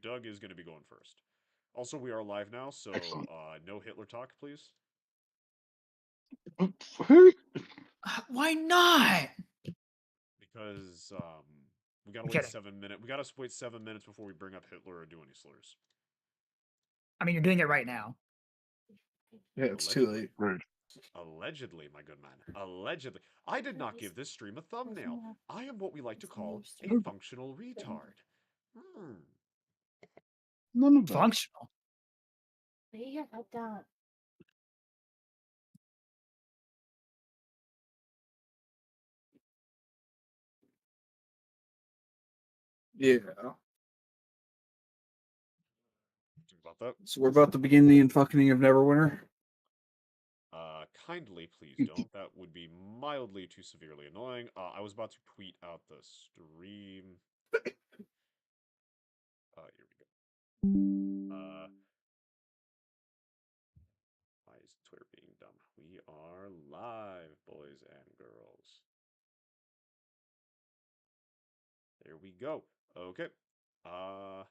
2. Doug is going to be going first. Also, we are live now, so Excellent. no Hitler talk, please. Who? Why not? Because we gotta I'm wait kidding. 7 minutes. We gotta wait 7 minutes before we bring up Hitler or do any slurs. I mean, you're doing it right now. Yeah, it's too Allegedly. late. Rude. Allegedly, my good man. Allegedly. I did not give this stream a thumbnail. I am what we like to call a functional retard. None of that. Functional. Lay your head down. Yeah. Think about that. So we're about to begin the fucking of Neverwinter. Kindly, please don't. That would be mildly too severely annoying. I was about to tweet out the stream. Here we go. Why is Twitter being dumb? We are live, boys and girls. There we go. Okay. All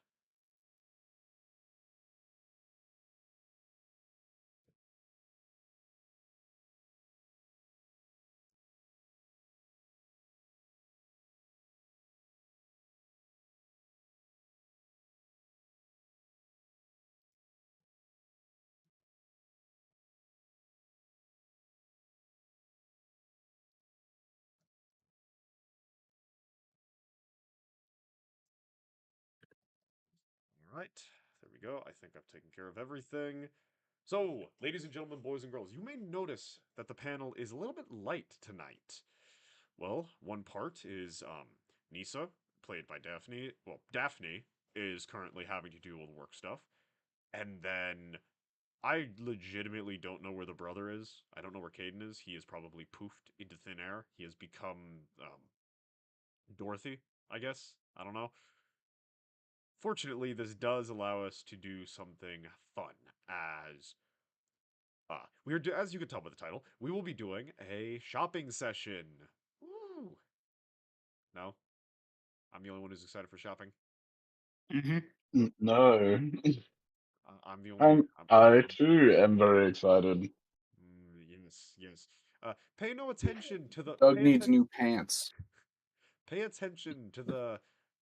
right. There we go. I think I've taken care of everything. So, ladies and gentlemen, boys and girls, you may notice that the panel is a little bit light tonight. Well, one part is Nisa, played by Daphne. Well, Daphne is currently having to do all the work stuff. And then I legitimately don't know where the brother is. I don't know where Caden is. He is probably poofed into thin air. He has become Dorothy, I guess. I don't know. Fortunately, this does allow us to do something fun, as as you can tell by the title, we will be doing a shopping session. Woo! No, I'm the only one who's excited for shopping. No. I'm the only. I too am very excited. Yes, yes. Pay no attention to the. Doug needs new pants. Pay attention to the.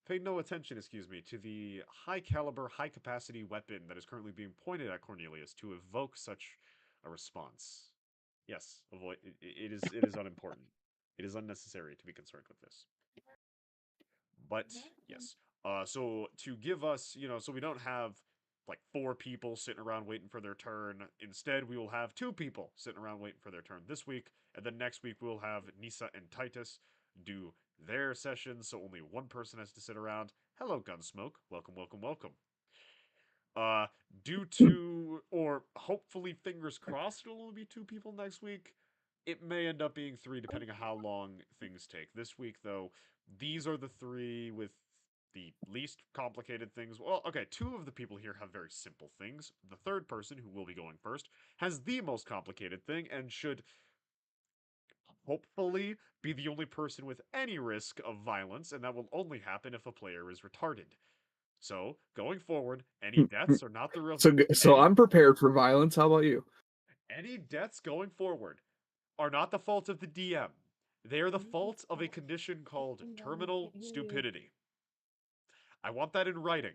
Pay no attention, excuse me, to the high caliber, high capacity weapon that is currently being pointed at Cornelius to evoke such a response. Yes, avoid. It is unimportant. It is unnecessary to be concerned with this. But yes, so to give us, so we don't have like 4 people sitting around waiting for their turn. Instead, we will have 2 people sitting around waiting for their turn this week, and then next week we'll have Nisa and Titus do their sessions, so only one person has to sit around. Hello, Gunsmoke. Welcome, welcome, welcome. Due to, or hopefully, fingers crossed, it'll only be 2 people next week. It may end up being 3, depending on how long things take. This week, though, these are the 3 with the least complicated things. Well, okay, 2 of the people here have very simple things. The third person, who will be going first, has the most complicated thing and should hopefully be the only person with any risk of violence, and that will only happen if a player is retarded. So, going forward, any deaths are not the real. So I'm prepared for violence. How about you? Any deaths going forward are not the fault of the DM. They are the fault of a condition called terminal stupidity. I want that in writing.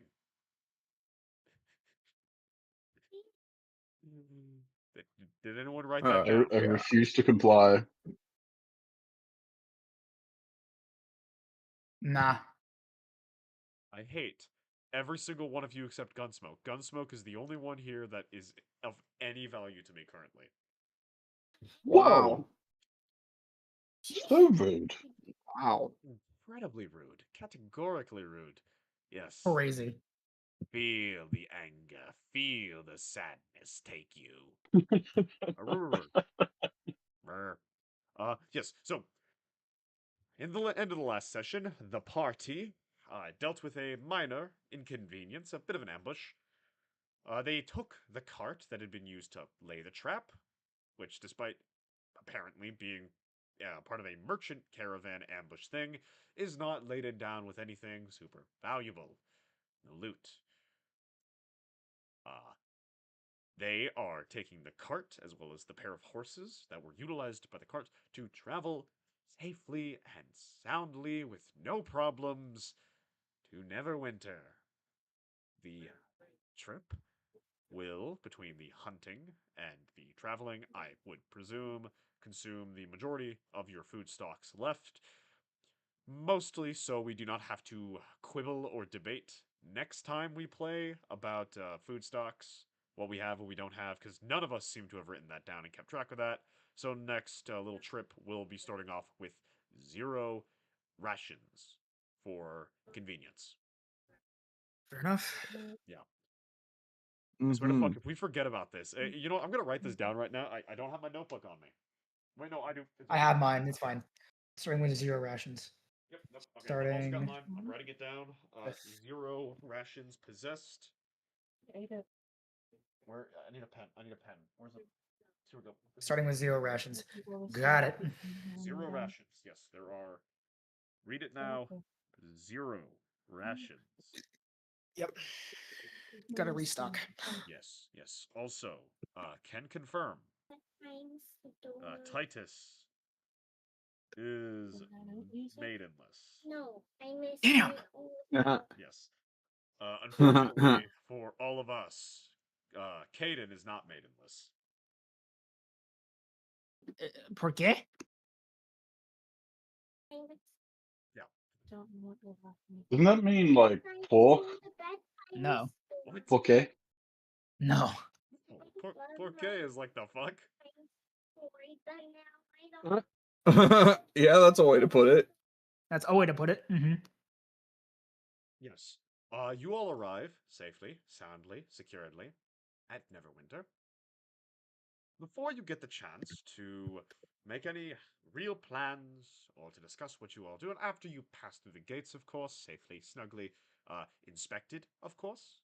Did anyone write that down? I refuse to comply. Nah. I hate every single one of you except Gunsmoke. Gunsmoke is the only one here that is of any value to me currently. Wow. So rude. Wow. Incredibly rude. Categorically rude. Yes. Crazy. Feel the anger. Feel the sadness take you. Yes, so in the end of the last session, the party dealt with a minor inconvenience, a bit of an ambush. They took the cart that had been used to lay the trap, which, despite apparently being part of a merchant caravan ambush thing, is not laden down with anything super valuable. The loot. They are taking the cart as well as the pair of horses that were utilized by the cart to travel safely and soundly with no problems to Neverwinter. The trip will, between the hunting and the traveling, I would presume, consume the majority of your food stocks left. Mostly so we do not have to quibble or debate next time we play about food stocks, what we have, what we don't have, because none of us seem to have written that down and kept track of that. So next little trip, we'll be starting off with 0 rations for convenience. Fair enough. Yeah. I swear to Mhm. fuck, if we forget about this, you know, I'm gonna write this down right now. I don't have my notebook on me. Wait, no, I do. It's I right have here. mine. It's fine. Starting with 0 rations. Yep, yep. Okay, I've also got Starting mine. I'm writing it down. with 0 rations possessed. Ate it. Where? I need a pen. I need a pen. Where's the? Here we go. This is starting it. with 0 rations. People will Got stop it. eating 0 them. rations. Yes, there are. Read it now. 0 rations. Yep. Gotta restock. Yes, yes. Also, can confirm. Titus is maidenless. No, I miss Damn. my old Yes. Unfortunately for all of us, Caden is not maidenless. ¿Por qué? Yeah. Don't know what will happen. Doesn't that mean like pork? No. What? Okay. No. Oh, Porqué is like the fuck? Yeah, that's a way to put it. That's a way to put it. Yes. You all arrive safely, soundly, securely at Neverwinter. Before you get the chance to make any real plans or to discuss what you all do, and after you pass through the gates, of course, safely, snugly, inspected, of course,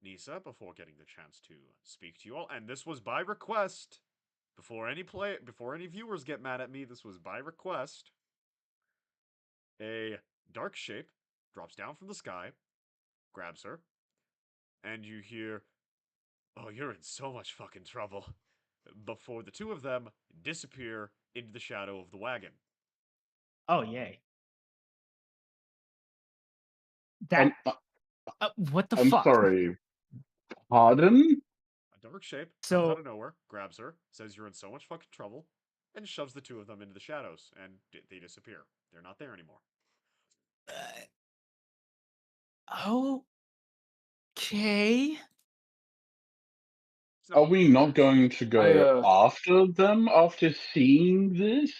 Nisa, before getting the chance to speak to you all, and this was by request, before any viewers get mad at me, this was by request. A dark shape drops down from the sky, grabs her, and you hear, "Oh, you're in so much fucking trouble," before the two of them disappear into the shadow of the wagon. Oh, yay. I'm, That. What the I'm fuck? sorry. Pardon? A dark shape comes out So, of nowhere, grabs her, says you're in so much fucking trouble, and shoves the two of them into the shadows, and they disappear. They're not there anymore. okay. So, Are we not going to go after them after seeing this?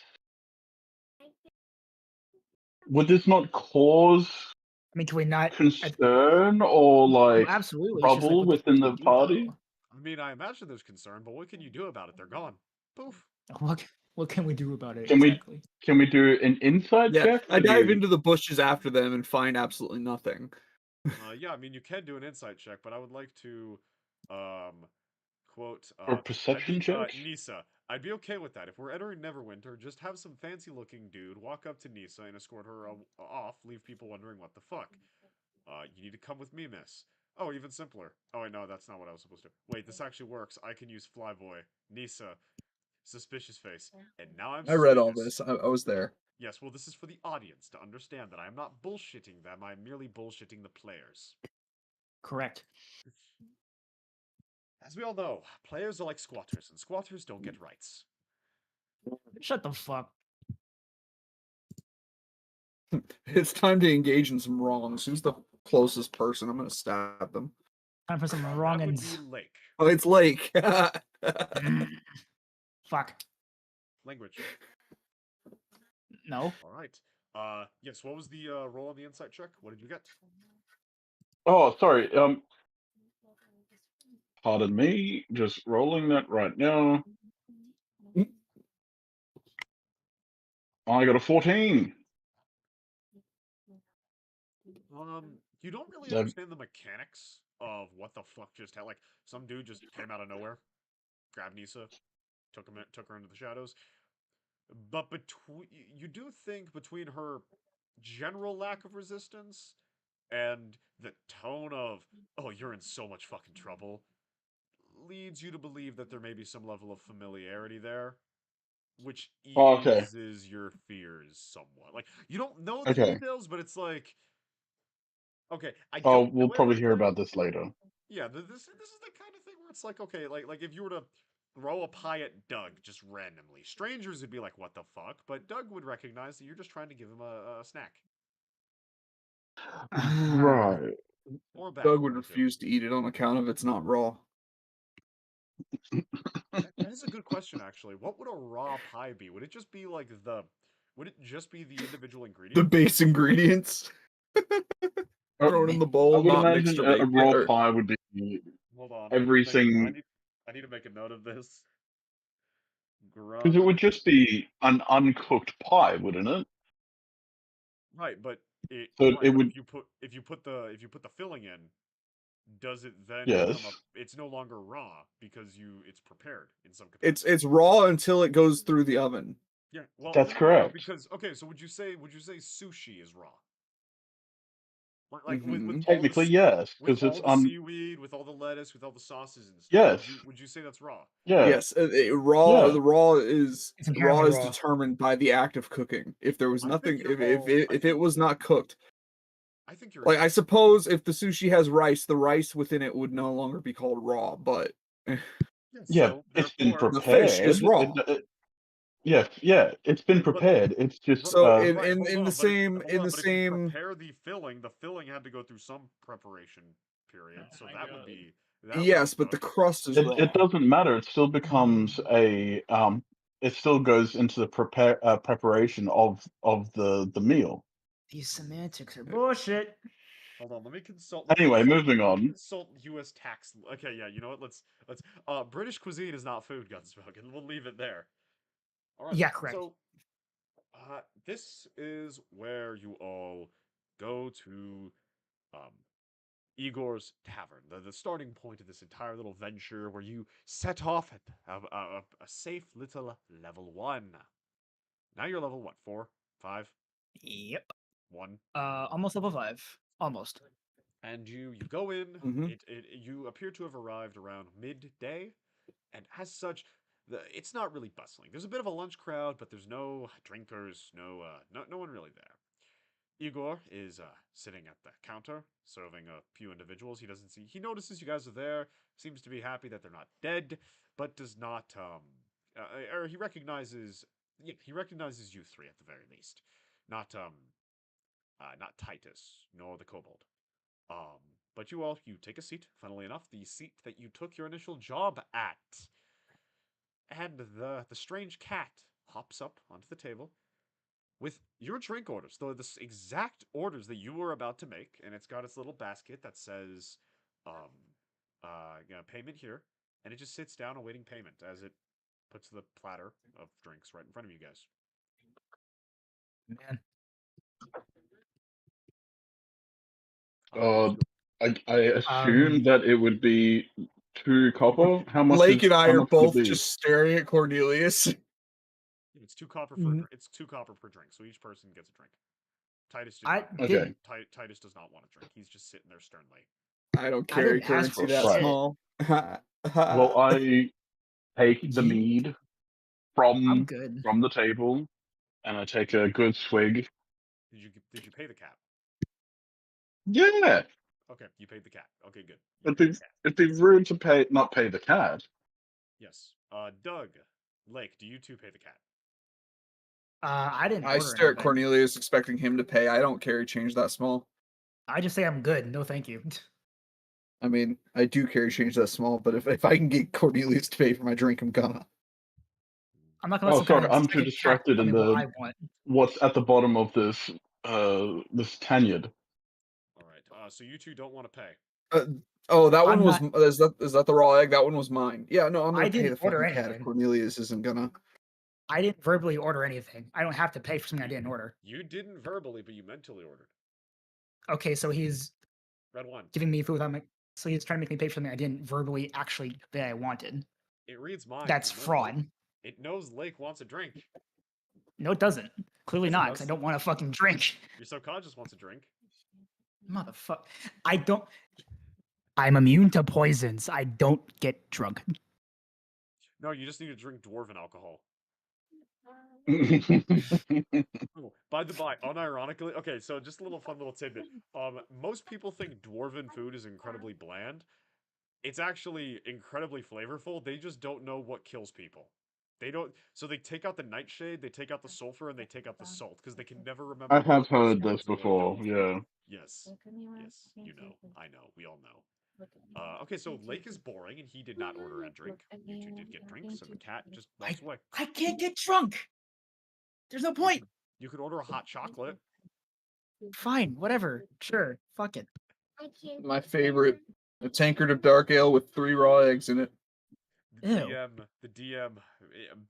Would this not cause I mean, can we not? concern or Well, like absolutely. It's just like, trouble what the fuck within do we the do, party? though? I mean, I imagine there's concern, but what can you do about it? They're gone. Poof. What can we do about it Can we exactly? can we do an insight Yeah, check I to dive be into the bushes after them and find absolutely nothing. Yeah, I mean, you can do an insight check, but I would like to, quote, or perception checks? Nisa. I'd be okay with that. If we're entering Neverwinter, just have some fancy-looking dude walk up to Nisa and escort her off, leave people wondering what the fuck. You need to come with me, miss. Oh, even simpler. Oh, wait, no, that's not what I was supposed to. Wait, this actually works. I can use Flyboy. Nisa. Suspicious face. And now I'm I read all suspicious. this. I was there. Yes, well, this is for the audience to understand that I'm not bullshitting them. I'm merely bullshitting the players. Correct. As we all know, players are like squatters, and squatters don't get rights. Shut the fuck. It's time to engage in some wrongs. Who's the closest person? I'm gonna stab them. Time for some That wrong would ends. be Lake. Oh, it's Lake. Fuck. Language. No. All right. Yes, what was the roll on the insight check? What did you get? Oh, sorry. Pardon me. Just rolling that right now. I got a 14. You don't really That- understand the mechanics of what the fuck just happened. Like, some dude just came out of nowhere, grabbed Nisa, took her into the shadows. But you do think between her general lack of resistance and the tone of, "Oh, you're in so much fucking trouble," leads you to believe that there may be some level of familiarity there, which Oh, okay. eases your fears somewhat. Like, you don't know the Okay. details, but it's like, okay, I Oh, don't we'll know probably hear everything. about this later. Yeah, this is the kind of thing where it's like, okay, like if you were to throw a pie at Doug just randomly, strangers would be like, "What the fuck?" But Doug would recognize that you're just trying to give him a snack Right. or a bag, Doug would one of the two. refuse to eat it on account of it's not raw. That is a good question, actually. What would a raw pie be? Would it just be like the? Would it just be the individual The ingredients? base ingredients Uh, thrown in the I bowl, would not mixed imagine or a baked yet. raw Or, pie would be Hold on, everything, I need to make a note of this. because it would Grunt. just be an uncooked pie, wouldn't it? Right, but So right, it but would, if you put the filling in, does it then become a? yes, It's no longer raw because it's prepared in some capacity. it's raw until it goes through the oven. Yeah, well, that's no, correct. because okay, so would you say sushi is raw? Like with Mhm. all the Technically, yes, with because it's all the seaweed, with all the lettuce, with all the sauces and stuff. yes, Would you say that's raw? yeah, Yes, raw. yeah, The raw is It's inherently raw. determined by the act of cooking. If there was I think nothing, you're all. if it was not cooked, I think you're like I incorrect. suppose if the sushi has rice, the rice within it would no longer be called raw, but Yeah, yeah. so It's been therefore, the fish is prepared. raw. Yeah, yeah. It's been but prepared. It's just So right, hold in the on, but same if you same prepare the filling had to go through some preparation period, so that would be yes, but the cooked. crust is it raw. doesn't matter. It still becomes a it still goes into the preparation of the meal. These semantics are bullshit. Hold on, Anyway, moving let me on. consult U.S. tax. Okay, yeah, you know what? Let's. British cuisine is not food, Gunsmoke, we'll leave it there. All right, Yeah, correct. so this is where you all go to um Igor's Tavern, the starting point of this entire little venture, where you set off at a safe little level 1. Now you're level what? 4, 5, Yep. 1, Almost level 5. Almost. and you go in. Hmm. You appear to have arrived around midday, and as such, it's not really bustling. There's a bit of a lunch crowd, but there's no drinkers, no one really there. Igor is sitting at the counter, serving a few individuals. He notices you guys are there, seems to be happy that they're not dead, but does not, or he recognizes, yeah, he recognizes you three at the very least. Not, not Titus, nor the kobold. Um, but you take a seat, funnily enough, the seat that you took your initial job at. And the strange cat hops up onto the table with your drink orders, the exact orders that you were about to make, and it's got its little basket that says, um, payment here, and it just sits down awaiting payment as it puts the platter of drinks right in front of you guys. Man. What Uh, you I assume that it would be 2 copper. Lake and I How are much would it both be? just staring at Cornelius. It's 2 copper Mm. it's 2 copper per drink, so each person gets a drink. Titus did I not. Okay, Titus does not want a drink. He's just sitting there sternly. I don't I carry didn't ask currency for that right. shit. small. Well, I take the You, mead I'm good. from the table, and I take a good swig. Did you pay the cat? Yeah, Okay, you paid the cat. Okay, good. You it'd paid be the cat. it'd be rude to not pay the cat. Yes. Doug, Lake, do you two pay the cat? I didn't I order stare at anything. Cornelius, expecting him to pay. I don't carry change that small. I just say I'm good. No, thank you. I mean, I do carry change that small, but if I can get Cornelius to pay for my drink, I'm gonna. I'm not gonna let Oh, some kind sorry, of I'm too second cat distracted tell in me what the I want. what's at the bottom of this tanyard. All right. So you two don't want to pay. That one I'm was not. is that the raw egg? That one was mine. Yeah, no, I'm I gonna pay didn't the order fucking cat if anything. Cornelius isn't gonna. I didn't verbally order anything. I don't have to pay for something I didn't order. You didn't verbally, but you mentally ordered. Okay, so he's Red one. giving me food without so he's trying to make me pay for something I didn't verbally actually that I wanted. It reads minds. That's It knows fraud. It knows Lake wants a drink. No, it doesn't. Clearly Yes, it not, because I does. don't want a fucking drink. Your subconscious wants a drink. Motherfucker. I don't. I'm immune to poisons. I don't get drunk. No, you just need to drink dwarven alcohol. Um, Oh, by the by, unironically, okay, so just a little fun little tidbit. Most people think dwarven food is incredibly bland. It's actually incredibly flavorful. They just don't know what kills people. They don't. So they take out the nightshade, they take out the sulfur, and they take out the salt because they can never remember I what have kills heard you this and what before. don't. Yeah. Yes, Look at me when yes, I'm you know, thinking. I know, we all know. Look at me. Okay, so I'm Lake is thinking. boring and he did not order a drink. Look at You me two when did get I'm drinks, and the thinking. cat just I walks away. I can't get drunk. There's no You point. could, you could order a hot chocolate. Fine, whatever. Sure, fuck it. I can't My do favorite, that. a tankard of dark ale with 3 raw eggs in it. The Ew. DM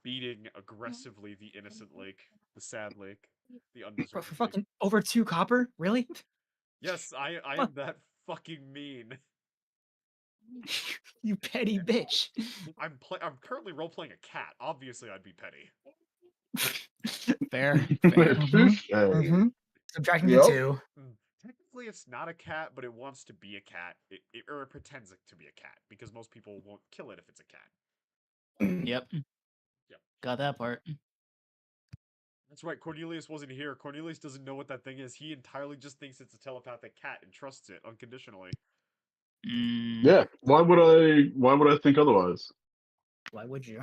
beating aggressively the innocent lake, the sad lake, the undeserved For lake. fucking over 2 copper? Really? Yes, I Fuck. am that fucking mean. You petty bitch. I'm currently role playing a cat. Obviously, I'd be petty. Fair, fair. Touche. Subtracting the Yep. 2. Technically, it's not a cat, but it wants to be a cat. Or it pretends it to be a cat because most people won't kill it if it's a cat. Yep. Yep. Got that part. That's right. Cornelius wasn't here. Cornelius doesn't know what that thing is. He entirely just thinks it's a telepathic cat and trusts it unconditionally. Mm, Yeah. Why would I? Why would I think otherwise? Why would you?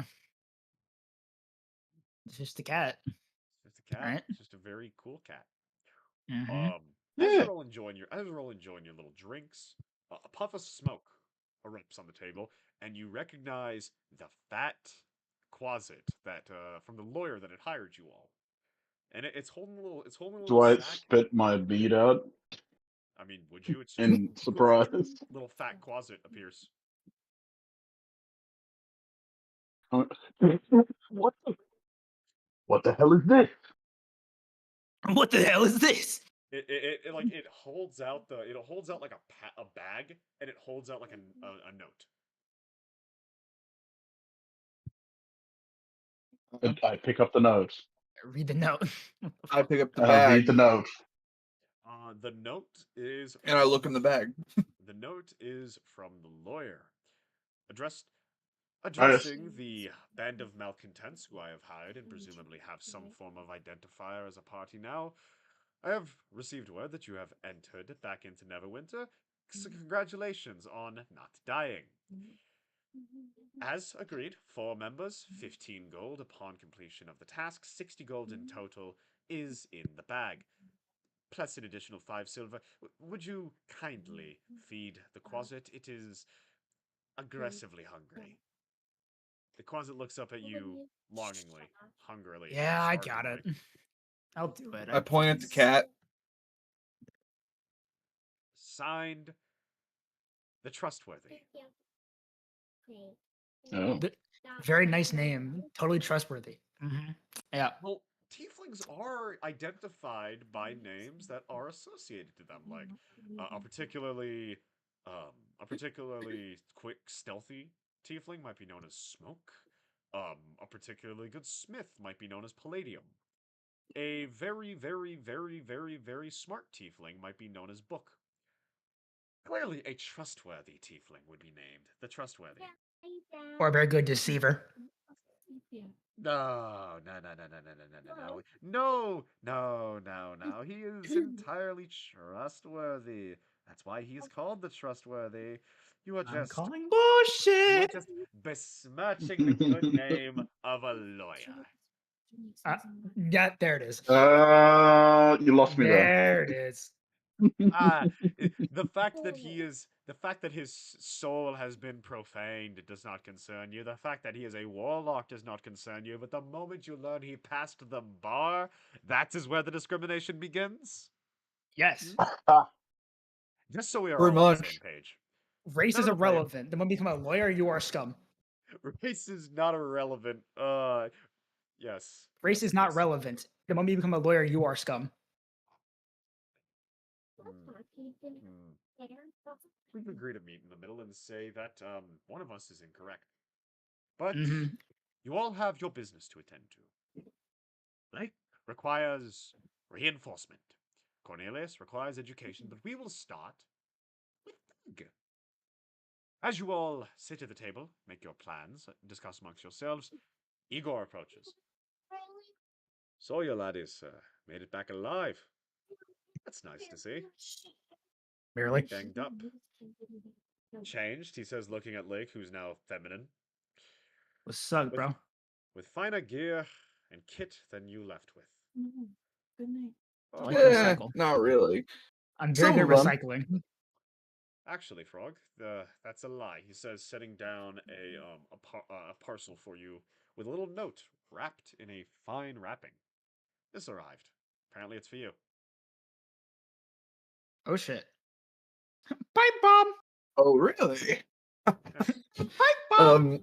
It's just a cat. It's just a cat. Right. It's just a very cool cat. Mm-hmm. As Yeah. you're all enjoying your little drinks, a puff of smoke erupts on the table, and you recognize the fat closet that from the lawyer that had hired you all, and it's holding a Do little I sack. spit my bead out I mean, would you? It's just in surprise? little fat closet appears. What? What the hell is this? What the hell is this? It holds out like a bag, and it holds out like a note. I pick up the note. Read the note. I pick up the I read bag the note. The note is and I look in the bag. The note is from the lawyer, addressed I just, addressing the band of malcontents who I have hired and presumably have some form of identifier as a party now. I have received word that you have entered back into Neverwinter. So congratulations on not dying. As agreed, 4 members, 15 gold upon completion of the task, 60 gold in total is in the bag. Plus an additional 5 silver. Would you kindly feed the closet? It is aggressively hungry. The closet looks up at you longingly, hungrily, Yeah, I got it. starvingly. I'll do it. I point at the cat. Signed, the trustworthy. oh. Very nice name. Totally trustworthy. Mm-hmm. Yeah. Well, tieflings are identified by names that are associated to them, like a particularly quick, stealthy tiefling might be known as Smoke. A particularly good smith might be known as Palladium. A very, very, very, very, very smart tiefling might be known as Book. Clearly, a trustworthy tiefling would be named the Trustworthy. Or a very good deceiver. No, no, no, no, no, no, no, no, no, no, no, no, no. He is entirely trustworthy. That's why he is called the Trustworthy. You are I'm just calling you are bullshit. just besmirching the good name of a lawyer. Yeah, there it is. You lost me there. There it is. The fact that his soul has been profaned does not concern you. The fact that he is a warlock does not concern you. But the moment you learn he passed the bar, that is where the discrimination begins. Yes. Just so we are Pretty all on the much. same page. Race is None of the blame. irrelevant. The moment you become a lawyer, you are scum. Race is not irrelevant. Yes. Race is not relevant. The moment you become a lawyer, you are scum. We can agree to meet in the middle and say that one of us is incorrect. But you all have your business to attend to. Right? Requires reinforcement. Cornelius requires education, but we will start with Doug. As you all sit at the table, make your plans, discuss amongst yourselves, Igor approaches. So your laddies made it back alive. That's nice to see. Barely. Banged up. Changed, he says, looking at Lake, who's now feminine. What's up, With- bro? With finer gear and kit than you left with. Good night. I like Oh, recycle. Not really. I'm very Some good at of them. recycling. actually, Frog, that's a lie. He says, setting down a parcel for you with a little note wrapped in a fine wrapping. This arrived. Apparently, it's for you. Oh shit. Pipe bomb. Oh, really? Yes. Pipe bomb.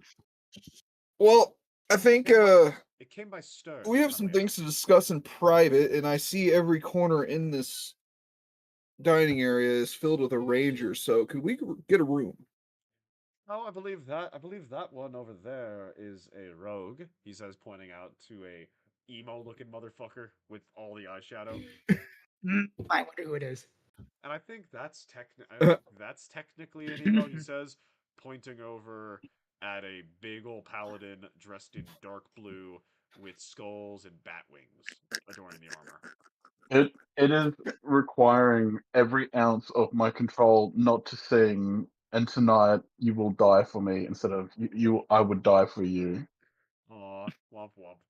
Well, I think It came by Stern. we have not some me. things to discuss in private, and I see every corner in this dining area is filled with a ranger. So, could we get a room? Oh, I believe that one over there is a rogue. He says, pointing out to a emo-looking motherfucker with all the eyeshadow. I wonder who it is. And I think that's technically an emo. He says, pointing over at a big old paladin dressed in dark blue with skulls and bat wings adorning the armor. It is requiring every ounce of my control not to sing, and tonight you will die for me instead of I would die for you. Aw, womp womp.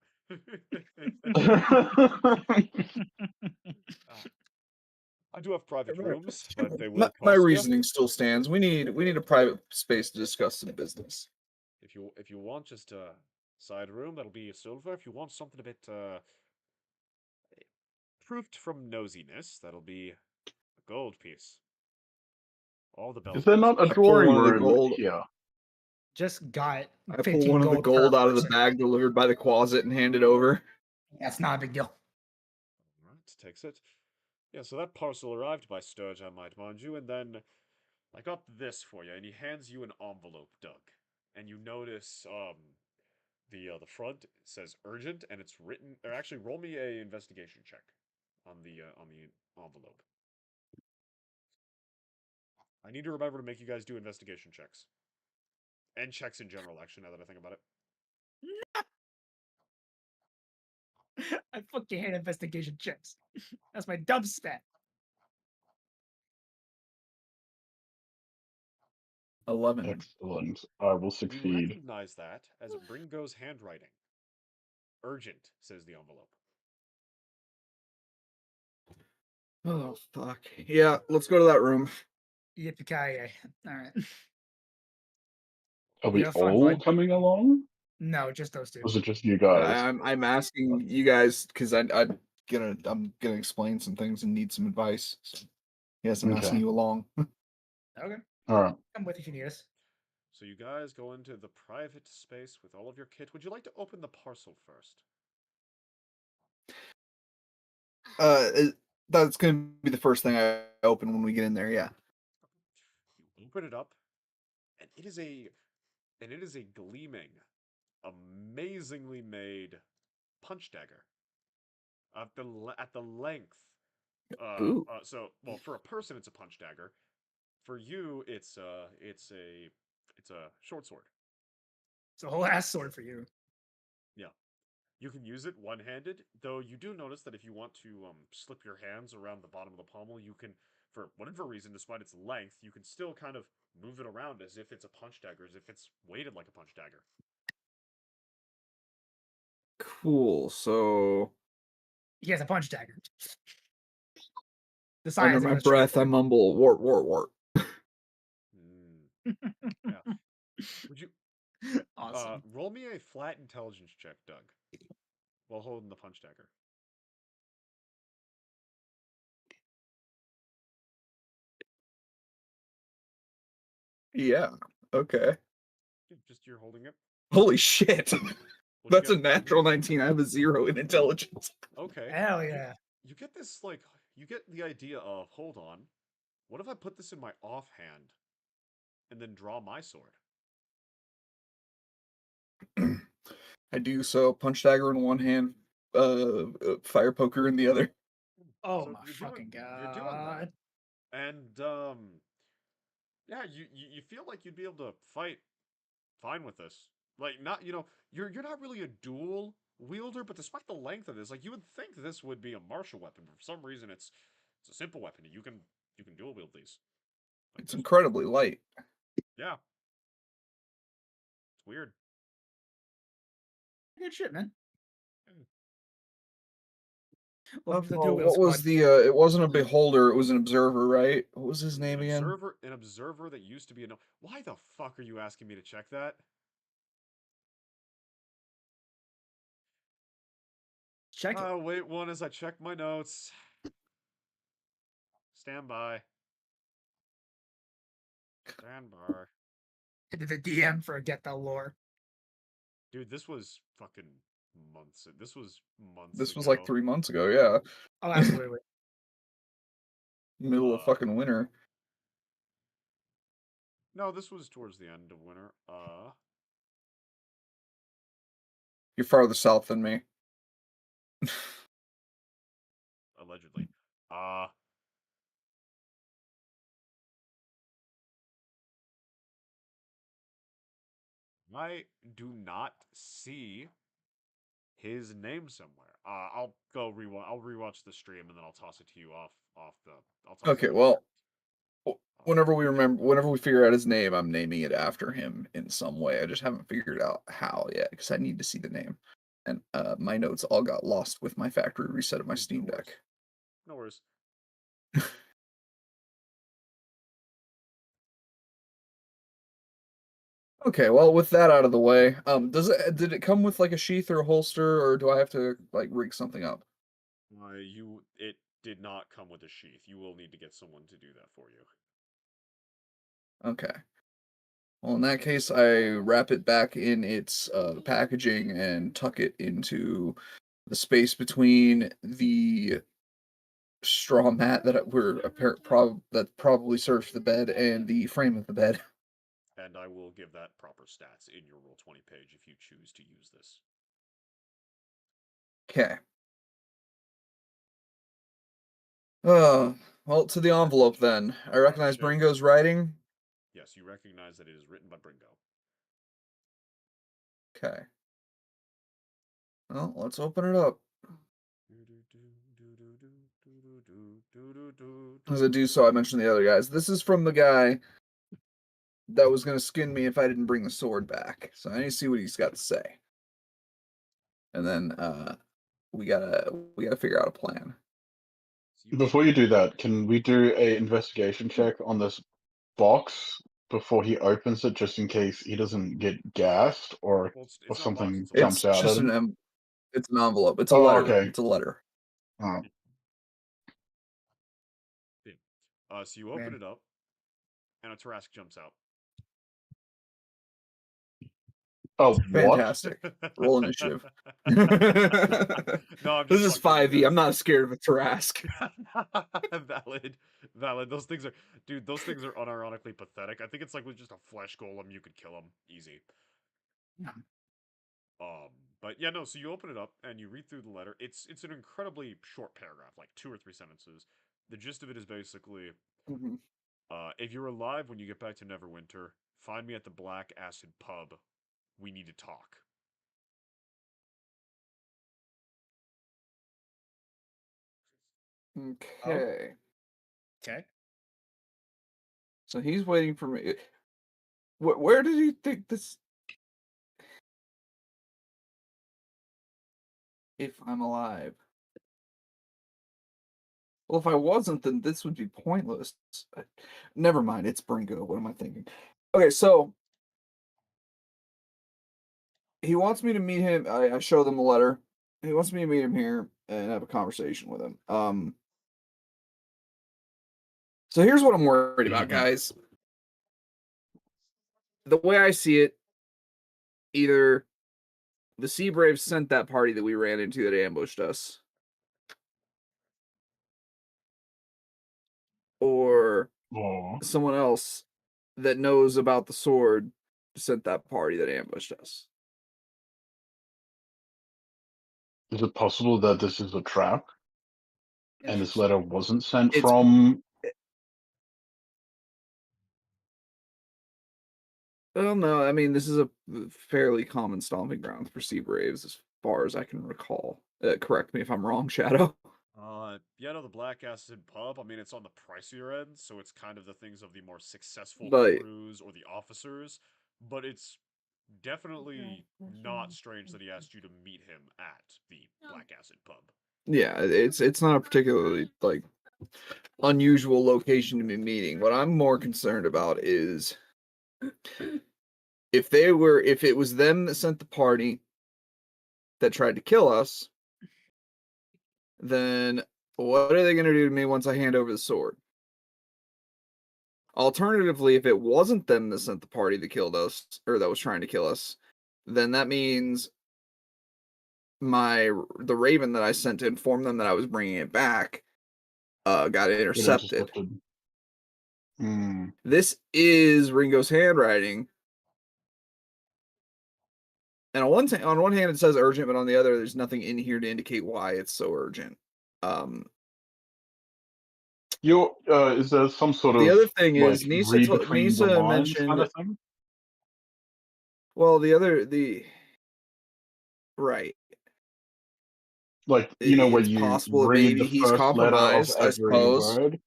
I do have private Right. rooms, but they My, will my cost ya. reasoning still stands. We need a private space to discuss some business. If you want just a side room, that'll be a silver. If you want something a bit proofed from nosiness, that'll be a gold piece. All the bells Is there and not a whistles. I pull drawing one of the room gold. here? Just got I pull 15 one of the gold per gold out of the person. bag delivered by the closet and hand it over. That's not a big deal. Alright, takes it. Yeah, so that parcel arrived by Sturge, I might mind you, and then I got this for you, and he hands you an envelope, Doug. And you notice the front says urgent, and it's written. Or actually, roll me a investigation check on the envelope. I need to remember to make you guys do investigation checks and checks in general. Actually, now that I think about it, I fucking hate investigation checks. That's my dumb stat. 11. Excellent. I will you succeed. recognize that as Bringo's handwriting. Urgent, says the envelope. Oh fuck. Yeah, let's go to that room. Yippee-ki-yay. All right. Are we have fun, all bud. coming along? No, just those two. Or is it just you guys? I'm asking you guys because I'm gonna explain some things and need some advice. So yes, I'm asking Okay. you along. Okay. Alright. Come with if you need us. So you guys go into the private space with all of your kit. Would you like to open the parcel first? That's gonna be the first thing I open when we get in there. Yeah. You open it up, and it is a gleaming, amazingly made punch dagger. At the length. Ooh. So well, for a person, it's a punch dagger. For you, it's a short sword. It's a whole ass sword for you. Yeah. You can use it one-handed, though you do notice that if you want to slip your hands around the bottom of the pommel, you can, for whatever reason, despite its length, you can still kind of move it around as if it's a punch dagger, as if it's weighted like a punch dagger. Cool. So He has a punch dagger. The under size my of a breath, I mumble, "Wart, wart, wart." Mm, yeah. Would you Awesome. roll me a flat intelligence check, Doug, while holding the punch dagger? Yeah. Okay. Just you're holding it. Holy shit. What'd you That's a get? natural 19. I have a 0 in intelligence. Okay. Hell yeah. You get this you get the idea of, hold on, what if I put this in my offhand and then draw my sword? I do so. Punch dagger in one hand, fire poker in the other. Oh So my fucking you're doing that, god. and yeah, you feel like you'd be able to fight fine with this. Like, not, you're not really a dual wielder, but despite the length of this, like, you would think this would be a martial weapon, but for some reason it's a simple weapon. You can dual wield these. Like, It's there's incredibly light. yeah, it's weird. Good shit, man. Mm. Welcome to the Oh, Dual Wheel what was Squad. the? It wasn't a beholder. It was an observer, right? What was his It was name again? an observer that used to be a no. Why the fuck are you asking me to check that? Check it. Oh, wait one as I check my notes. Stand by. Stand by. Into the DM for Get the Lore. Dude, this was fucking months. This was months This was like ago. 3 months ago. Yeah, Oh, absolutely. middle of Uh, fucking winter. no, this was towards the end of winter. You're farther south than me. Allegedly. I do not see his name somewhere. I'll rewatch the stream and then I'll toss it to you off the. I'll toss it Okay, to you here. well, whenever we figure out his name, I'm naming it after him in some way. I just haven't figured out how yet because I need to see the name. And my notes all got lost with my factory reset of my No Steam worries. Deck. No worries. Okay, well, with that out of the way, did it come with like a sheath or a holster, or do I have to like rig something up? It did not come with a sheath. You will need to get someone to do that for you. Okay. Well, in that case, I wrap it back in its packaging and tuck it into the space between the straw mat that probably serves the bed and the frame of the bed. And I will give that proper stats in your Roll20 page if you choose to use this. Okay. Well, to the envelope then. I recognize Check. Bringo's writing. Yes, you recognize that it is written by Bringo. Okay. Well, let's open it up. As I do so, I mentioned the other guys. This is from the guy that was going to skin me if I didn't bring the sword back. So I need to see what he's got to say. And then we gotta figure out a plan. Before you do that, can we do a investigation check on this box before he opens it, just in case he doesn't get gassed or Well, it's not a box, something it's a jumps It's letter. out at just him? it's an envelope. It's a Oh, letter. okay. It's a letter. Oh, So you open Man. it up, and a Tarrasque jumps out. oh what? Fantastic. Roll initiative. No, I'm This just is fucking with 5e. you. I'm not scared of a Tarrasque. Valid. Those things are, dude. Those things are unironically pathetic. I think it's like with just a flesh golem, you could kill them easy. Yeah. But yeah, no. So you open it up and you read through the letter. It's an incredibly short paragraph, like 2 or 3 sentences. The gist of it is basically, Mhm. if you're alive when you get back to Neverwinter, find me at the Black Acid Pub. We need to talk. Okay. Okay. So he's waiting for me. Where did he think this? If I'm alive. Well, if I wasn't, then this would be pointless. Never mind. It's Bringo. What am I thinking? Okay, so he wants me to meet him. I show them the letter. He wants me to meet him here and have a conversation with him. So here's what I'm worried about, guys. The way I see it, either the Sea Braves sent that party that we ran into that ambushed us, or Oh, someone else that knows about the sword sent that party that ambushed us. is it possible that this is a trap? And this letter wasn't sent It's- from. Well, no, I mean this is a fairly common stomping ground for sea braves, as far as I can recall. Correct me if I'm wrong, Shadow. Yeah, no, the Black Acid Pub, I mean, it's on the pricier end, so it's kind of the things of the more successful But- crews or the officers, but it's definitely not strange that he asked you to meet him at the Black Acid Pub. Yeah, it's not a particularly like unusual location to be meeting. What I'm more concerned about is if it was them that sent the party that tried to kill us, then what are they going to do to me once I hand over the sword? Alternatively, if it wasn't them that sent the party that killed us or that was trying to kill us, then that means the raven that I sent to inform them that I was bringing it back got intercepted. Hmm. This is Ringo's handwriting. And on one hand it says urgent, but on the other there's nothing in here to indicate why it's so urgent. Is there some sort The of other thing like is read between the lines mentioned. kind of thing? Well, right. Like, you know, where It's you possible that read the maybe he's first letter of compromised, I every suppose. word.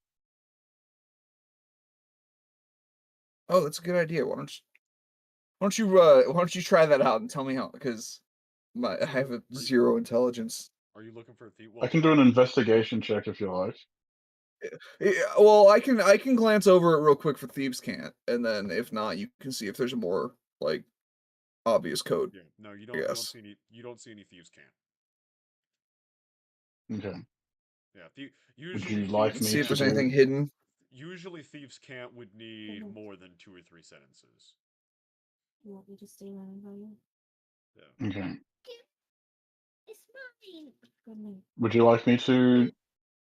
Oh, that's a good idea. Why don't you try that out and tell me how? Because I have a zero intelligence. Are you looking for a thief? I can do an investigation check if you like. Yeah, well, I can glance over it real quick for thieves can't, and then if not, you can see if there's a more like obvious code. Yeah, no, you Yes. don't see any thieves can. Okay. Yeah, Would usually you like thieves me See if to there's do? anything hidden. Usually thieves can't would need more than 2 or 3 sentences. You want me to stay around for you? Yeah. Okay. It's mine. Good night. Would you like me to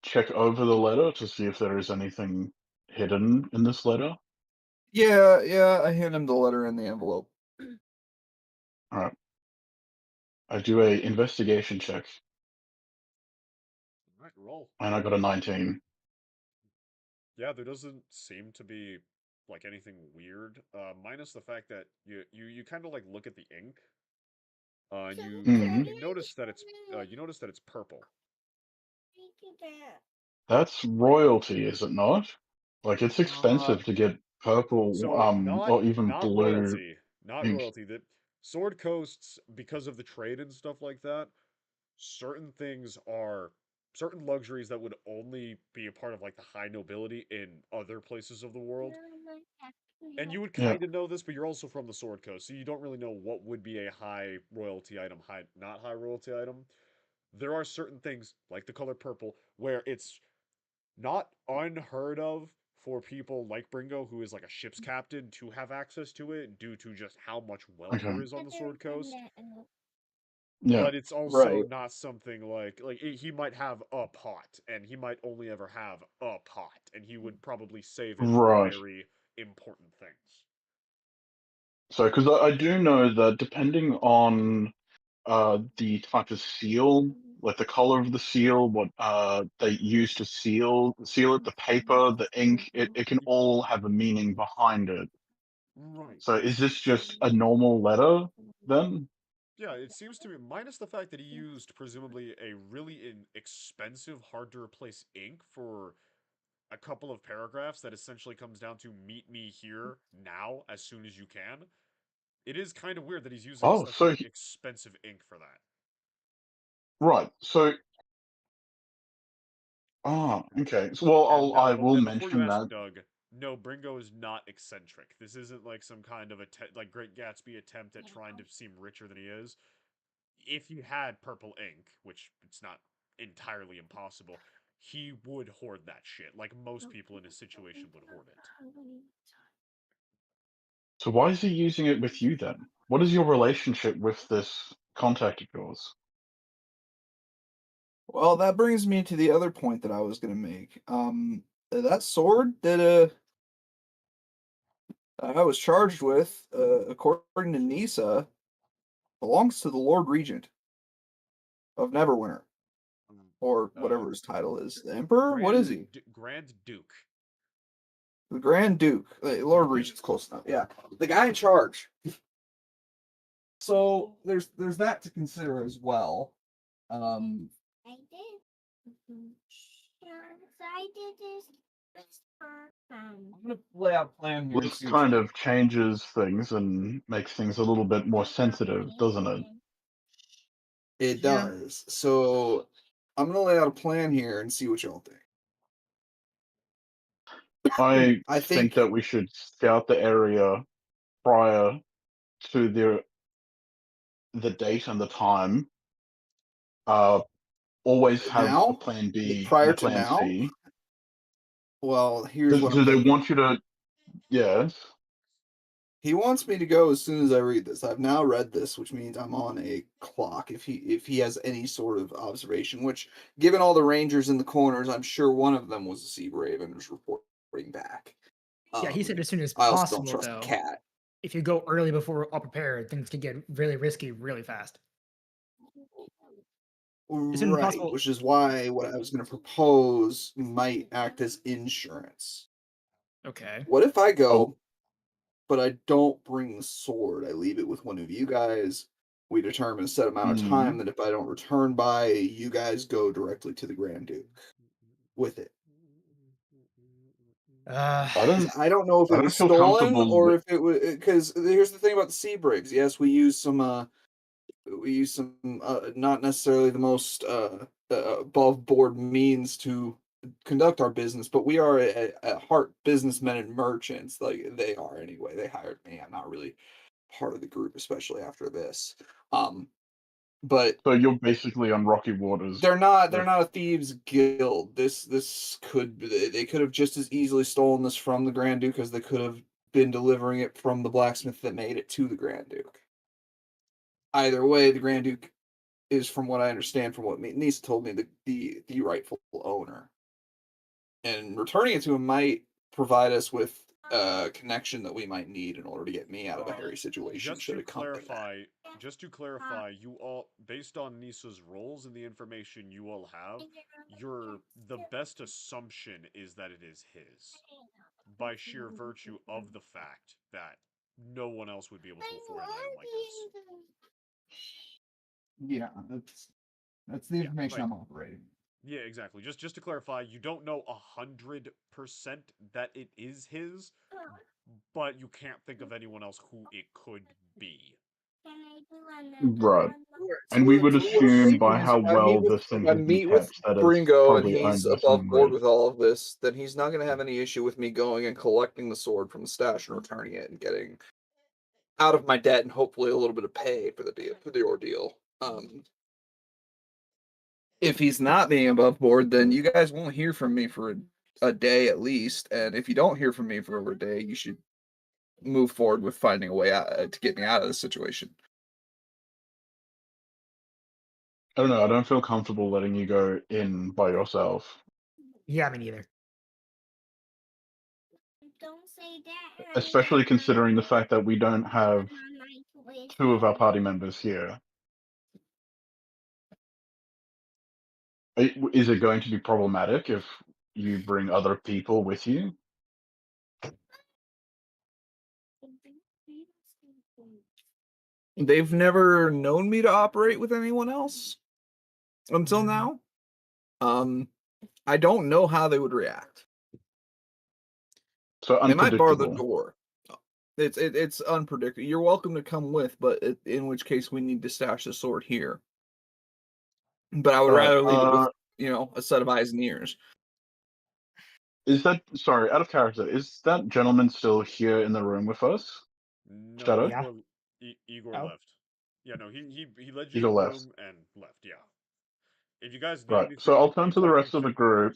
check over the letter to see if there is anything hidden in this letter? Yeah, I hand him the letter in the envelope. All right. I do a investigation check, Alright, roll. and I got a 19. Yeah, there doesn't seem to be like anything weird. Minus the fact that you kind of like look at the ink. And Mhm. you notice that it's purple. Thank you, Dad. That's royalty, is it not? Like, it's Uh, expensive to get purple, So not or even not blue royalty, not ink. royalty. That Sword Coasts, because of the trade and stuff like that, certain things are certain luxuries that would only be a part of like the high nobility in other places of the world. And you would Yeah. kind of know this, but you're also from the Sword Coast, so you don't really know what would be a high royalty item, high not high royalty item. There are certain things like the color purple where it's not unheard of for people like Bringo, who is like a ship's captain, to have access to it due to just how much wealth Okay. there is on the Sword Coast. Yeah. But it's also Right. not something he might have a pot, and he might only ever have a pot, and he would probably save it for Right. very important things. So, because I do know that depending on the type of seal, like the color of the seal, what they use to seal it, the paper, the ink, it can all have a meaning behind it. Right. So is this just a normal letter then? Yeah, it seems to be, minus the fact that he used presumably a really expensive, hard to replace ink for a couple of paragraphs that essentially comes down to meet me here now as soon as you can. It is kind of weird that he's using Oh, such so like expensive ink for that. right. So okay. So well, And I will and before you mention ask, that. Doug, no, Bringo is not eccentric. This isn't like some kind of like Great Gatsby attempt at trying to seem richer than he is. If he had purple ink, which it's not entirely impossible, he would hoard that shit. Like most people in his situation would hoard it. So why is he using it with you then? What is your relationship with this contact of yours? Well, that brings me to the other point that I was going to make. That sword that I was charged with, according to Nisa, belongs to the Lord Regent of Neverwinter. or whatever his title is. The Emperor? What is he? Grand Duke. The Grand Duke. Lord Regent's close enough. Yeah, the guy in charge. So there's that to consider as well. I did. I did this I'm gonna lay out a plan here. This kind of changes things and makes things a little bit more sensitive, doesn't it? It Yeah. does. So I'm gonna lay out a plan here and see what y'all think. I I think think that we should scout the area prior to the date and the time. Always have a now, plan B and prior a to plan now, C. well, here's what I'm Do they thinking. want you to? Yes. He wants me to go as soon as I read this. I've now read this, which means I'm on a clock. If he has any sort of observation, which given all the rangers in the corners, I'm sure one of them was a sea brave and was reporting back. Yeah, he said as soon as I also don't possible, trust though. the cat. If you go early before we're all prepared, things can get really risky really fast. As soon as Right, possible. which is why what I was going to propose might act as insurance. Okay. What if I go, Oh, but I don't bring the sword? I leave it with one of you guys. We determine a set amount of time that if I don't return by, you guys go directly to the Grand Duke with it. I I don't know if it don't was feel stolen comfortable or with. if it was because here's the thing about the sea braves. Yes, we use some not necessarily the most above board means to conduct our business, but we are at heart businessmen and merchants. Like they are anyway. They hired me. I'm not really part of the group, especially after this. But So you're basically on rocky waters. they're not With, a thieves guild. This could they could have just as easily stolen this from the Grand Duke as they could have been delivering it from the blacksmith that made it to the Grand Duke. Either way, the Grand Duke is, from what I understand, from what Nisa told me, the rightful owner. And returning it to him might provide us with a connection that we might need in order to get me out of a hairy situation. Just Should to it come to that? clarify, you all, based on Nisa's roles and the information you all have, the best assumption is that it is his, by sheer virtue of the fact that no one else would be able to afford an item like this. Yeah, that's the Yeah, information like, I'm operating. yeah, exactly. Just to clarify, you don't know 100% that it is his, but you can't think of anyone else who it could be. right. And we So, would so what I'm assume thinking by is how well this if thing I has been meet with kept that it's Bringo and probably he's owned by above board somebody. with all of this, then he's not going to have any issue with me going and collecting the sword from the stash and returning it and getting out of my debt and hopefully a little bit of pay for the ordeal. If he's not being above board, then you guys won't hear from me for a day at least. And if you don't hear from me for over a day, you should move forward with finding a way out to get me out of this situation. I don't know. I don't feel comfortable letting you go in by yourself, Yeah, me neither. Don't say that. especially considering the fact that we don't have two of our party members here. Is it going to be problematic if you bring other people with you? They've never known me to operate with anyone else until now. I don't know how they would react. So They might bar the unpredictable. door. It's unpredictable. You're welcome to come with, but in which case we need to stash the sword here. But I would All right. rather leave it with a set of eyes and ears. Is that, sorry, out of character, is that gentleman still here in the room with us? No, Shadow? Yeah. Igor Oh. left. Yeah, no, he led you Igor to the left. room and left. Yeah. If you guys need Right. So anything, I'll turn to the rest of the group.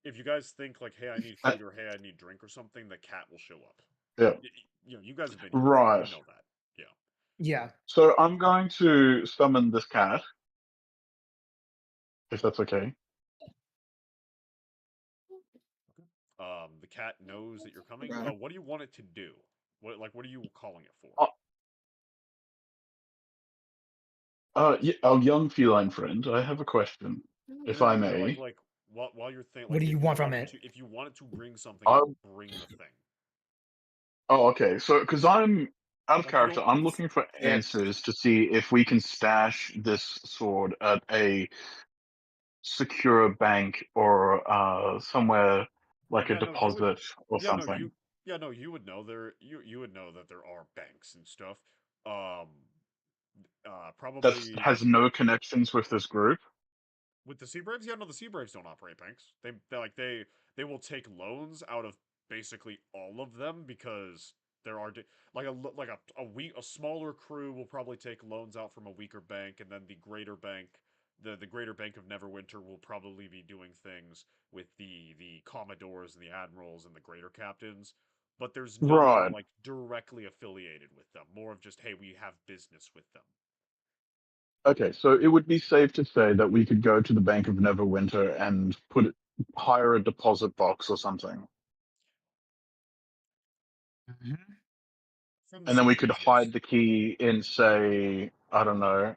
if you guys think like, hey, I need Uh, food or hey, I need drink or something, the cat will show up. Yeah. You guys have been here before. Right. You know that. Yeah. Yeah. So I'm going to summon this cat, if that's okay. The cat knows that you're coming. Okay. What do you want it to do? What are you calling it for? Yeah, our young feline friend, I have a question. if No, I no, may. like while you're thinking, What like do you want from if you wanted to bring something, I you could bring the thing. Oh, okay. So, because I'm out of Like you character, don't. I'm looking for answers to see if we can stash this sword at a secure bank or somewhere like a Yeah, no, you would. deposit or Yeah, no, something. you would know you would know that there are banks and stuff. Um, That probably has no connections with this group. with the Sea Braves. Yeah, no, the Sea Braves don't operate banks. They will take loans out of basically all of them because there are like a smaller crew will probably take loans out from a weaker bank, and then the greater bank. The Greater Bank of Neverwinter will probably be doing things with the Commodores and the Admirals and the Greater Captains, but there's no one Right. like directly affiliated with them. More of just, hey, we have business with them. Okay, so it would be safe to say that we could go to the Bank of Neverwinter and hire a deposit box or something. From the And then Sea we could Braves, yes. hide the key in, say, I don't know,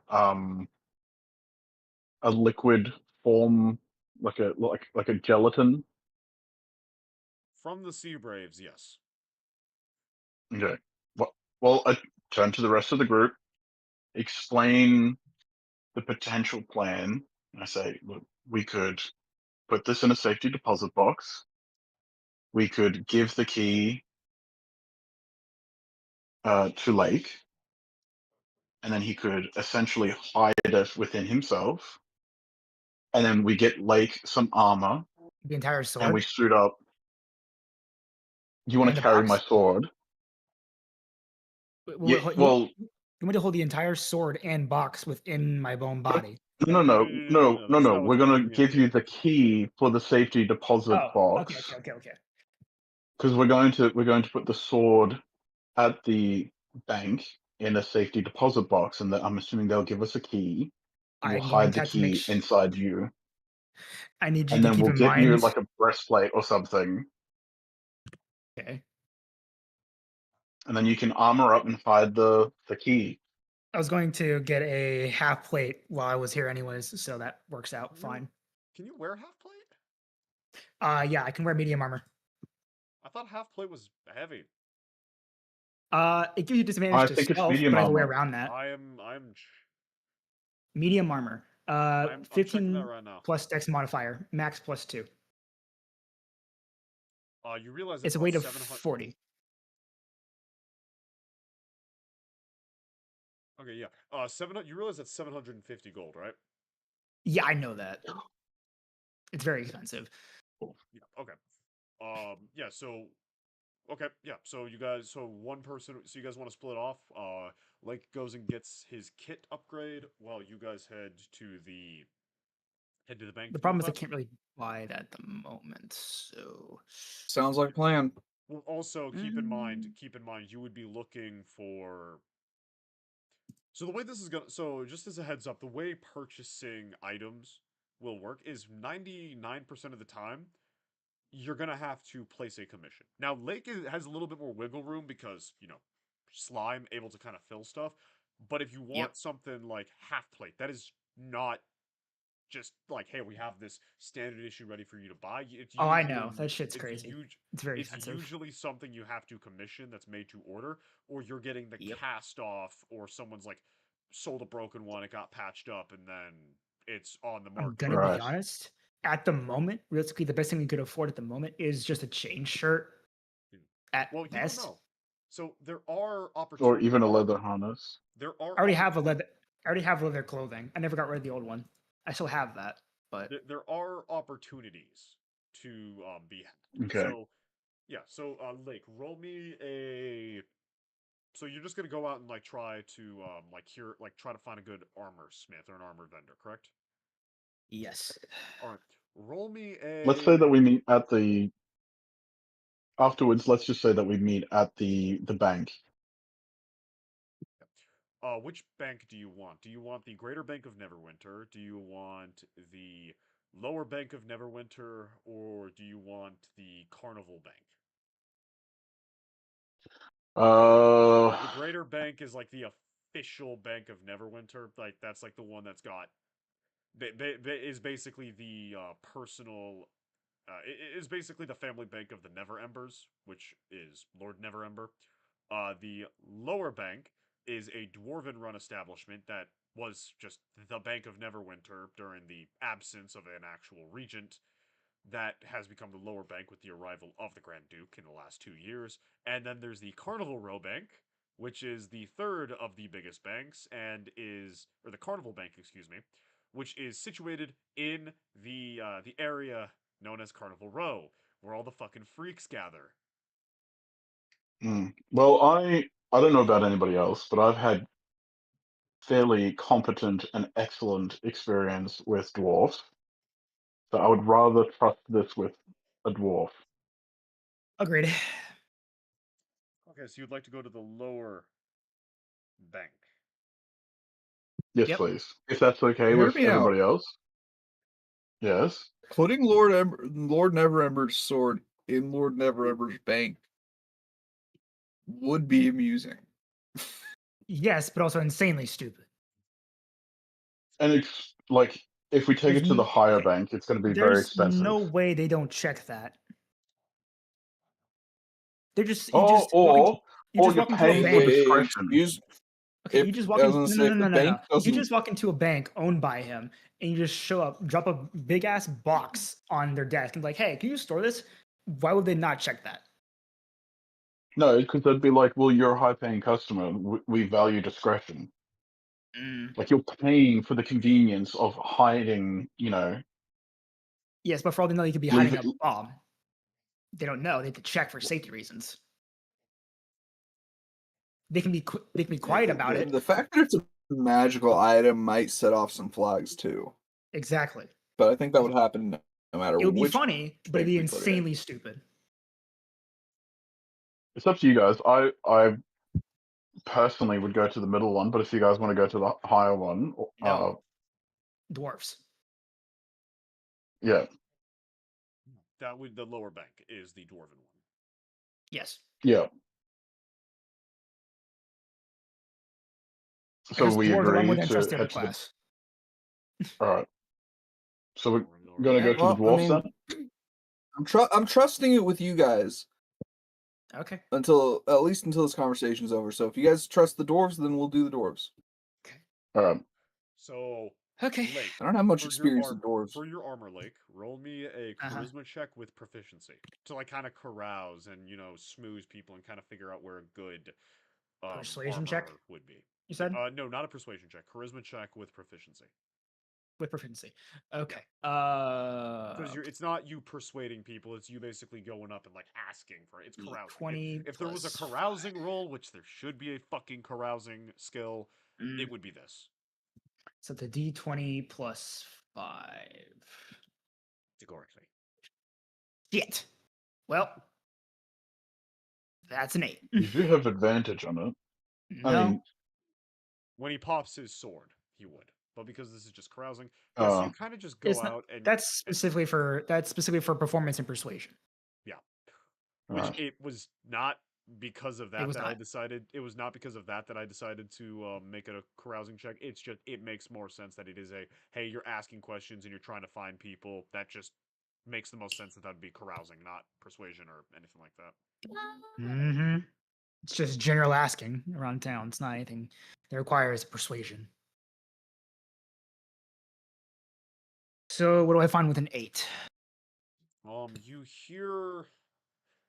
a liquid form, like a gelatin. From the Sea Braves, yes. Okay. Well, I turn to the rest of the group, explain the potential plan. And I say, look, we could put this in a safety deposit box. We could give the key to Lake, and then he could essentially hide it within himself. And then we get Lake some armor, The entire and we sword suit up. You want and to the carry my box? sword? Yeah. You Well, want me to hold the entire sword and box within my bone body? no, No, no, no, no, no, no, no, no. no, That's no. not what We're the gonna giving it give to. you the key for the safety deposit Oh, okay, box okay, okay, okay. because we're going to put the sword at the bank in a safety deposit box, and I'm assuming they'll give us a key, and we'll I'm going hide to the have to make. key inside you, I need you and to then keep we'll in get you mind. like a breastplate or something, Okay. and then you can armor up and hide the key. I was going to get a half plate while I was here, anyways, so that works out Really? fine. Can you wear half plate? Yeah, I can wear medium armor. I thought half plate was heavy. It gives you disadvantage I to think it's stealth, medium but I have a way armor. around that. Medium armor. I'm checking that 15 right now. plus dex modifier, max plus 2. You realize It's it's a about weight of 700. 40. Okay, yeah. 700. You realize that's 750 gold, right? Yeah, I know that. It's very expensive. Yeah. Okay. Yeah. So. Okay. Yeah. So you guys. So one person. So you guys want to split off. Lake goes and gets his kit upgrade, while you guys head to the bank The to do problem all is I that. can't really buy it at the moment, so. Sounds like a plan. Well, also Mm. keep in mind, you would be looking for. So the way this is gonna, so just as a heads up, the way purchasing items will work is 99% of the time you're gonna have to place a commission. Now has a little bit more wiggle room because slime able to kind of fill stuff, but if you Yep. want something like half plate, that is not just like, hey, we have this standard issue ready for you to buy. Oh, I know. That shit's it's crazy. huge. It's very It's expensive. usually something you have to commission that's made to order, or you're getting the Yep. cast off, or someone's like sold a broken one, it got patched up, and then it's on the I'm market. gonna be Right. honest. At the moment, realistically, the best thing we could afford at the moment is just a chain shirt. At Well, you don't best, know. So there are Or opportunities. even a leather harness. There are I already have a leather. I already have leather clothing. I never got rid of the old one. I still have that, but there are opportunities to be had. Okay. So yeah, so Lake, roll me a. So you're just gonna go out and like try to try to find a good armor smith or an armor vendor, correct? yes. All right, roll me Let's say that a. we meet at the afterwards. Let's just say that we meet at the bank. Which bank do you want? Do you want the Greater Bank of Neverwinter? Do you want the Lower Bank of Neverwinter, or do you want the Carnival Bank? The Greater Bank is like the official Bank of Neverwinter. Like that's like the one that's got is basically the personal. It is basically the family bank of the Never Embers, which is Lord Never Ember. The lower bank is a dwarven-run establishment that was just the Bank of Neverwinter during the absence of an actual regent. That has become the lower bank with the arrival of the Grand Duke in the last 2 years. And then there's the Carnival Row Bank, which is the third of the biggest banks and or the Carnival Bank, excuse me, which is situated in the area known as Carnival Row, where all the fucking freaks gather. Well, I don't know about anybody else, but I've had fairly competent and excellent experience with dwarfs. So I would rather trust this with a dwarf. Agreed. Okay, so you'd like to go to the lower bank. Yes, Yep. please. If that's okay Hear with me out. everybody else. Yes. Putting Lord Neverember's sword in Lord Neverember's bank would be amusing. Yes, but also insanely stupid. And it's like if we take There's it to the n- higher okay, bank, it's going to be very There's expensive. no way they don't check that. They're just Or you just walk into a paying for bank. discretion. Okay, If you just I walk was in. gonna No, say, no, if no, the no, no, bank no. You doesn't, just walk into a bank owned by him, and you just show up, drop a big ass box on their desk, and be like, "Hey, can you store this?" Why would they not check that? No, because they'd be like, well, you're a high paying customer. We value discretion. Like you're paying for the convenience of hiding, Yes, but for all they know, you could be leave hiding it. a bomb. They don't know. They have to check for safety reasons. They can be quiet about it. the fact that it's a magical item might set off some flags too. Exactly. But I think that would happen no matter It would be which funny, but it'd bank be we put it in. insanely stupid. It's up to you guys. I personally would go to the middle one, but if you guys want to go to the higher one, No. Dwarfs. yeah, The lower bank is the dwarven one. Yes. yeah. So Because we dwarves a lot more agree than to trust the other head to the. class. All right. So we're Lower gonna go bank. to the Well, I dwarfs mean, then. I'm trusting it with you guys Okay. at least until this conversation's over. So if you guys trust the dwarves, then we'll do the dwarves. All right. So Okay. Lake, I don't have much for your experience with dwarves. For your armor, Lake, roll me a Uh-huh. charisma check with proficiency to like kind of carouse and smooth people and kind of figure out where a good Persuasion armor check, would be. you said? No, not a persuasion check. Charisma check with proficiency. With proficiency. Okay. Because it's not you persuading people; it's you basically going up and like asking for it. It's carousing. 20 If there was a plus carousing 5. roll, which there should be a fucking carousing skill, it would be this. So the D20 plus 5. Categorically. Shit. Well, that's an 8. You do have advantage on it. I No. mean, When he pops his sword, he would. But because this is just carousing, so you kind of just go It's not, out and that's specifically for performance and persuasion. which right. it was not because of that was that I not. decided it was not because of that I decided to make it a carousing check. It's just it makes more sense that it is a hey, you're asking questions and you're trying to find people. That just makes the most sense that would be carousing, not persuasion or anything like that. Mm-hmm. It's just general asking around town. It's not anything that requires persuasion. So what do I find with an 8? You hear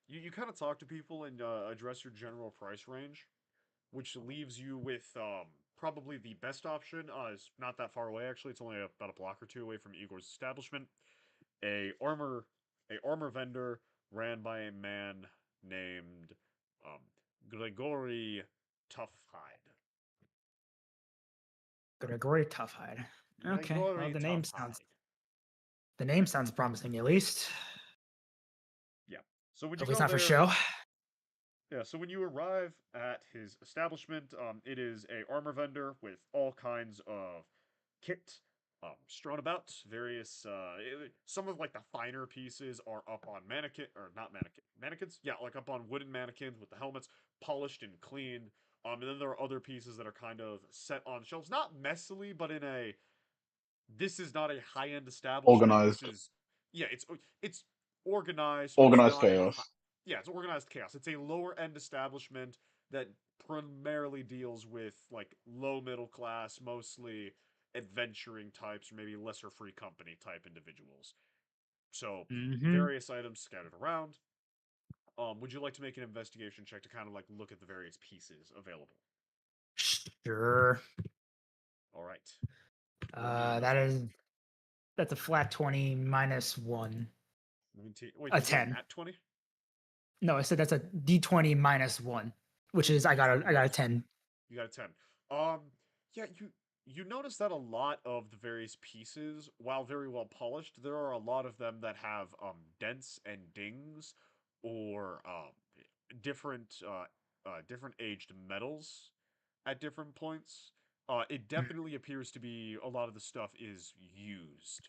you kind of talk to people and address your general price range, which leaves you with probably the best option. Is not that far away actually. It's only about a block or two away from Igor's establishment. A armor vendor ran by a man named um, Grigory Toughhide. Gregory Toughhide. Okay. Well, Grigory the name sounds promising at least. Yeah. So when you At least go not for there, show. yeah. So when you arrive at his establishment, it is a armor vendor with all kinds of kit strewn about. Various some of like the finer pieces are up on mannequins. Yeah, like up on wooden mannequins with the helmets polished and clean. And then there are other pieces that are kind of set on shelves, not messily, but in a this is not a high-end establishment. This Organized. is, yeah, it's organized, but it's Organized not a high, chaos. yeah, it's organized chaos. It's a lower-end establishment that primarily deals with like low middle class, mostly adventuring types, or maybe lesser free company type individuals. So Mm-hmm. various items scattered around. Would you like to make an investigation check to kind of like look at the various pieces available? Sure. All right. Roll me an That investigation. is that's a flat 20 minus one. Wait, A did you get a 10. nat 20? No, I said that's a D20 minus one, which is I got D20 a minus 1. 10. You got a 10. Um, yeah, you notice that a lot of the various pieces, while very well polished, there are a lot of them that have dents and dings or different different aged metals at different points. It Mm. definitely appears to be a lot of the stuff is used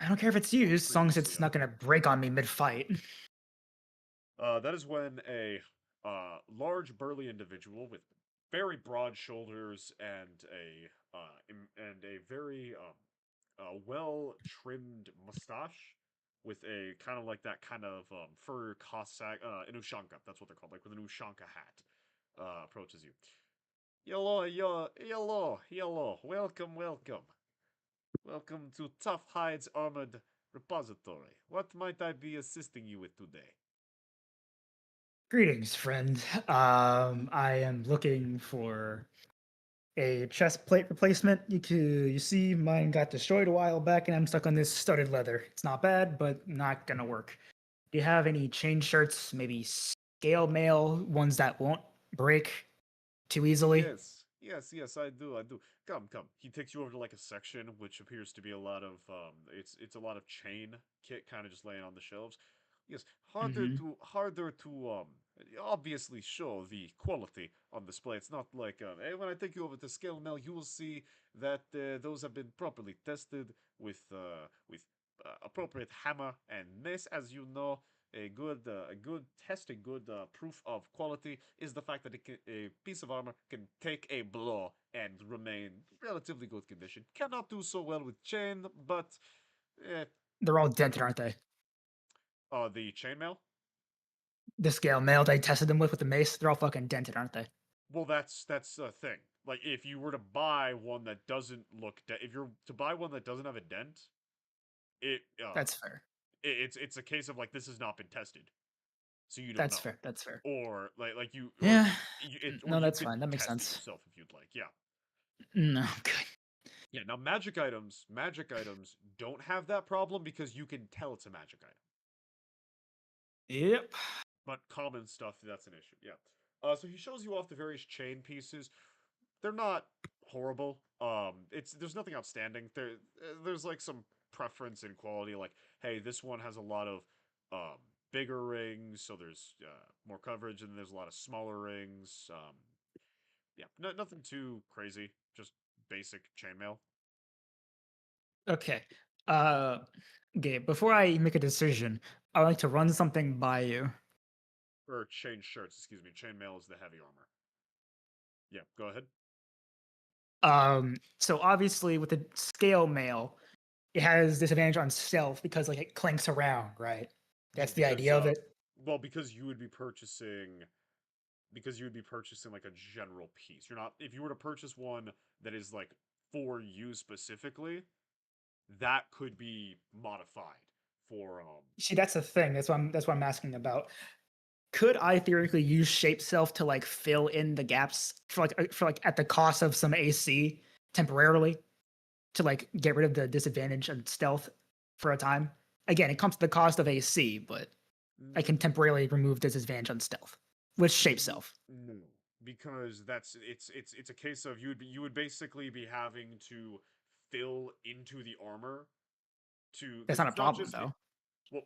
I don't care if it's or used, as long as previously it's not owned. gonna break on me mid-fight. That is when a large, burly individual with very broad shoulders and a very well trimmed mustache with a kind of like that kind of fur Cossack an Ushanka. That's what they're called, like with an Ushanka hat. Approaches you. Hello. Welcome to Tough Hide's Armored Repository. What might I be assisting you with today? Greetings, friend. I am looking for a chest plate replacement. You see, mine got destroyed a while back, and I'm stuck on this studded leather. It's not bad, but not gonna work. Do you have any chain shirts, maybe scale mail, ones that won't break too easily? Yes, I do. Come. He takes you over to like a section which appears to be a lot of it's a lot of chain kit kind of just laying on the shelves. Yes, Mm-hmm. harder to obviously show the quality on display. It's not like hey, when I take you over to scale mail, you will see that those have been properly tested with appropriate hammer and mace, as you know. A good test, a good proof of quality is the fact that a piece of armor can take a blow and remain relatively good condition. Cannot do so well with chain, but eh, They're all dented, aren't they? the chainmail. The scale mail they tested them with the mace, they're all fucking dented, aren't they? Well, that's a thing. Like if you were to buy one that doesn't look, if you're to buy one that doesn't have a dent, it That's fair. it's a case of like this has not been tested, so you don't That's know, fair. That's fair. or like you or Yeah. or No, you that's could fine. That makes test it sense. yourself if you'd like. Yeah. No, good. Yeah, now magic items don't have that problem because you can tell it's a magic item. Yep. But common stuff, that's an issue. Yeah. So he shows you off the various chain pieces. They're not horrible. It's there's nothing outstanding. There's like some preference in quality. Like, hey, this one has a lot of um bigger rings, so there's more coverage, and there's a lot of smaller rings. Yeah, nothing too crazy. Just basic chainmail. Okay. Uh, Gabe, before I make a decision, I would like to run something by you. Or chain shirts, excuse me. Chainmail is the heavy armor. Yeah, go ahead. So obviously with the scale mail, it has disadvantage on stealth because like it clinks around, right? Well, That's the because idea of it. because you would be purchasing like a general piece. You're not if you were to purchase one that is like for you specifically, that could be modified for See, that's the thing. That's what I'm asking about. Could I theoretically use shape self to like fill in the gaps for like at the cost of some AC temporarily to like get rid of the disadvantage of stealth for a time? Again, it comes to the cost of AC, but I n- can temporarily remove disadvantage on stealth with shape n- self. no, because it's a case of you would basically be having to fill into the armor to That's because not a it's not problem just though. well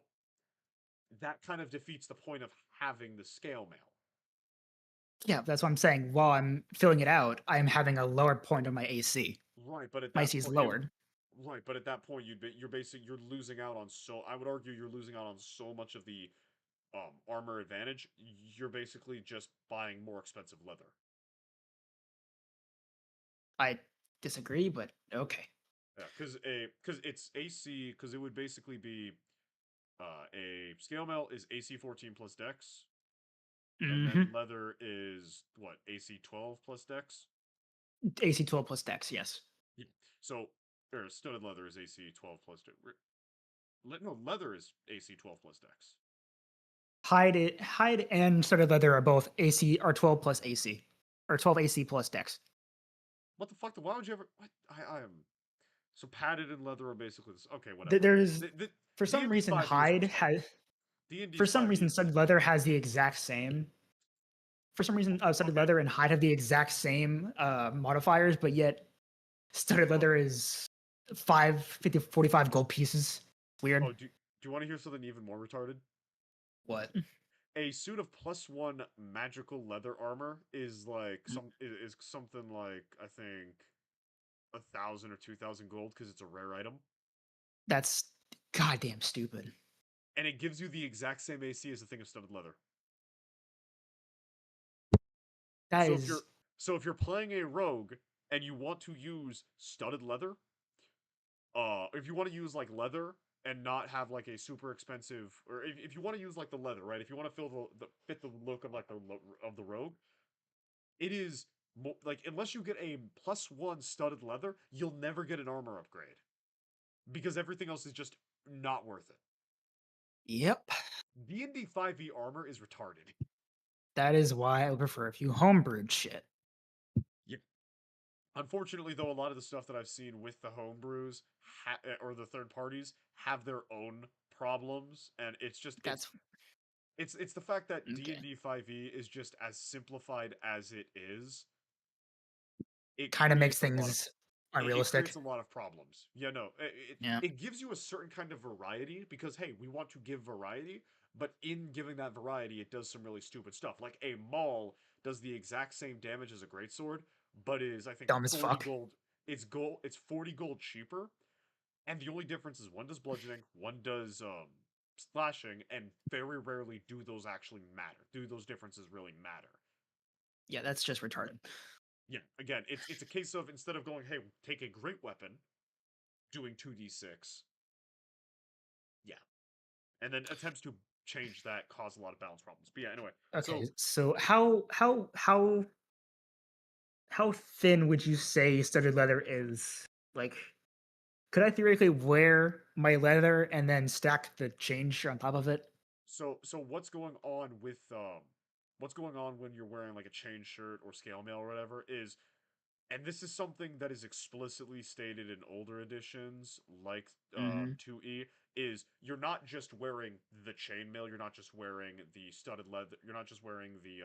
that kind of defeats the point of having the scale mail. Yeah, that's what I'm saying. While I'm filling it out, I'm having a lower point of my AC. Right, but at My that AC is point, lowered. right, but at that point, you're losing out on so. I would argue you're losing out on so much of the armor advantage. You're basically just buying more expensive leather. I disagree, but okay. Yeah, because it's AC, because it would basically be a scale mail is AC 14 plus Dex, and then Hmm. leather is what, AC 12 plus Dex. AC 12 plus Dex, yes. Yeah. So or studded leather is AC 12 plus no, leather is AC 12 plus Dex. Hide and studded leather are both AC are 12 plus AC. Or 12 AC plus Dex. What the fuck? Why would you ever? What? I am so padded and leather are basically this. Okay, whatever. There's The for D some and D reason 5e is hide retarded. has D and D for some 5e reason is studded retarded. leather has the exact same for some reason studded Okay. leather and hide have the exact same modifiers, but yet studded Oh, leather is 45 gold pieces. Weird. do you want to hear something even more retarded? What? A suit of +1 magical leather armor is like is something like, I think, 1,000 or 2,000 gold because it's a rare item, That's goddamn stupid. and it gives you the exact same AC as a thing of studded leather. That So is if you're playing a rogue and you want to use studded leather, if you want to use like leather and not have like a super expensive, or if you want to use like the leather, right? If you want to fill fit the look of like of the rogue, it is like, unless you get a +1 studded leather, you'll never get an armor upgrade because everything else is just not worth it. yep. D&D 5e armor is retarded. That is why I would prefer if you homebrewed shit. Yeah. Unfortunately, though, a lot of the stuff that I've seen with the homebrews or the third parties have their own problems, and it's just That's it's the fact that okay. D&D 5e is just as simplified as it is. It Kind of makes creates a lot of things it creates unrealistic. a lot of problems. Yeah, no, Yeah. it gives you a certain kind of variety because, hey, we want to give variety, but in giving that variety, it does some really stupid stuff. Like a maul does the exact same damage as a greatsword, but is, I think, Dumb as 40 fuck. gold. It's 40 gold cheaper, and the only difference is one does bludgeoning, one does slashing, and very rarely do those actually matter. Do those differences really matter? Yeah, that's just retarded. Yeah, again, it's a case of, instead of going, hey, take a great weapon, doing 2d6. Yeah. And then attempts to change that cause a lot of balance problems. But yeah, anyway. Okay, So so how thin would you say studded leather is? Like, could I theoretically wear my leather and then stack the chain shirt on top of it? so what's going on when you're wearing like a chain shirt or scale mail or whatever is, and this is something that is explicitly stated in older editions like Hmm. 2E, is you're not just wearing the chainmail, you're not just wearing the studded leather, you're not just wearing the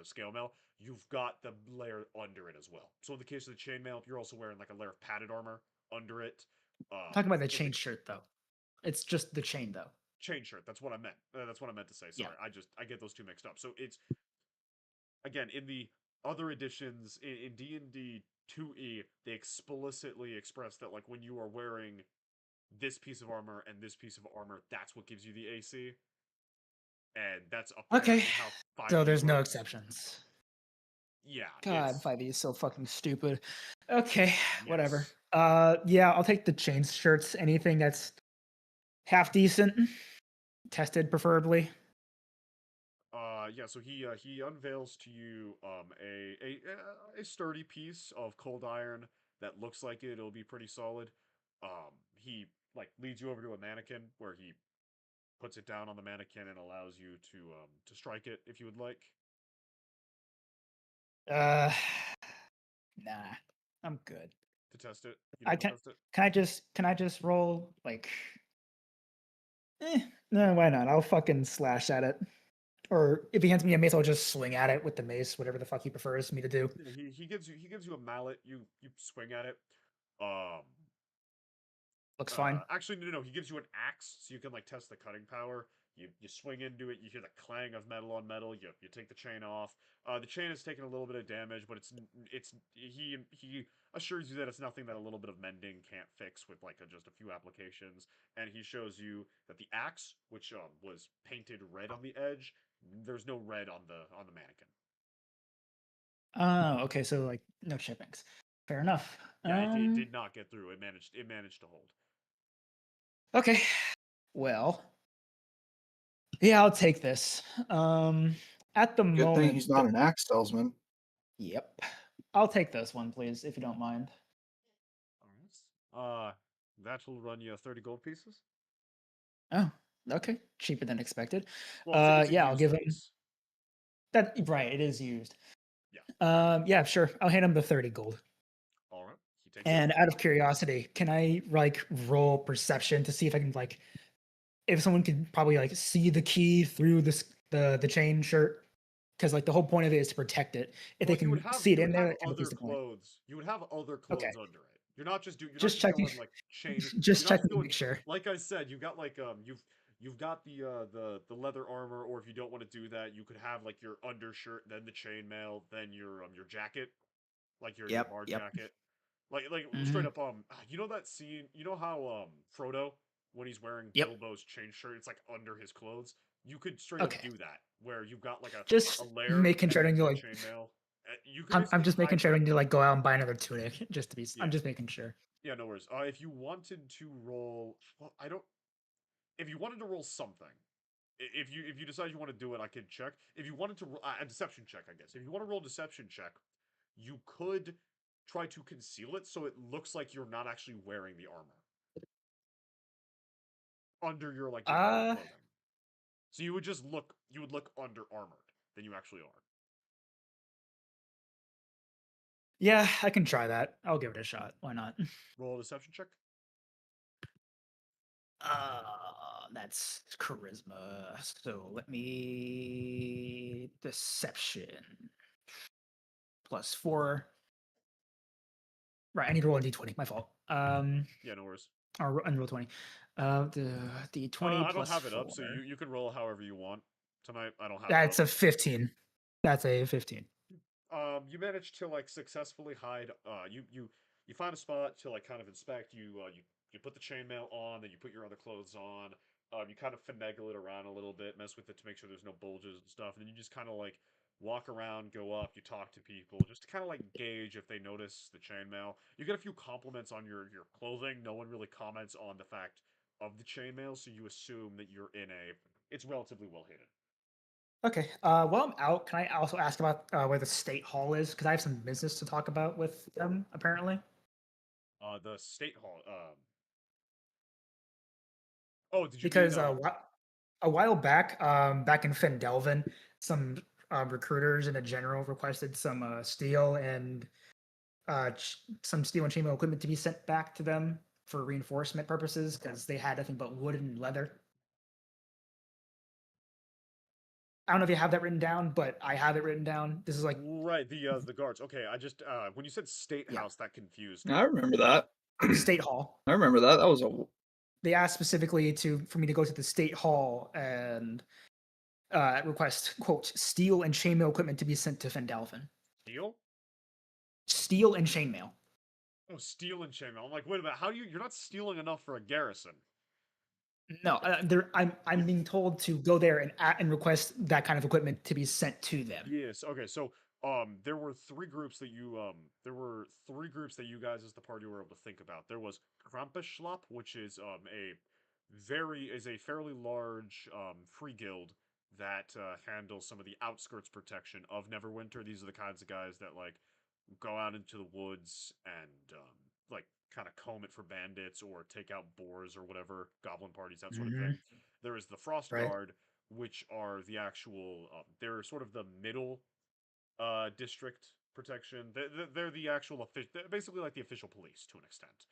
scale mail, you've got the layer under it as well. So in the case of the chainmail, you're also wearing like a layer of padded armor under it. Talking about the In the chain shirt though. It's just the chain though. chain shirt, that's what I meant. That's what I meant to say. Yeah. Sorry, I get those two mixed up. So it's, again, in the other editions in D&D 2E, they explicitly express that, like, when you are wearing this piece of armor and this piece of armor, that's what gives you the AC. And that's Okay. apparently how So 5e there's no works. exceptions. Yeah, God, it's 5e is so fucking stupid. Okay, whatever. yes. Yeah, I'll take the chain shirts. Anything that's half decent, tested preferably. Yeah, so he unveils to you a sturdy piece of cold iron that looks like it'll be pretty solid. He like leads you over to a mannequin where he puts it down on the mannequin and allows you to strike it if you would like. Uh, nah, I'm good. To test it. You don't I want to can. test it? Can I just roll like? No, why not? I'll fucking slash at it. Or if he hands me a mace, I'll just swing at it with the mace, whatever the fuck he prefers me to do. Yeah, he gives you a mallet. You swing at it. Um Looks fine. Actually, no, he gives you an axe so you can like test the cutting power. You swing into it, you hear the clang of metal on metal. You take the chain off. The chain has taken a little bit of damage, but he assures you that it's nothing that a little bit of mending can't fix with like just a few applications. And he shows you that the axe, which was painted red on the edge, there's no red on the mannequin. Oh, okay. So like no chippings. Fair enough. Yeah, it did not get through. It managed to hold. Okay. Well, yeah, I'll take this. At the Good moment, thing he's not an axe salesman. Yep. I'll take this one, please, if you don't mind. All right. That will run you 30 gold pieces. Oh, okay. Cheaper than expected. Well, it's a Yeah, I'll used give him piece. that. Right, it is used. Yeah. Yeah, sure. I'll hand him the 30 gold. All right. He takes And it. out of curiosity, can I like roll perception to see if I can like if someone could probably like see the key through the chain shirt? Because like the whole point of it is to protect it. If Well, they can see it you in would there, have that kind of other defeats the point. clothes. You would have other Okay. clothes under it. You're not just Just checking. going like chain. Just You're not just checking to going make sure. like I said. You got like you've got the leather armor, or if you don't want to do that, you could have like your undershirt, then the chainmail, then your jacket, like your Yep. bar Yep. jacket. Like straight Mhm. up you know that scene, you know how Frodo, when he's wearing Yep. Bilbo's chain shirt, it's like under his clothes. You could straight up Okay. do that, where you've got like a Just layer making and sure then to your like. chainmail. You could I'm basically just making hide sure I that. need to like go out and buy another tunic just to be. Yeah, I'm just making sure. yeah, no worries. If you wanted to roll, well, I don't. If you wanted to roll something, if you decide you want to do it, I can check. If you wanted to a deception check, I guess. If you want to roll a deception check, you could try to conceal it so it looks like you're not actually wearing the armor under your other Uh, clothing. So you would just look under armored than you actually are. yeah, I can try that. I'll give it a shot. Why not? Roll a deception check. That's charisma. So let me deception +4. Right, I need to roll a d20. My fault. Yeah, no worries. Or unroll 20. The d20 I don't have it up, so +4. you can roll however you want tonight. I don't have it That's up. a 15. That's a 15. You managed to successfully hide. You find a spot to kind of inspect. You put the chainmail on, then you put your other clothes on. You kind of finagle it around a little bit, mess with it to make sure there's no bulges and stuff, and then you just kind of walk around, go up, you talk to people, just to kind of gauge if they notice the chainmail. You get a few compliments on your clothing. No one really comments on the fact of the chainmail, so you assume that you're in a. It's relatively well hidden. Okay. While I'm out, can I also ask about where the state hall is? Because I have some business to talk about with them, apparently. The state hall. Oh, did you mean Because a while back, back in Fendelvin, some recruiters and a general requested some steel and some steel and chainmail equipment to be sent back to them for reinforcement purposes because they had nothing but wood and leather. I don't know if you have that written down, but I have it written down. This is like right, the guards. Okay, I just when you said state yeah, house, that confused me. I remember that. state hall. I remember that. That was a They asked specifically for me to go to the state hall and request quote steel and chainmail equipment to be sent to Fendelvin. Steel? Steel and chainmail. Oh, steel and chainmail. I'm like, wait a minute. How do you're not stealing enough for a garrison? No, I'm being told to go there and request that kind of equipment to be sent to them. Yes. Okay. So there were three groups that you guys as the party were able to think about. There was Krampeschlapp, which is a fairly large free guild that handles some of the outskirts protection of Neverwinter. These are the kinds of guys that go out into the woods and kind of comb it for bandits or take out boars or whatever, goblin parties, that sort of Mm-hmm. thing. There is the Frost Right. Guard, which are the actual they're sort of the middle district protection. They're the actual basically like the official police to an extent.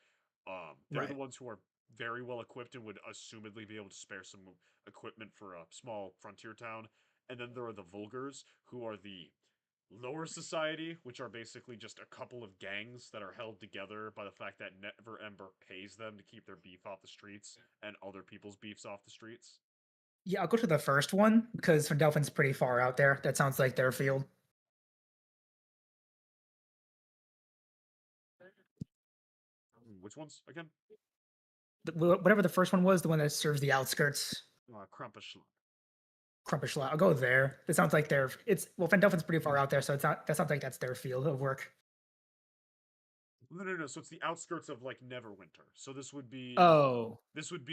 They're the Right. ones who are very well equipped and would assumedly be able to spare some equipment for a small frontier town. And then there are the Vulgars, who are the lower society, which are basically just a couple of gangs that are held together by the fact that Never Ember pays them to keep their beef off the streets and other people's beefs off the streets. Yeah, I'll go to the first one because Fendelfin's pretty far out there. That sounds like their field. Which ones again? Whatever the first one was, the one that serves the outskirts. Krampus. Crumpish I'll go there. It sounds like Fendelfin's pretty far out there, so that sounds like that's their field of work. No. So it's the outskirts of like Neverwinter. So this would be Oh,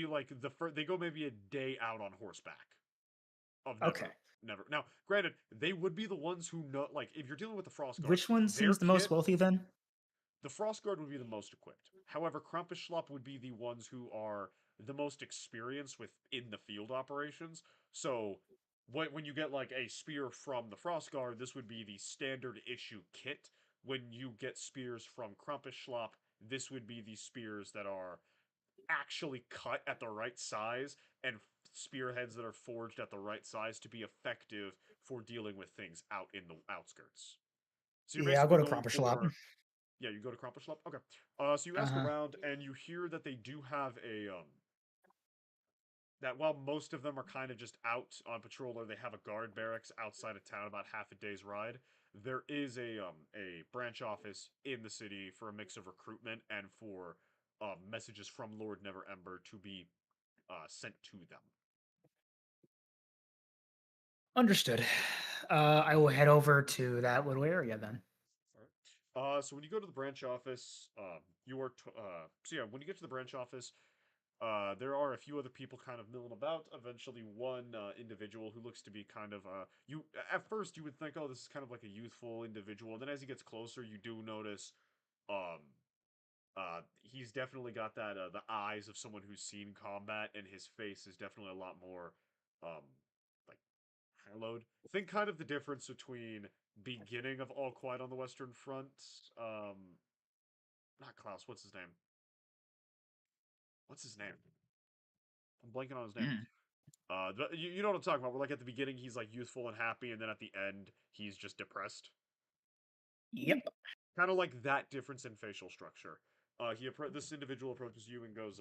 like the first. They go maybe a day out on horseback of okay. Never. Now, granted, they would be the ones who know. Like, if you're dealing with the Frost Guard, Which one their seems the most kit, wealthy then? the Frost Guard would be the most equipped. However, Krampusschlap would be the ones who are the most experienced with in the field operations. So when you get like a spear from the Frost Guard, this would be the standard issue kit. When you get spears from Krampusschlap, this would be the spears that are actually cut at the right size and spearheads that are forged at the right size to be effective for dealing with things out in the outskirts. So you're Yeah, I'll basically go to going Kramperschlap. for yeah, you go to Krampusschlap. Okay. So you ask Uh-huh. around and you hear that they do have a that while most of them are kind of just out on patrol or they have a guard barracks outside of town about half a day's ride, there is a branch office in the city for a mix of recruitment and for messages from Lord Neverember to be sent to them. Understood. I will head over to that little area then. All right. So when you go to the branch office, you are so yeah. When you get to the branch office, there are a few other people kind of milling about. Eventually, one individual who looks to be kind of you. At first, you would think, oh, this is kind of like a youthful individual. And then as he gets closer, you do notice, um, he's definitely got that the eyes of someone who's seen combat, and his face is definitely a lot more, like hallowed. Think kind of the difference between beginning of All Quiet on the Western Front, not Klaus. What's his name? What's his name? I'm blanking on his name. Mm. You know what I'm talking about. Where like at the beginning he's like youthful and happy, and then at the end he's just depressed. Yep. Kind of like that difference in facial structure. This individual approaches you and goes,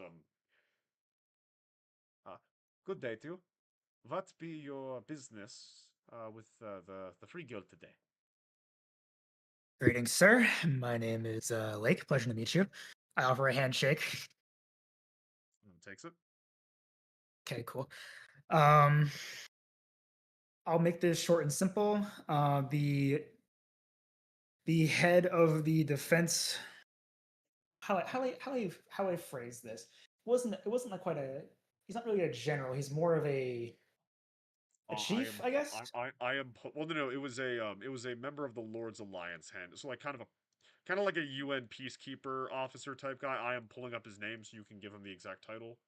good day to you. What be your business with the free guild today? Greetings, sir. My name is Lake. Pleasure to meet you. I offer a handshake. Takes it. Okay, cool. Um, I'll make this short and simple. The head of the defense. How I phrase this? It wasn't like quite a. He's not really a general. He's more of a I am chief, I guess. I am well no, it was a member of the Lord's Alliance hand. So like kind of like a UN peacekeeper officer type guy. I am pulling up his name so you can give him the exact title.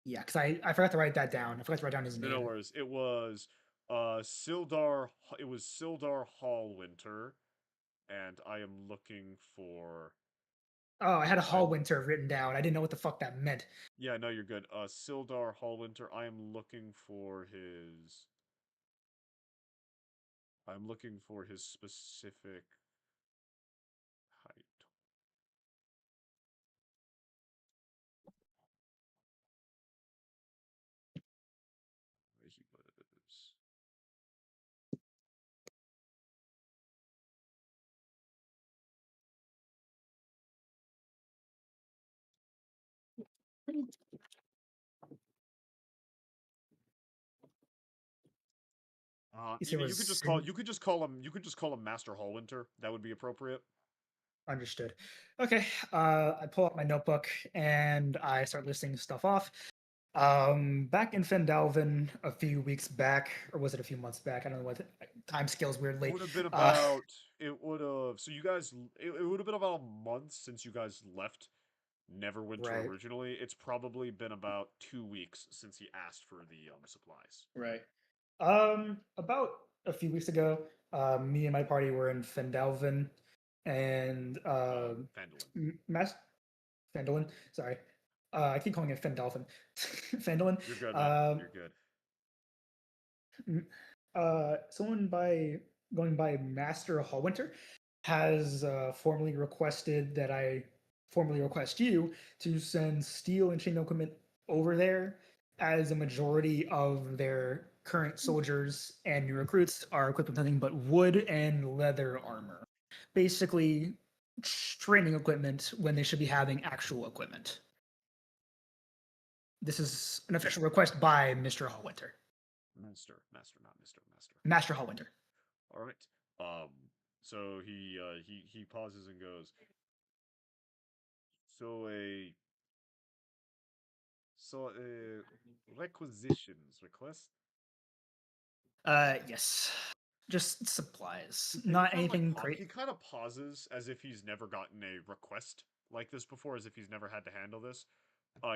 Yeah, because I forgot to write that down. I forgot to write down his No name. worries. It was Sildar it was Sildar Hallwinter, and I am looking for Oh, I had a I'm Hallwinter written down. I didn't know what the fuck that meant. yeah, no, you're good. Sildar Hallwinter. I'm looking for his specific height. Where he was. You said it was Sin. You could just call him Master Hallwinter. That would be appropriate. Understood. Okay. I pull up my notebook and I start listing stuff off. Back in Fendalvin a few weeks back, or was it a few months back? I don't know what time scales weirdly. Would have been Uh, about it would have so you guys it would have been about a month since you guys left Neverwinter right, originally. It's probably been about 2 weeks since he asked for the supplies. right. About a few weeks ago, me and my party were in Fendalvin, and Fandolin. Mas Fendolin. Sorry, I keep calling it Fendalvin. Fendolin. You're good, man. You're good. Someone by going by Master Hallwinter has formally requested that I formally request you to send steel and chain equipment over there, as a majority of their current soldiers and new recruits are equipped with nothing but wood and leather armor. Basically, training equipment when they should be having actual equipment. This is an official request by Mr. Hallwinter. Master, not Mister, Master. Master Hallwinter. All right. So he pauses and goes. So requisitions request. Yes. Just supplies. And Not anything great. he kind of pauses as if he's never gotten a request like this before, as if he's never had to handle this.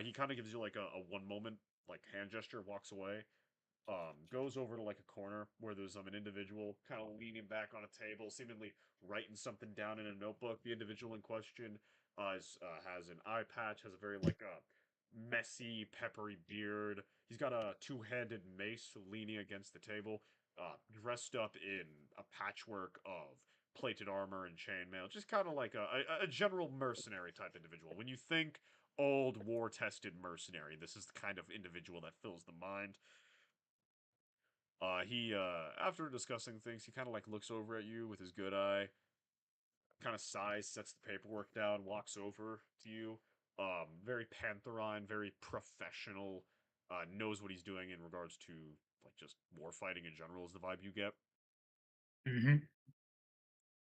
He kind of gives you like a one moment like hand gesture, walks away, goes over to like a corner where there's an individual kind of leaning back on a table, seemingly writing something down in a notebook. The individual in question has an eye patch, has a very like messy, peppery beard. He's got a two-handed mace leaning against the table, dressed up in a patchwork of plated armor and chainmail, just kind of like a general mercenary type individual. When you think old war-tested mercenary, this is the kind of individual that fills the mind. He after discussing things, he kind of like looks over at you with his good eye, kind of sighs, sets the paperwork down, walks over to you. Very Pantherine, very professional. Knows what he's doing in regards to like just war fighting in general is the vibe you get. Mm-hmm.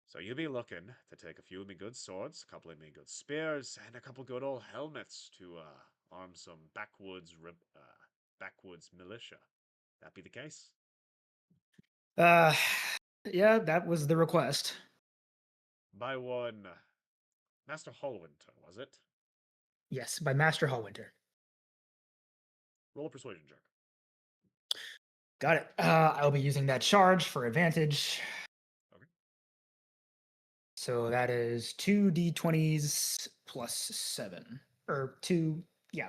So you'll be looking to take a few of me good swords, a couple of me good spears, and a couple good old helmets to arm some backwoods militia. That be the case? Uh, yeah, that was the request. By one Master Hallwinter, was it? Yes, by Master Hallwinter. Roll a persuasion check. Got it. I'll be using that charge for advantage. Okay. So that is 2d20s plus 7. Or 2, yeah.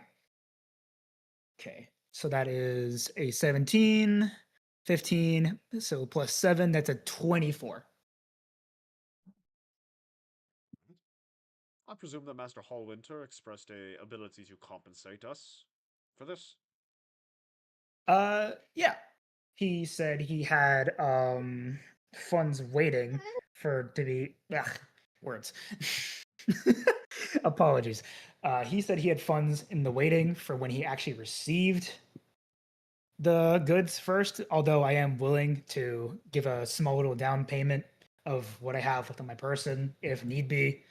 Okay. So that is a 17, 15, so plus 7, that's a 24. I presume that Master Hallwinter expressed a ability to compensate us for this. Yeah. He said he had funds waiting for to be words. Apologies. He said he had funds in the waiting for when he actually received the goods first, although I am willing to give a small little down payment of what I have within my person if need be,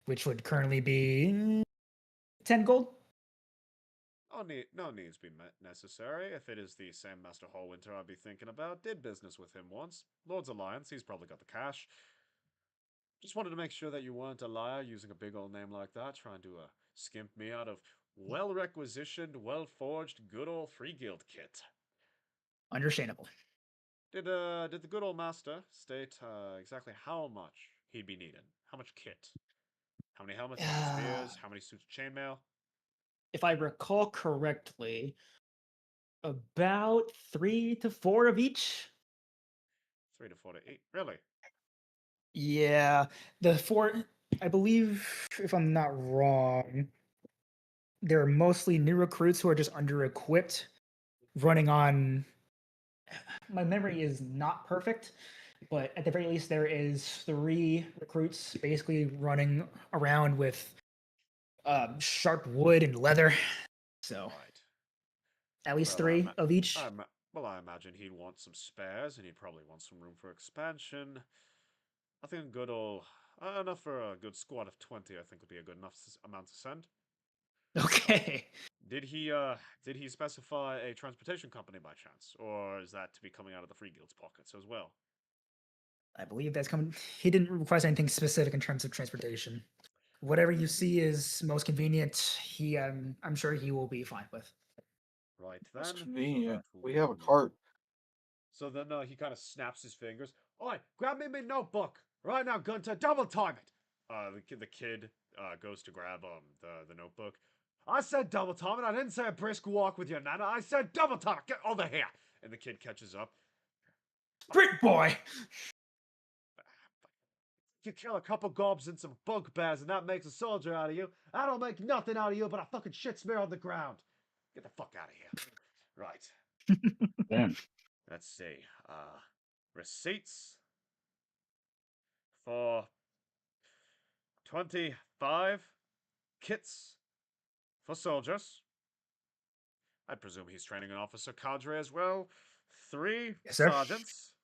which would currently be 10 gold. No needs be necessary. If it is the same Master Hallwinter I'd be thinking about, did business with him once. Lord's Alliance, he's probably got the cash. Just wanted to make sure that you weren't a liar using a big old name like that, trying to skimp me out of well-requisitioned, well-forged, good old Free Guild kit. Understandable. Did the good old master state exactly how much he'd be needing? How much kit? How many helmets? How many spears? How many suits of chainmail? If I recall correctly, about 3 to 4 of each. 3 to 4 to 8. Really? Yeah, the 4, I believe, if I'm not wrong, they're mostly new recruits who are just under equipped, running on. My memory is not perfect, but at the very least, there is 3 recruits basically running around with sharp wood and leather. So Right. at least Well, 3 of each. I imagine he'd want some spares, and he'd probably want some room for expansion. I think a good old enough for a good squad of 20. I think would be a good enough amount to send. Okay. Did he specify a transportation company by chance, or is that to be coming out of the Free Guild's pockets as well? I believe that's coming. He didn't request anything specific in terms of transportation. Whatever you see is most convenient, I'm sure he will be fine with. Right That's then. convenient. So We have a cart. So then he kind of snaps his fingers. Oi, grab me my notebook right now, Gunter. Double time it. The kid goes to grab the notebook. I said double time it. I didn't say a brisk walk with your nana. I said double time it. Get over here. And the kid catches up. Brick boy. You kill a couple gobs and some bugbears, and that makes a soldier out of you. I don't make nothing out of you but a fucking shit smear on the ground. Get the fuck out of here. Right. Damn. Let's see. Receipts for 25 kits for soldiers. I presume he's training an officer cadre as well. 3 Yes, sir. sergeants.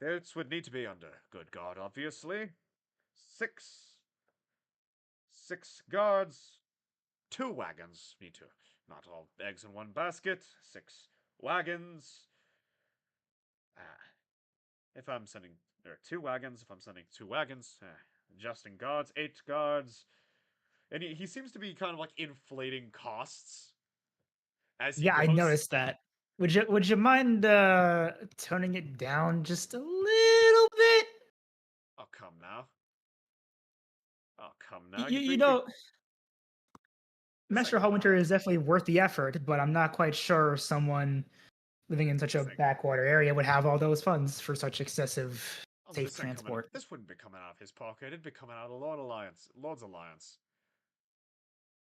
This would need to be under good guard, obviously. six guards, 2 wagons. Need to not all eggs in one basket. 6 wagons. If I'm sending there are 2 wagons. If I'm sending 2 wagons, adjusting guards, 8 guards. And he seems to be kind of like inflating costs as he Yeah, I goes. noticed that. Would you mind toning it down just a little bit? Oh, come now. Oh, come now. You, You you think know, this Master ain't gonna Hallwinter is definitely worth the effort, but I'm not quite sure someone living in such a This ain't- backwater area would have all those funds for such excessive safe this ain't coming. transport. This wouldn't be coming out of his pocket. It'd be coming out of Lord's Alliance.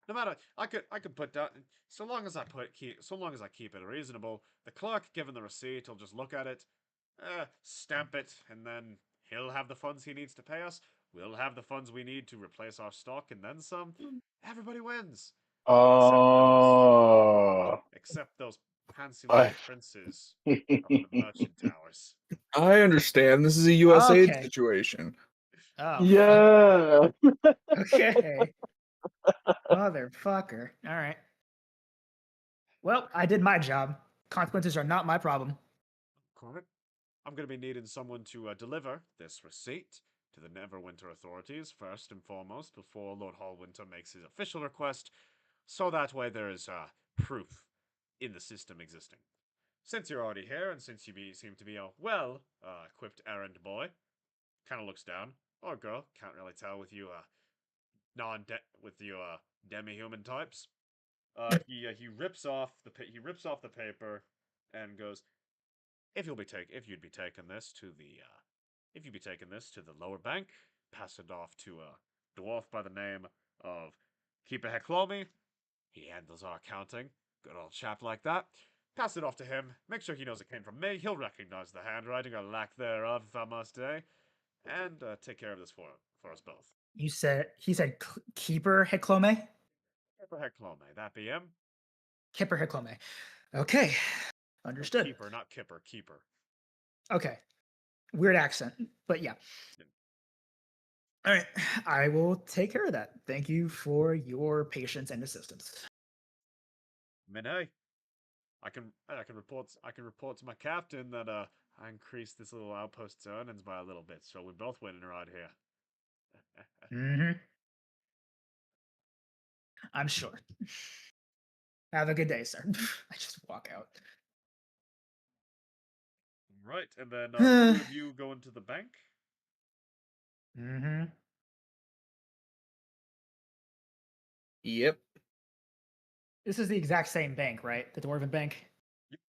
No matter, I could put down so long as I keep it reasonable. The clerk given the receipt will just look at it, stamp it, and then he'll have the funds he needs to pay us. We'll have the funds we need to replace our stock, and then some. Everybody wins, Uh, except those fancy little I. princes up in the merchant towers. I understand. This is a U.S. aid Okay. situation. Oh, Yeah. okay. Motherfucker. All right. Well, I did my job. Consequences are not my problem. Correct. I'm going to be needing someone to deliver this receipt to the Neverwinter authorities first and foremost before Lord Hallwinter makes his official request, so that way there is proof in the system existing. Since you're already here, and since seem to be a well-equipped errand boy, kind of looks down, or girl, can't really tell with you demi-human types. He rips off the paper and goes, if you'd be taking this to the lower bank, pass it off to a dwarf by the name of Keeper Heklomi. He handles our accounting. Good old chap like that. Pass it off to him. Make sure he knows it came from me. He'll recognize the handwriting or lack thereof, if I must say, and take care of this for us both. He said Keeper Heklome? Keeper Heklomi, that be him. Kipper Heklome. Okay. No, Understood. Keeper, not Kipper. Keeper. Okay. Weird accent, but yeah. All right. I will take care of that. Thank you for your patience and assistance. Minay. I can report to my captain that I increased this little outpost's earnings by a little bit, so we're both winning around here. Mm-hmm. I'm sure. Have a good day, sir. I just walk out. Right, and then the two of you go into the bank. Mm-hmm. Yep. This is the exact same bank, right? The Dwarven Bank? Yep.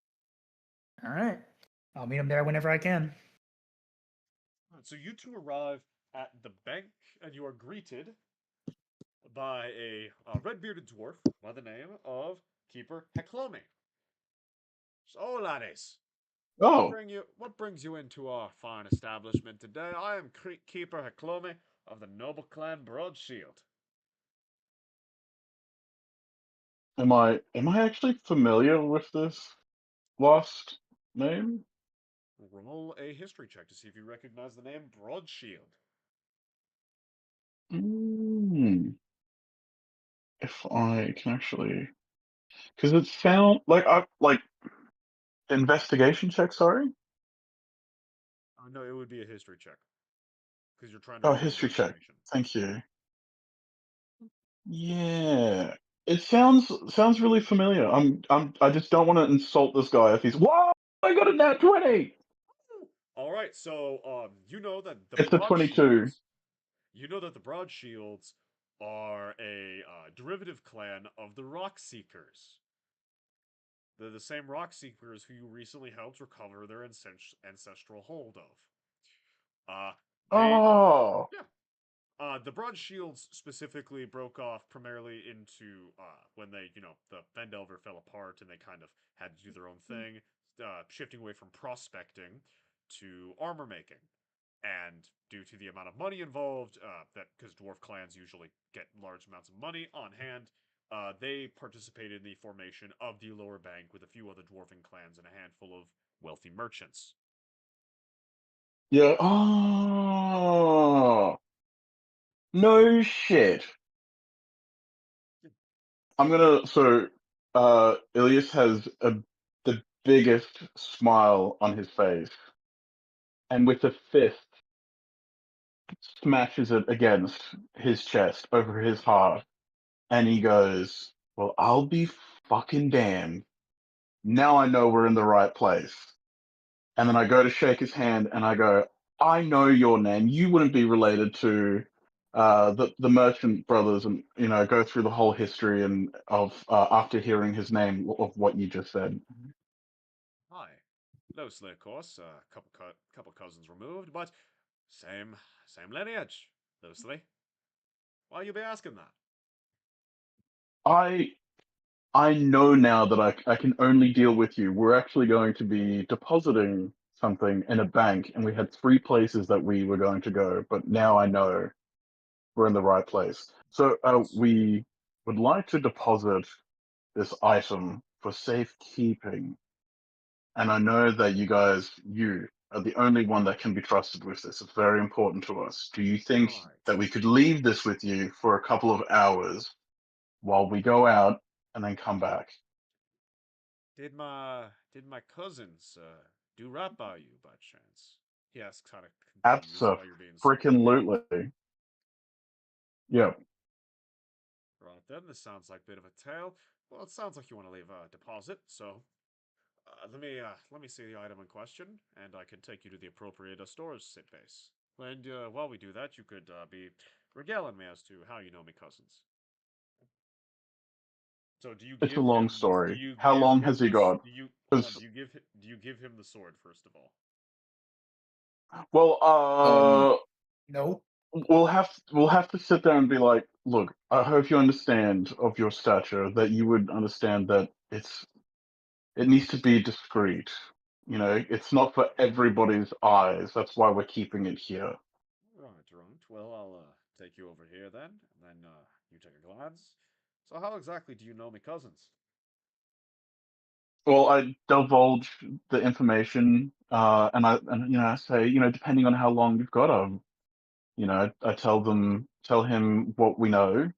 All right. I'll meet him there whenever I can. So you two arrive at the bank, and you are greeted by a red-bearded dwarf by the name of Keeper Heklomi. So, laddies, Oh, what brings you into our fine establishment today? I am Keeper Heklomi of the noble clan Broadshield. am I actually familiar with this last name? Roll a history check to see if you recognize the name Broadshield. If I can actually, because it sound like investigation check. Sorry. No, it would be a history check because you're trying to Oh, remember history check. information. Thank you. Yeah, it sounds really familiar. I just don't want to insult this guy if he's. Whoa! I got a nat 20. All right, so you know that the It's a 22. Broadshields are a derivative clan of the Rock Seekers. They're the same Rock Seekers who you recently helped recover their ancestral hold of. They Oh, yeah, the Broad Shields specifically broke off primarily into when the Bendelver fell apart and they kind of had to do their own thing, shifting away from prospecting to armor making. And due to the amount of money involved, that because dwarf clans usually get large amounts of money on hand, they participated in the formation of the lower bank with a few other dwarven clans and a handful of wealthy merchants. yeah. Oh, No shit. Ilias has the biggest smile on his face, and with a fist smashes it against his chest over his heart, and he goes, "Well, I'll be fucking damned. Now I know we're in the right place." And then I go to shake his hand, and I go, "I know your name. You wouldn't be related to the Merchant brothers," and go through the whole history and of after hearing his name of what you just said. Hi. Loosely, of course, a couple cousins removed, but same lineage. Loosely. Why you be asking that? I I know now that I can only deal with you. We're actually going to be depositing something in a bank, and we had three places that we were going to go, but now I know we're in the right place. So Yes. we would like to deposit this item for safekeeping, and I know that you are the only one that can be trusted with this. It's very important to us. Do you think Right. that we could leave this with you for a couple of hours while we go out and then come back? Did my cousins do right by you by chance? He asks, kind of confused why you're being so polite. Abso-freaking-lutely. Yeah. Right then, this sounds like a bit of a tale. Well, it sounds like you want to leave a deposit, so let me see the item in question, and I can take you to the appropriate storage sit base. And while we do that, you could be regaling me as to how you know me cousins. So do you It's a give long him do story. you How give long has him he this got? do you hold on, Because, do you give him the sword first of all? well, Um, No. we'll have to sit there and be like, look, I hope you understand of your stature that you would understand that it needs to be discreet. It's not for everybody's eyes. That's why we're keeping it here. Right. Well, I'll take you over here then, and then you take a glance. So how exactly do you know me cousins? Well, I divulge the information, and I say, depending on how long you've got them, I tell him what we know.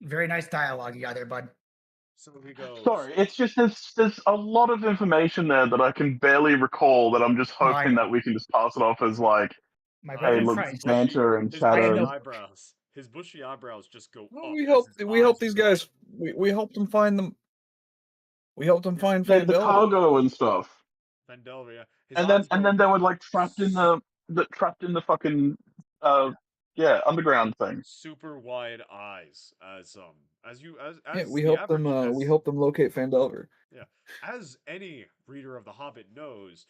Very nice dialogue you got there, bud. So he goes, Sorry, it's just there's a lot of information there that I can barely recall that I'm just My hoping that we can just pass it off as like, my right hey, brother in then look, Christ. banter and his I chatter. bushy know eyebrows, his bushy eyebrows just go well, up as his we eyes helped these widen. guys. We helped them find them. We helped them Yeah, find The Fandelver. cargo and stuff. Vandelvia. His And then eyes and go then they were like trapped in s- the fucking uh yeah, yeah, underground thing. super wide eyes as you Yeah, as we the helped them. average We as helped them locate Fandelver. yeah, as any reader of The Hobbit knows,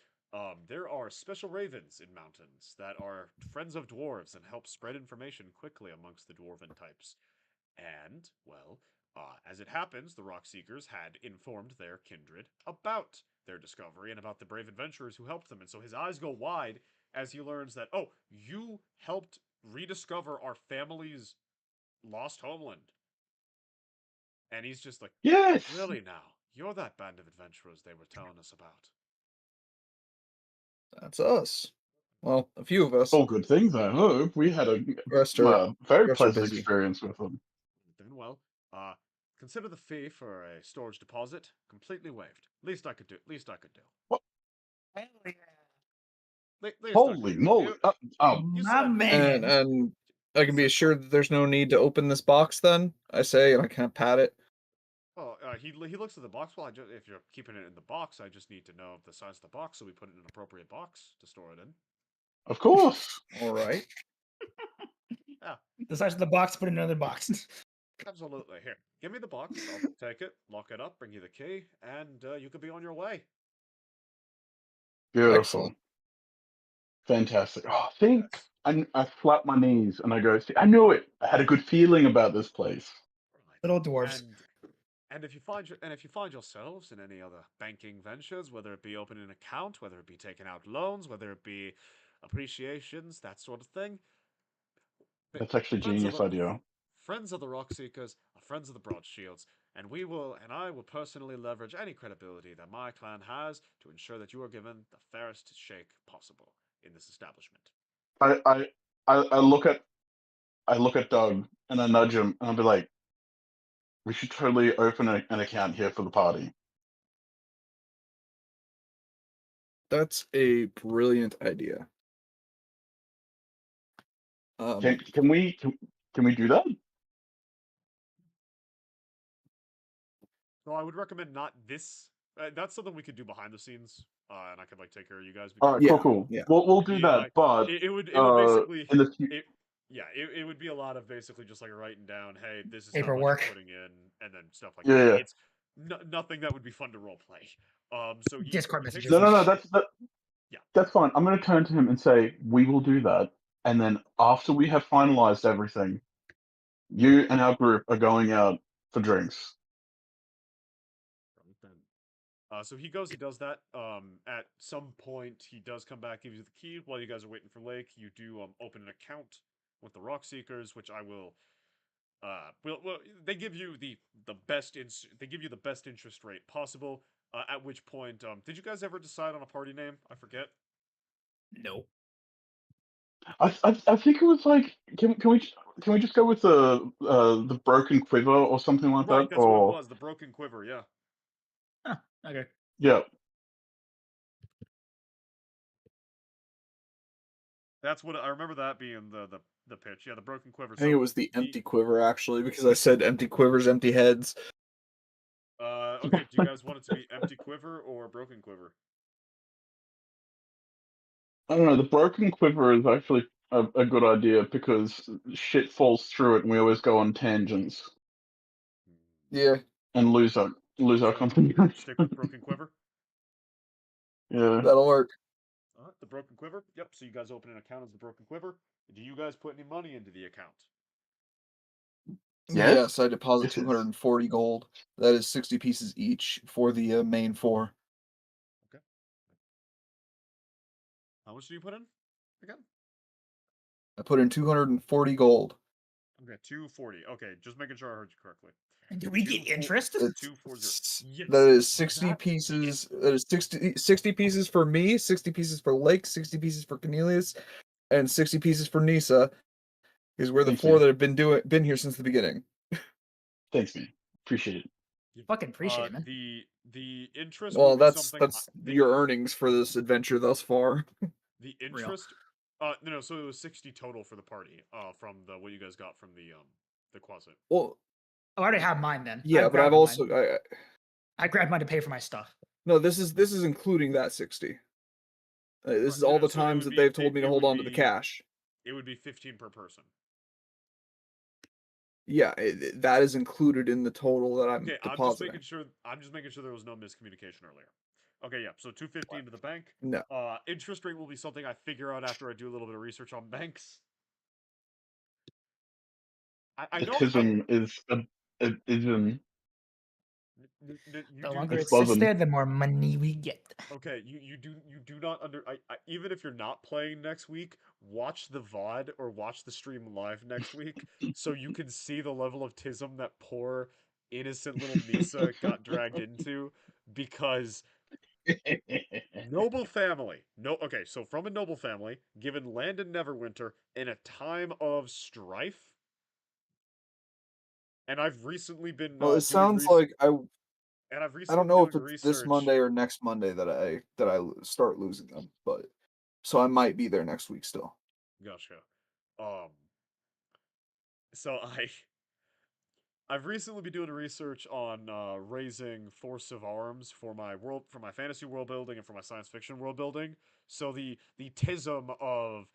there are special ravens in mountains that are friends of dwarves and help spread information quickly amongst the dwarven types. And, well, as it happens, the Rock Seekers had informed their kindred about their discovery and about the brave adventurers who helped them. And so his eyes go wide as he learns that, oh, you helped rediscover our family's lost homeland. And he's just like, Yes. really now? You're that band of adventurers they were telling us about. That's us. Well, a few of us. All good things, I hope. We had a Rest are very rest are pleasant busy. experience with them. Then, well, consider the fee for a storage deposit completely waived. Least I could do. Least I could do. What? hell yeah. Least I could Holy do. moly. You My said And man. I can be assured that there's no need to open this box. Then I say, and I can't pat it. well, he looks at the box. Well, if you're keeping it in the box, I just need to know the size of the box, so we put it in an appropriate box to store it in. of course. All right. Yeah, The size of the box, put in another box. absolutely. Here, give me the box. I'll take it, lock it up, bring you the key, and you could be on your way. Beautiful. Excellent. Fantastic. Oh, see? Yes. I flap my knees and I go, see, I knew it. I had a good feeling about this place. Little Right. dwarves. And if you find yourselves in any other banking ventures, whether it be opening an account, whether it be taking out loans, whether it be appreciations, that sort of thing, That's actually a friends of genius the idea. friends of the Rock Seekers are friends of the Broad Shields, and I will personally leverage any credibility that my clan has to ensure that you are given the fairest shake possible in this establishment. I I look at Doug and I nudge him and I'll be like, we should totally open an account here for the party. That's a brilliant idea. Can we do that? So I would recommend not this. That's something we could do behind the scenes, and I could like take care of you guys All right, because cool. Yeah. We'll do yeah, that, but it would basically in the fu- it yeah it would be a lot of basically just like writing down, hey, this is how much Paperwork. you're putting in, and then stuff like Yeah, that. yeah. It's nothing that would be fun to role play. So Discord he takes messages. No, the- Yeah. that's fine. I'm gonna turn to him and say, we will do that, and then after we have finalized everything, you and our group are going out for drinks. So he goes, he does that. At some point, he does come back, gives you the key. While you guys are waiting for Lake, you do open an account with the Rock Seekers, which I will. Well, they give you the best they give you the best interest rate possible. At which point, did you guys ever decide on a party name? I forget. Nope. I think it was like, can we just go with the broken quiver or something like Right, that? that's what it Or was. The Broken Quiver. Yeah. Huh, okay. yeah, That's what I remember that being the pitch. Yeah, the Broken Quiver. I think it So was the empty quiver actually, because I said empty quivers, empty heads. okay, do you guys want it to be Empty Quiver or Broken Quiver? I don't know. The broken quiver is actually a good idea because shit falls through it, and we always go on tangents Yeah. and lose our So company. stick with Broken Quiver. Yeah. That'll work. The Broken Quiver. Yep. So you guys open an account as the Broken Quiver. Do you guys put any money into the account? Yes. Yes, I deposit This is- 240 gold. That is 60 pieces each for the main four. Okay. How much do you put in again? I put in 240 gold. Okay, 240. Okay, just making sure I heard you correctly. And do we get 240 interest? It's 240. Yes. That is 60 that pieces. That is 60 pieces for me, 60 pieces for Lake, 60 pieces for Cornelius, and 60 pieces for Nisa. Because we're the Thank four you. that have been here since the beginning. Thanks, man. Appreciate it. Fucking appreciate it, man. The interest Well, will be that's something. your earnings for this adventure thus far. The interest. No. So it was 60 total for the party. From the what you guys got from the closet. Well, Oh, I already have mine then. yeah, but I've grabbed also mine. I grabbed mine to pay for my stuff. no. This is including that 60. This Right, is all the so it times would that be- they've told me to it hold would on to the be- cash. It would be 15 per person. Yeah, that is included in the total that I'm Okay, depositing. I'm just making sure there was no miscommunication earlier. Okay, yeah. So 250 into the bank. No. Interest rate will be something I figure out after I do a little bit of research on banks. I know. Autism is The longer It's it sits buzzing. there, the more money we get. Okay, you do not even if you're not playing next week, watch the VOD or watch the stream live next week so you can see the level of tism that poor innocent little Nisa got dragged into because noble family. No, okay, so from a noble family, given land in Neverwinter in a time of strife, and I've recently been Well, it doing sounds res- like and I've I recently don't been know if doing it's this research. Monday or next Monday that I start losing them, but so I might be there next week still. Gotcha. So I've recently been doing research on raising force of arms for my fantasy world building and for my science fiction world building. So the tism of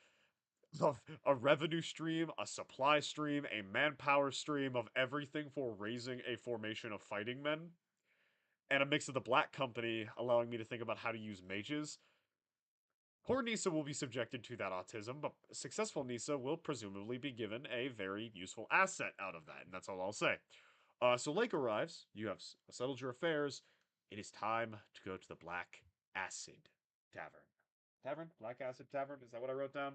a revenue stream, a supply stream, a manpower stream of everything for raising a formation of fighting men, and a mix of the Black Company allowing me to think about how to use mages. Poor Nisa will be subjected to that autism, but successful Nisa will presumably be given a very useful asset out of that, and that's all I'll say. So Lake arrives. You have settled your affairs. It is time to go to the Black Acid Tavern. Black Acid Tavern? Is that what I wrote down?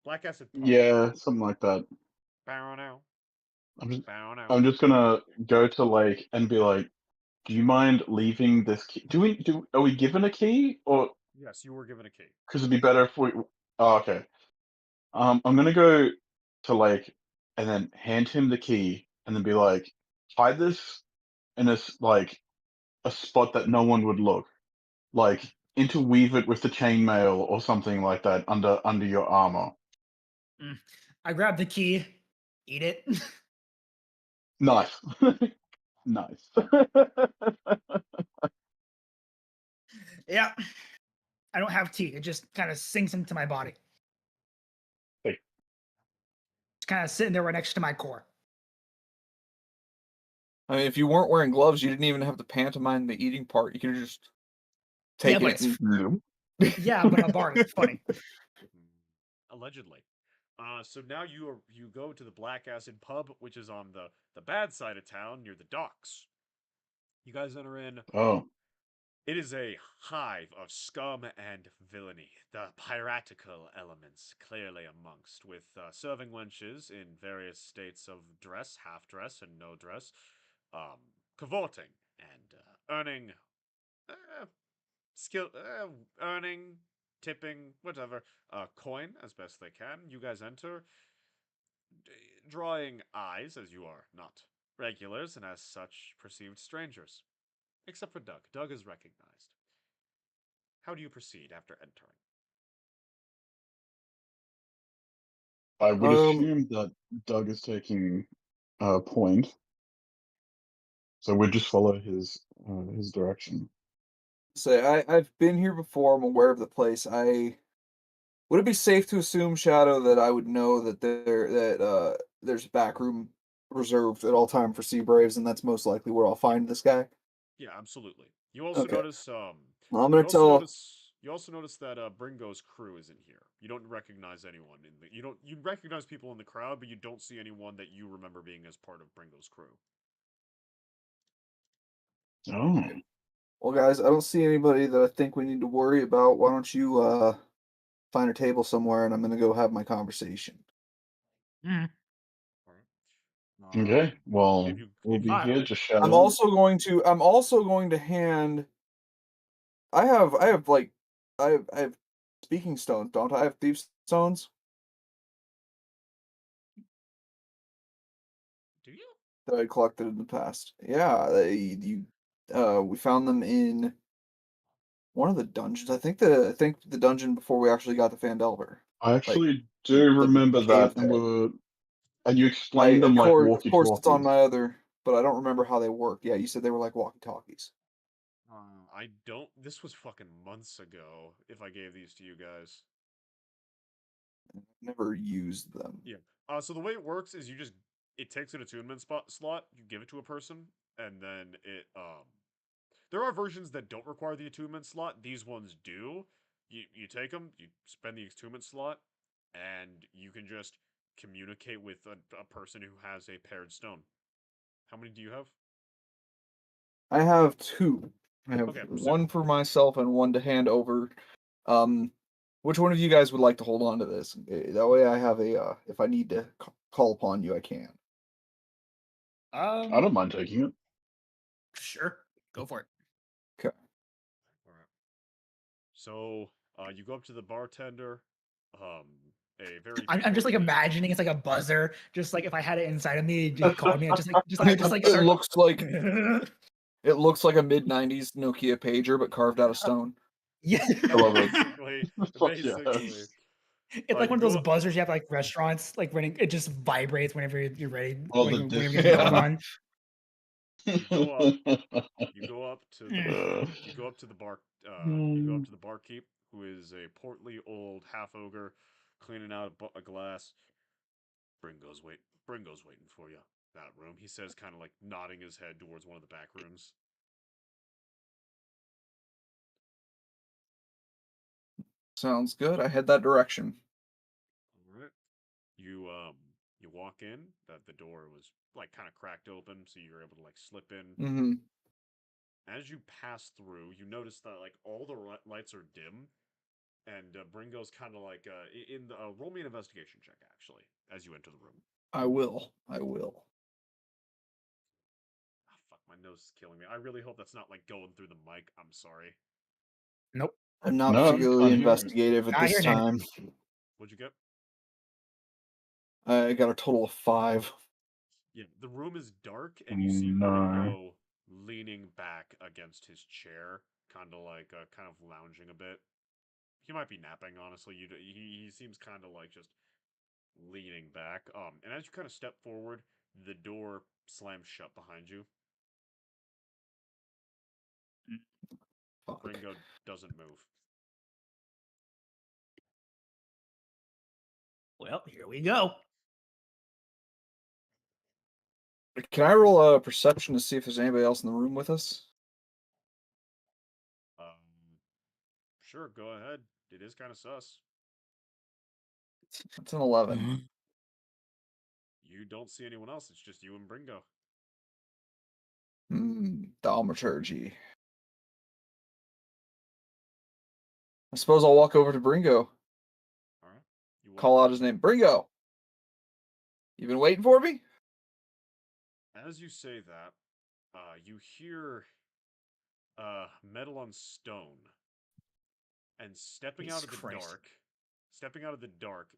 Black Acid Pub. Yeah, something like that. Bow now. Bow now. I'm just gonna go to Lake and be like, do you mind leaving this key? Are we given a key or Yes, you were given a key. because it'd be better if we? Oh, okay. I'm gonna go to like, and then hand him the key, and then be like, hide this in like a spot that no one would look, like interweave it with the chainmail or something like that under your armor. I grab the key, eat it. Nice, nice. Yeah. I don't have tea. It just kind of sinks into my body. Hey. It's kind of sitting there right next to my core. I mean, if you weren't wearing gloves, you didn't even have to pantomime the eating part. You could have just taken but it it's and yeah, but I'm a bard. It's funny. Allegedly. So now you go to the Black Acid Pub, which is on the bad side of town near the docks. You guys enter in. Oh, It is a hive of scum and villainy, the piratical elements clearly amongst, with serving wenches in various states of dress, half dress, and no dress, cavorting and earning uh, skill, earning, tipping, whatever, coin as best they can. You guys enter, drawing eyes as you are not regulars and as such perceived strangers, except for Doug. Doug is recognized. How do you proceed after entering? I would Um, assume that Doug is taking point, so we'd just follow his direction. say I've been here before. I'm aware of the place. Would it be safe to assume, Shadow, that I would know that there's a back room reserved at all time for Sea Braves, and that's most likely where I'll find this guy? Yeah, absolutely. You also Okay. notice Well, I'm gonna tell. you also notice that Bringo's crew isn't here. You don't recognize anyone in the you recognize people in the crowd, but you don't see anyone that you remember being as part of Bringo's crew. Oh, Well, guys, I don't see anybody that I think we need to worry about. Why don't you find a table somewhere, and I'm gonna go have my conversation. Mm. All right. okay. Well, we'll If you be Ah, here. Just I'm shadow. also going to. I'm also going to hand. I have like. I have speaking stones, don't I? I have thief stones do you? that I collected in the past. Yeah, we found them in one of the dungeons. I think the dungeon before we actually got to Fandelver. I Like actually do the remember cave that, there. and you I explained them like of course it's on walkie-talkies. my other, but I don't remember how they work. Yeah, you said they were like walkie-talkies. I don't. This was fucking months ago. If I gave these to you guys. Never used them. Yeah. So the way it works is it takes an attunement slot, you give it to a person, and then there are versions that don't require the attunement slot. These ones do. You take them, you spend the attunement slot, and you can just communicate with a person who has a paired stone. How many do you have? I have two. I have Okay, so one for myself and one to hand over. Um, which one of you guys would like to hold on to this? That way I have if I need to call upon you, I can. I don't mind taking it. Sure. Go for it. Okay. all right. So you go up to the bartender, um, a very I'm just like portly. imagining it's like a buzzer. Just like if I had it inside of me, it called me. I just like It start. looks like it looks like a mid-90s Nokia pager, but carved out of stone. Yeah. I love it. Basically, Fuck basically. yes. It's like You one of those go buzzers you have like restaurants, like when it just vibrates whenever you're ready, Oh, when the whenever disc. you get called Yeah. on. you go up you go up to the Mm. you go up to the bar you go up Hmm. to the barkeep, who is a portly old half ogre cleaning out a glass. Bringo's waiting for you. That room, he says, kind of like nodding his head towards one of the back rooms. Sounds good. I head that direction. All right. You walk in. That the door was like kind of cracked open, so you're able to like slip in. Mm-hmm. As you pass through, you notice that like all the lights are dim, and Bringo's kind of like in the roll me an investigation check actually as you enter the room. I will. I will. Ah, fuck, my nose is killing me. I really hope that's not like going through the mic. I'm sorry. Nope. I'm not No, particularly can't hear it. investigative at Not this hearing anything. time. What'd you get? I got a total of 5. Yeah, the room is dark, and you see No. Ringo leaning back against his chair, kind of like kind of lounging a bit. He might be napping, honestly. He seems kind of like just leaning back. And as you kind of step forward, the door slams shut behind you. Fuck. Ringo doesn't move. Well, here we go. Can I roll a perception to see if there's anybody else in the room with us? Sure, go ahead. It is kind of sus. It's an 11. You don't see anyone else. It's just you and Bringo. Thaumaturgy. I suppose I'll walk over to Bringo. All right. You walk Call out over. his name. Bringo! You been waiting for me? As you say that, you hear metal on stone, and Jesus Christ. stepping out of the dark,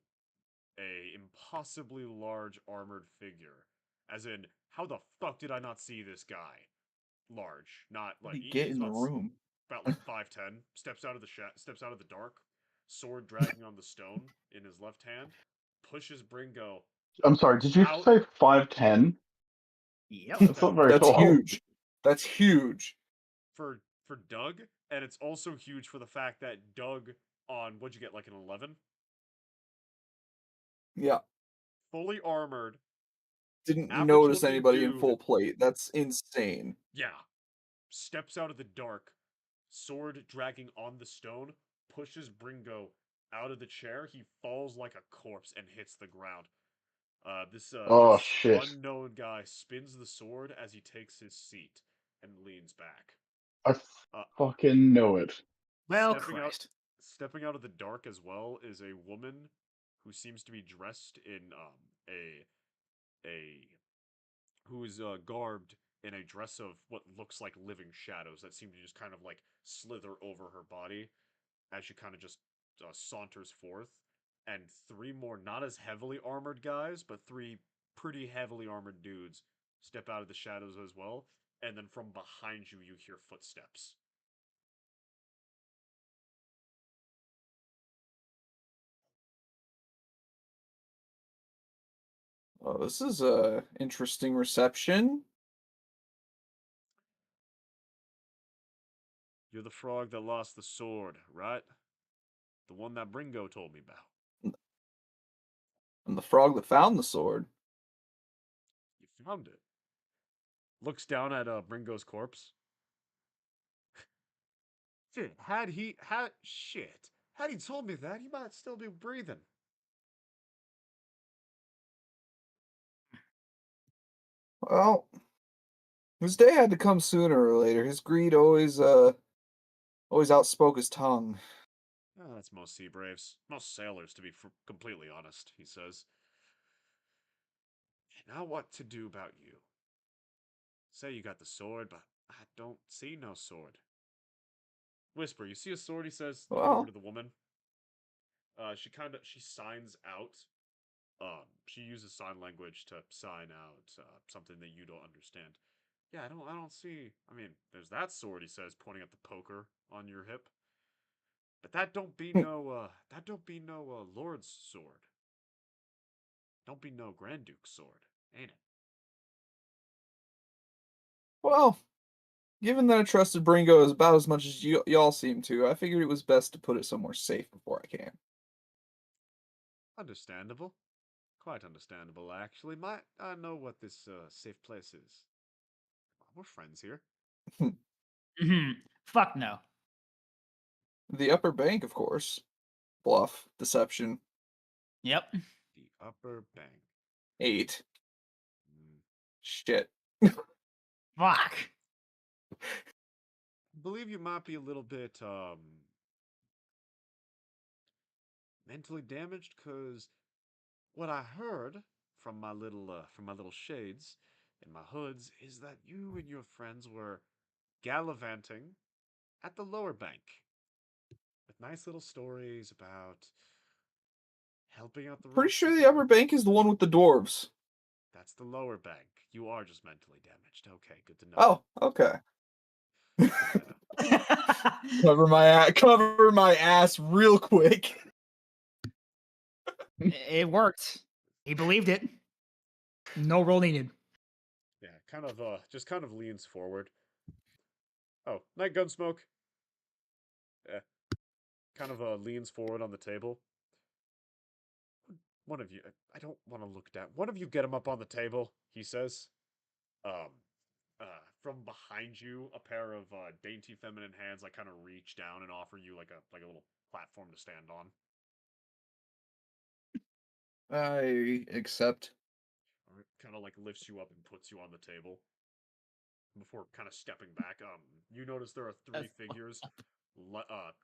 a impossibly large armored figure. As in, how the fuck did I not see this guy? Large, not How like did he get he's in the room? about like 5'10". Steps out of the dark, sword dragging on the stone in his left hand, pushes Bringo I'm sorry, did you out. say 5'10"? Yep. That's not very That's tall. huge. That's huge. for Doug, and it's also huge for the fact that Doug on what'd you get, like an 11, Yeah. fully armored, Didn't average notice looking anybody in dude, full plate. That's insane. yeah, steps out of the dark, sword dragging on the stone, pushes Bringo out of the chair. He falls like a corpse and hits the ground. Oh This shit. unknown guy spins the sword as he takes his seat and leans back. I Uh, fucking know it. Well, stepping out Christ. stepping out of the dark as well is a woman who seems to be dressed in a who is garbed in a dress of what looks like living shadows that seem to just kind of like slither over her body as she kind of just saunters forth. And three more not as heavily armored guys, but three pretty heavily armored dudes step out of the shadows as well. And then from behind you, you hear footsteps. Oh, this is a interesting reception. You're the frog that lost the sword, right? The one that Bringo told me about. I'm the frog that found the sword. You found it. Looks down at Bringo's corpse. Had he told me that, he might still be breathing. Well, his day had to come sooner or later. His greed always outspoke his tongue. Oh, that's most sea braves, most sailors, to be completely honest. He says. Now what to do about you? Say you got the sword, but I don't see no sword. Whisper, you see a sword? He says, looking over Well, to the woman. She signs out. She uses sign language to sign out something that you don't understand. Yeah, I don't see. I mean, there's that sword. He says, pointing at the poker on your hip. But that don't be no lord's sword. Don't be no Grand Duke's sword, ain't it? well, given that I trusted Bringo as about as much as y'all seem to, I figured it was best to put it somewhere safe before I came. Understandable. Quite understandable, actually. Might I know what this safe place is? We're friends here. Fuck no. The upper bank, of course. Bluff, deception, Yep. The upper bank. 8. Mm. Shit. Fuck. I believe you might be a little bit mentally damaged, cause what I heard from my little shades in my hoods is that you and your friends were gallivanting at the lower bank with nice little stories about Helping out the Pretty rest sure of the you. upper bank is the one with the dwarves. That's the lower bank. You are just mentally damaged. Okay, good to know. Oh, okay. Yeah. Cover my ass real quick. It worked. He believed it. No roll needed. Yeah, just kind of leans forward. Oh, night Gunsmoke. Kind of leans forward on the table. One of you, I don't want to look down. One of you get him up on the table, he says. Um, from behind you, a pair of dainty feminine hands like kind of reach down and offer you like a little platform to stand on. I accept. Kind of like lifts you up and puts you on the table. Before kind of stepping back, you notice there are three figures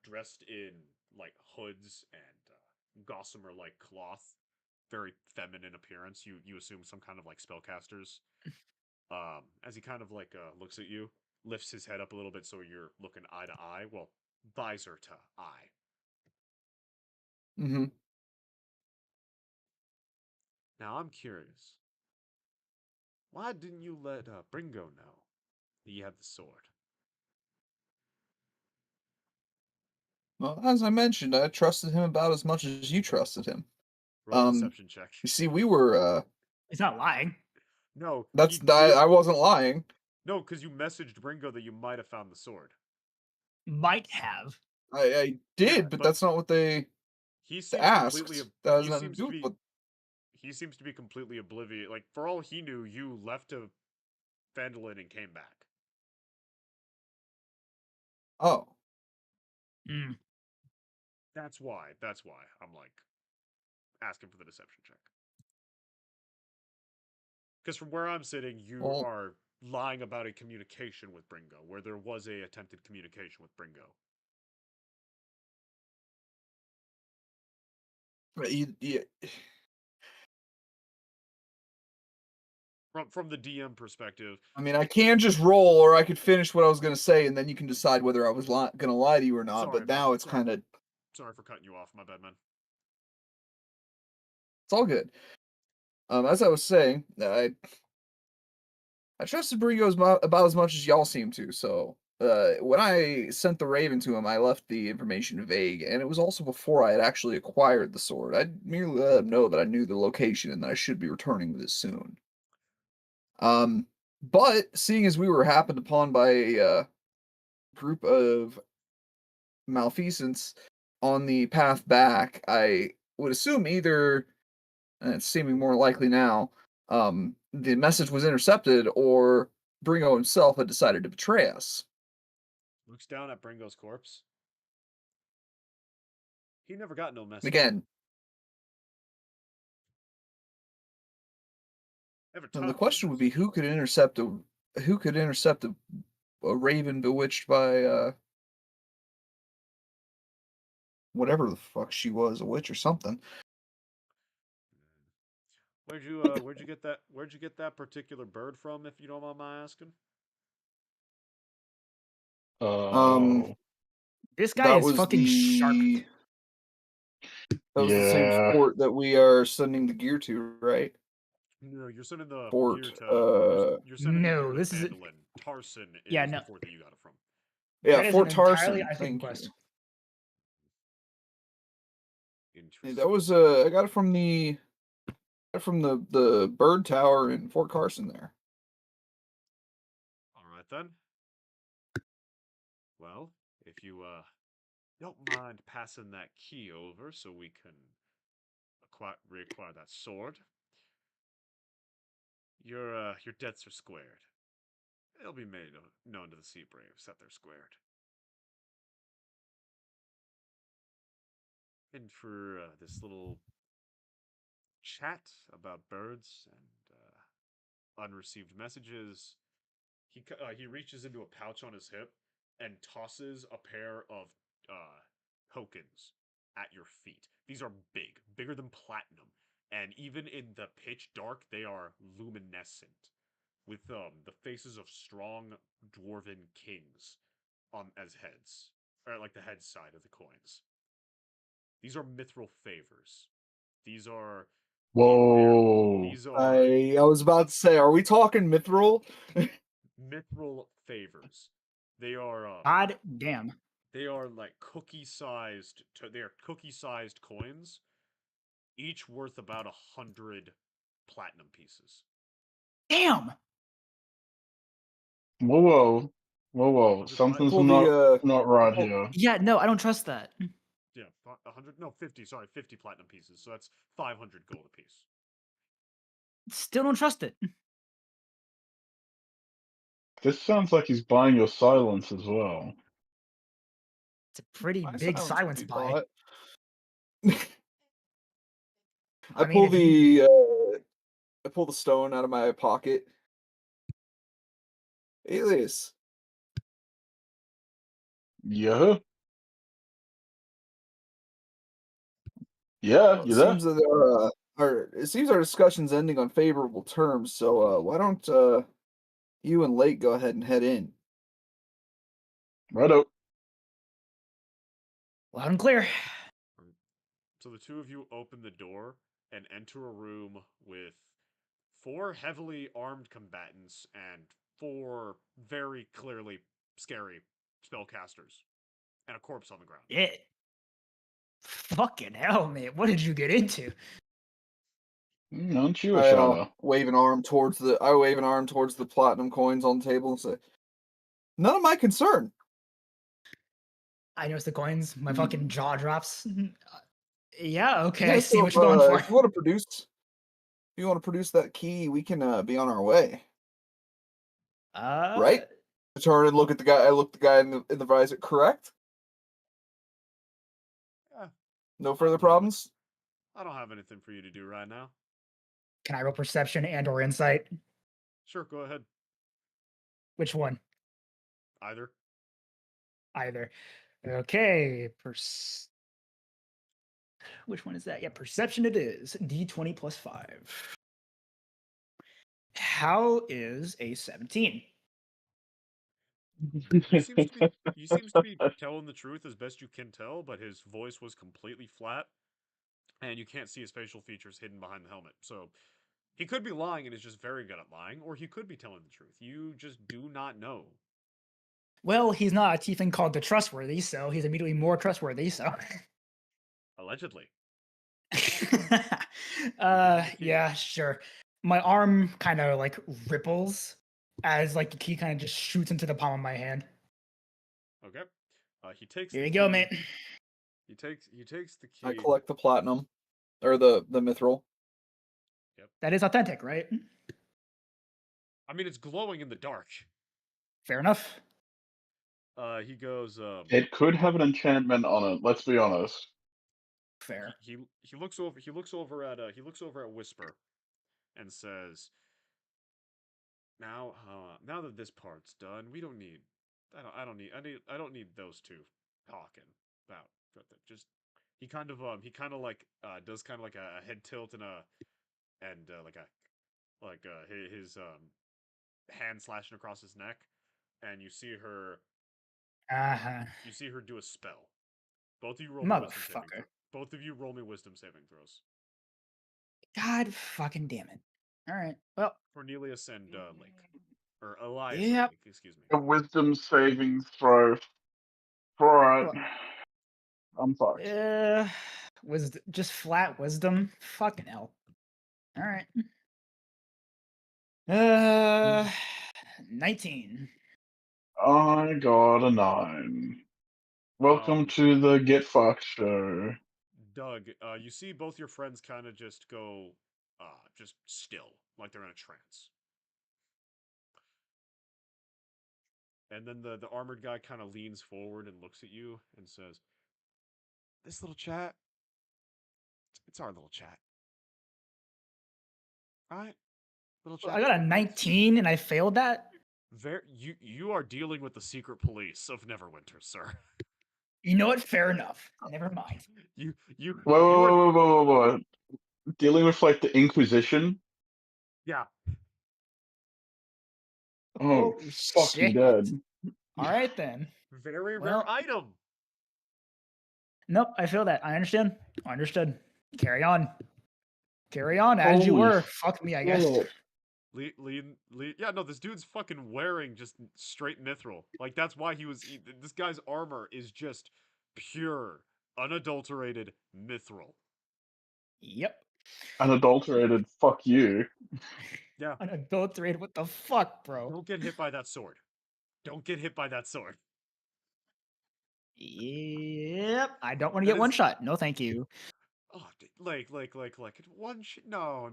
dressed in like hoods and gossamer like cloth, very feminine appearance. You assume some kind of like spellcasters. As he kind of like looks at you, lifts his head up a little bit so you're looking eye to eye. Well, visor to eye. Mm-hmm. Now I'm curious. Why didn't you let Bringo know that you had the sword? Well, as I mentioned, I trusted him about as much as you trusted him. Roll a deception check. You see, we were He's not lying. No, that's he did. I wasn't lying. No, because you messaged Bringo that you might have found the sword. Might have. I did, Yeah, but but that's not what they he seems completely. asked. That has He nothing to seems do to with be. what. He seems to be completely oblivious. Like for all he knew, you left to Phandalin and came back. Oh, Mm. That's why. That's why I'm like asking for the deception check. Because from where I'm sitting, you well, are lying about a communication with Bringo, where there was a attempted communication with Bringo. you, From the DM perspective, I mean, I can just roll, or I could finish what I was gonna say, and then you can decide whether I was gonna lie to you or not. sorry, But man. now it's Sorry, kind of sorry for cutting you off. My bad, man. it's all good. As I was saying, I trusted Brigo about as much as y'all seem to. So when I sent the Raven to him, I left the information vague, and it was also before I had actually acquired the sword. I merely let him know that I knew the location and that I should be returning with it soon. But seeing as we were happened upon by a group of malfeasance on the path back, I would assume either, and it's seeming more likely now, the message was intercepted or Bringo himself had decided to betray us. Looks down at Bringo's corpse. He never got no message. Again, Never and the talked no question would be message. who could intercept a raven bewitched by whatever the fuck she was, a witch or something. Where'd you get that particular bird from, if you don't mind my asking? Oh, This guy That is was fucking sharp. the same yeah. fort that we are sending the gear to, right? No, you're sending the gear Fort. to you're sending the gear No, to this is a, Phandalin. Tarson yeah, is the no. fort that you got it from. Yeah, That is an Fort entirely Tarson. iconic Thank quest. you. Interesting. That was I got it from the bird tower in Fort Carson there. All right then. Well, if you don't mind passing that key over so we can reacquire that sword, your debts are squared. It'll be made known to the Sea Braves that they're squared. And for this little chat about birds and unreceived messages, he reaches into a pouch on his hip and tosses a pair of tokens at your feet. These are big, bigger than platinum, and even in the pitch dark, they are luminescent, with the faces of strong dwarven kings on as heads, or like the head side of the coins. These are mithril favors These are Whoa. these are I was about to say, are we talking mithril? mithril favors. They are God damn. they are like cookie-sized. They are cookie-sized coins, each worth about 100 platinum pieces. Damn. Whoa, whoa. Whoa, whoa. 100 Something's Pull not right pull- here. Yeah, no, I don't trust that. Yeah, 100. No, 50. Sorry, 50 platinum pieces. So that's 500 gold apiece. Still don't trust it. This sounds like he's buying your silence as well. It's a pretty My big silence silence would be buy. bought. I I mean, pull if you, I pull the stone out of my pocket. Alias. Yeah? Yeah, It you there? seems that it seems our discussion's ending on favorable terms. So why don't you and Lake go ahead and head in? Righto. loud and clear. So the two of you open the door and enter a room with 4 heavily armed combatants and 4 very clearly scary spellcasters and a corpse on the ground. Yeah. Fucking hell, man. What did you get into? Aren't you a I shadow? wave an arm towards the platinum coins on the table and say, "None of my concern." I notice the coins. My Mm. fucking jaw drops. Yeah, okay. I Yeah, see so what you're going for. if you want to produce that key, we can be on our way. Right? I turn and look at the guy. I look the guy in the visor. Correct? Yeah, No further problems. I don't have anything for you to do right now. Can I roll perception and or insight? Sure, go ahead. Which one? Either. Either. Okay. Which one is that? Yeah, perception it is. D20 plus 5. How is a 17? He seems to be telling the truth as best you can tell, but his voice was completely flat, and you can't see his facial features hidden behind the helmet. So he could be lying and is just very good at lying, or he could be telling the truth. You just do not know. Well, he's not a tiefling called the trustworthy, so he's immediately more trustworthy, so. Allegedly. Yeah, sure. My arm kind of like ripples as like the key kind of just shoots into the palm of my hand. Okay. He takes Here the you go, key- mate. He takes the key. I collect the platinum, or the mithril. That is authentic, right? I mean, it's glowing in the dark. Fair enough. He goes. It could have an enchantment on it, let's be honest. Fair. He looks over. He looks over at Whisper, and says, now that this part's done, we don't need. I don't need those two talking about. Just he kind of like does kind of like a head tilt and his hand slashing across his neck, and you see her do a spell. Both of you roll me wisdom saving Motherfucker. Both of you roll me wisdom saving throws. God fucking damn it. All right. Well, Cornelius and Lake, or Elias and Yep. Lake, excuse me. A wisdom saving throw. Alright. Well- I'm fucked. was just flat wisdom. Fucking hell. All right. 19. I got a 9. Welcome to the Get Fucked show. Doug, you see both your friends kind of just go, just still, like they're in a trance. And then the armored guy kind of leans forward and looks at you and says, "This little chat, it's our little chat, right? Little chat. I got a 19 and I failed that. You are dealing with the secret police of Neverwinter, sir. You know what? Fair enough. Never mind. you Whoa. Dealing with like the Inquisition? Yeah. Oh, fuck, you shit. dead. All right then. Very Well- rare item. Nope, I feel that. I understand. Understood. Carry on. Carry on as you Holy were. Fuck me, I guess. shit. Yeah, no, this dude's fucking wearing just straight mithril. Like, that's why this guy's armor is just pure, unadulterated mithril. Yep. Unadulterated, fuck you. Yeah. Unadulterated. What the fuck, bro? Don't get hit by that sword. Don't get hit by that sword. Yep. I don't want to That get one is- shot. No, thank you. Oh, like no,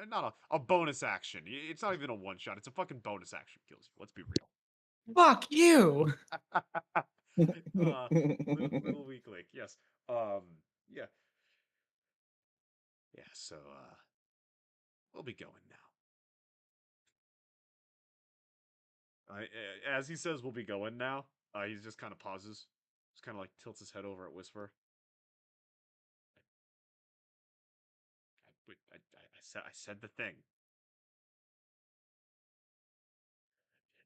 not a bonus action. It's not even a one shot. It's a fucking bonus action kills you. Let's be real. Fuck you. Little weak link. Yes. Yeah. Yeah. So we'll be going now. As he says, we'll be going now. He just kind of pauses, just kind of like tilts his head over at Whisper. I said the thing.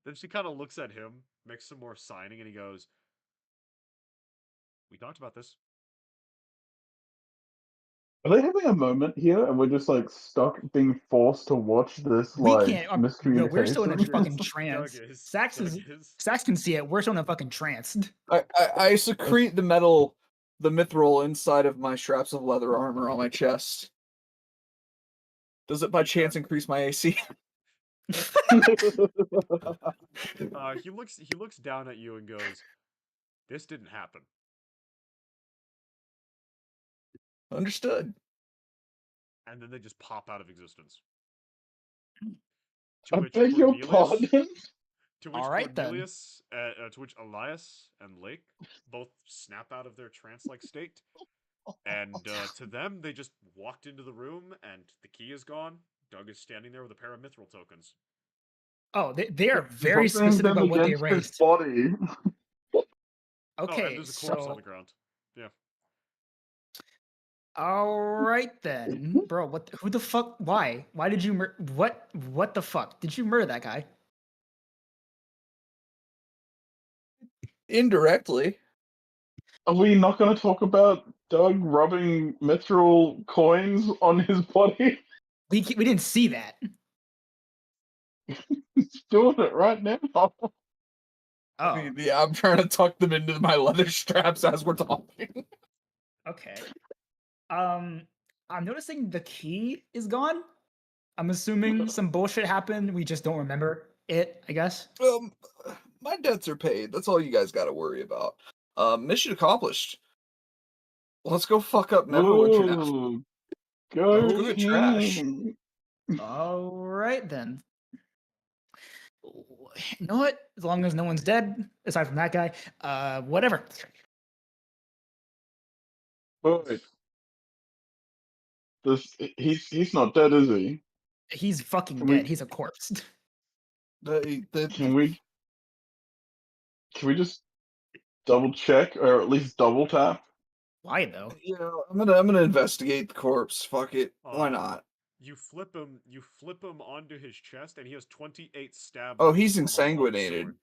Then she kind of looks at him, makes some more signing, and he goes, "We talked about this." Are they having a moment here and we're just like stuck being forced to watch this We like can't. No, we're still in a miscommunication? fucking Doug trance. is. Sax can see it. We're still in a fucking trance. I secrete the mithril inside of my straps of leather armor on my chest. Does it by chance increase my AC? He looks down at you and goes, "This didn't happen." Understood. And then they just pop out of existence. I beg your pardon? To which All right, then. Cornelius, to which Elias and Lake both snap out of their trance-like state, and to them they just walked into the room, and the key is gone. Doug is standing there with a pair of mithril tokens. Oh, they are very Rubbing specific them about what they against his raised. body. Oh, and Okay, there's a corpse on so the ground. Yeah. all right then, bro. Who the fuck? Why? Why did you What the fuck? Did you murder that guy? Indirectly. Are we not going to talk about Doug rubbing mithril coins on his body? We didn't see that. He's doing it right now. Oh, Yeah, I'm trying to tuck them into my leather straps as we're talking. okay. I'm noticing the key is gone. I'm assuming some bullshit happened. We just don't remember it, I guess. My debts are paid. That's all you guys got to worry about. Mission accomplished. Let's go fuck up Neverwinter now. Ooh, go Let's go get trash. team. All right then. You know what? As long as no one's dead, aside from that guy, whatever. Wait. He's not dead, is he? He's fucking Can dead. we- He's a corpse. Can we just double check or at least double tap? Why though? Yeah, I'm gonna investigate the corpse. Fuck it. Why Uh, not? You flip him onto his chest, and he has 28 stab. Oh, wounds he's from a insanguinated.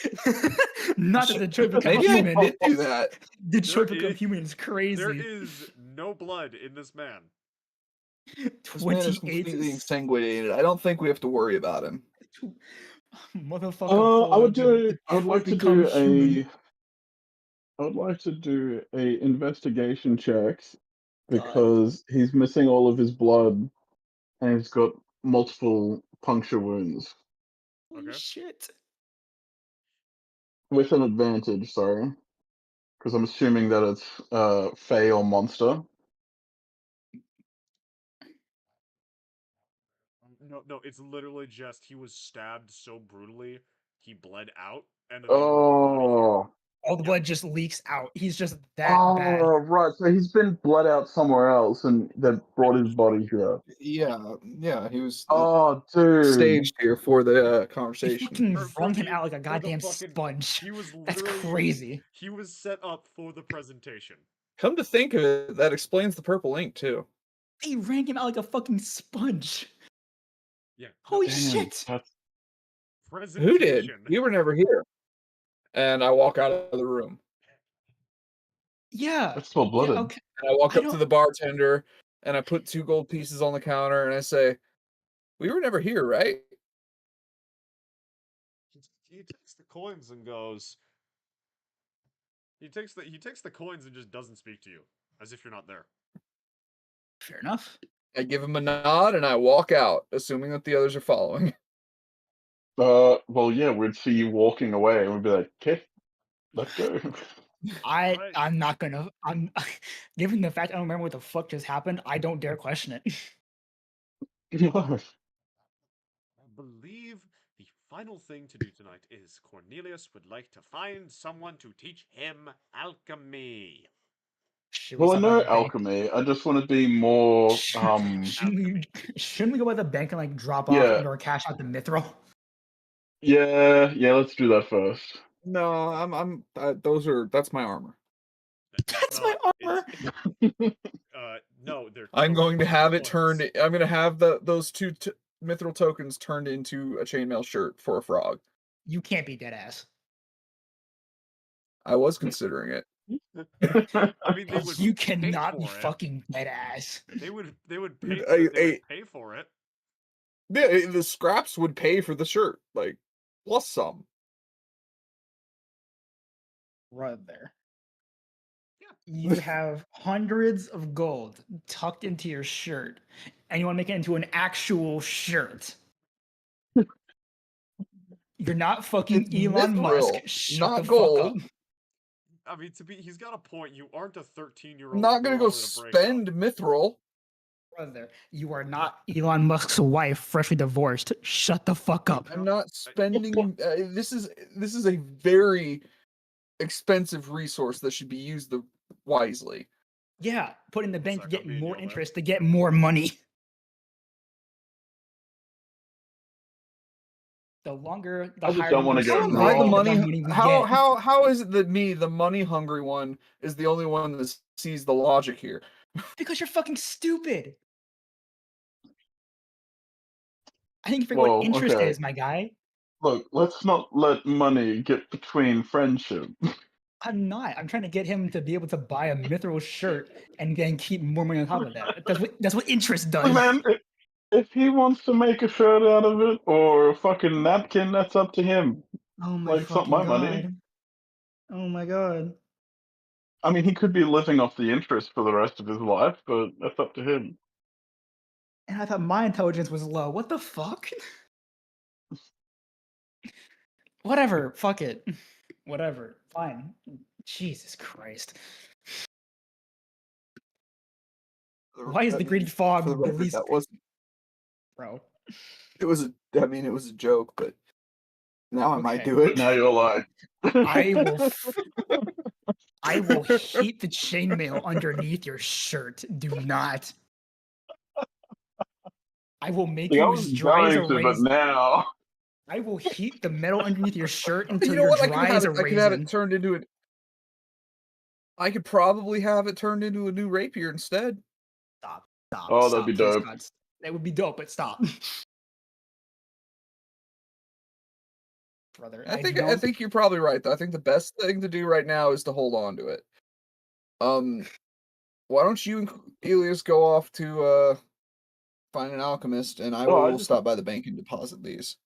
longsword. Not that Detroit become Maybe I human. did do that. Detroit There become is- human is crazy. There is no blood in this man. This man is 28 completely insanguinated. I don't think we have to worry about him. Motherfucker. I would Detroit like to become do human. I would like to do a investigation check God. because he's missing all of his blood and he's got multiple puncture wounds Holy Okay. shit. with an advantage. Sorry, because I'm assuming that it's Fey or monster. No, it's literally just he was stabbed so brutally he bled out, and then they moved the body here. Oh, All the Yep. blood just leaks out. He's just that bad. right. So he's been bled out somewhere else, and they brought his body here. Yeah, he was Oh, dude. staged here for the They conversation. fucking For wrung him the- out like a for the goddamn fucking- sponge. He was That's literally crazy. He was set up for the presentation. Come to think of it, that explains the purple ink too. They rang him out like a fucking sponge. Yeah. Holy Damn, shit. that's Presentation. Who did? You were never here. And I walk out of the room. Yeah. cold blooded. Okay. And I walk I up to don't- the bartender and I put 2 gold pieces on the counter, and I say, "We were never here, right?" He takes the coins and goes. He takes the coins and just doesn't speak to you, as if you're not there. Fair enough. I give him a nod, and I walk out, assuming that the others are following. Well, yeah, we'd see you walking away, and we'd be like, "Okay, let's go." Right. I'm not gonna. I'm given the fact I don't remember what the fuck just happened. I don't dare question it. No. I believe the final thing to do tonight is Cornelius would like to find someone to teach him alchemy. Should we Well, I stop by know the bank? alchemy. I just want to be more. Shouldn't we go by the bank and like drop off Yeah, and or cash out the mithril? yeah. Let's do that first. No, that's my armor. That's my It's armor. no, they're I'm going to totally have it ones. turned. I'm going to have those 2 mithril tokens turned into a chainmail shirt for a frog. You can't be dead ass. I was considering it. I mean, they would You pay cannot be for it. fucking dead ass. They would Dude, pay for it. Yeah, the scraps would pay for the shirt, like plus some. Right there. Yeah. You have hundreds of gold tucked into your shirt, and you want to make it into an actual shirt. You're not fucking It's Elon Musk. mithril, Shut the not fuck up. gold. I mean, he's got a point. You aren't a 13-year-old I'm not gonna girl go in a breakup. spend mithril. Brother, you are not Elon Musk's wife, freshly divorced. Shut the fuck up. I'm not spending. This is a very expensive resource that should be used wisely. Yeah, put in the bank to Suck, get I'm being more yelled at. interest, to get more money. The I just higher don't you wanna get spend Am I the money, the money? more money we How get. how is it that me, the money hungry one, is the only one that sees the logic here? Because you're fucking stupid. I think you forget what Well, interest okay. is, my guy. Look, let's not let money get between friendship. I'm not. I'm trying to get him to be able to buy a mithril shirt and then keep more money on top of that. That's what interest Look, does. man, if he wants to make a shirt out of it or a fucking napkin, that's up to him. Oh my Like, it's not fucking my money. god. Oh my god. I mean, he could be living off the interest for the rest of his life, but that's up to him. And I thought my intelligence was low. What the fuck? Whatever. Fuck it. Whatever. Fine. Jesus Christ. Why is the green fog For the the record, least, that was bro? it was a. I mean, it was a joke, but now I might Okay. do But it. now you're like, I will heat the chainmail underneath your shirt. Do not. I will make see, I you was as dry as a going to, but raisin. now. I will heat the metal underneath your shirt until You know you're what? dry as a I can have it raisin. turned into an. I could probably have it turned into a new rapier instead. Stop. Oh, that'd be Please, dope. God. That would be dope, but stop. Brother, I think don't. you're probably right though. I think the best thing to do right now is to hold on to it. Why don't you and Elias go off to find an alchemist, and I Oh, will stop by the bank and deposit these.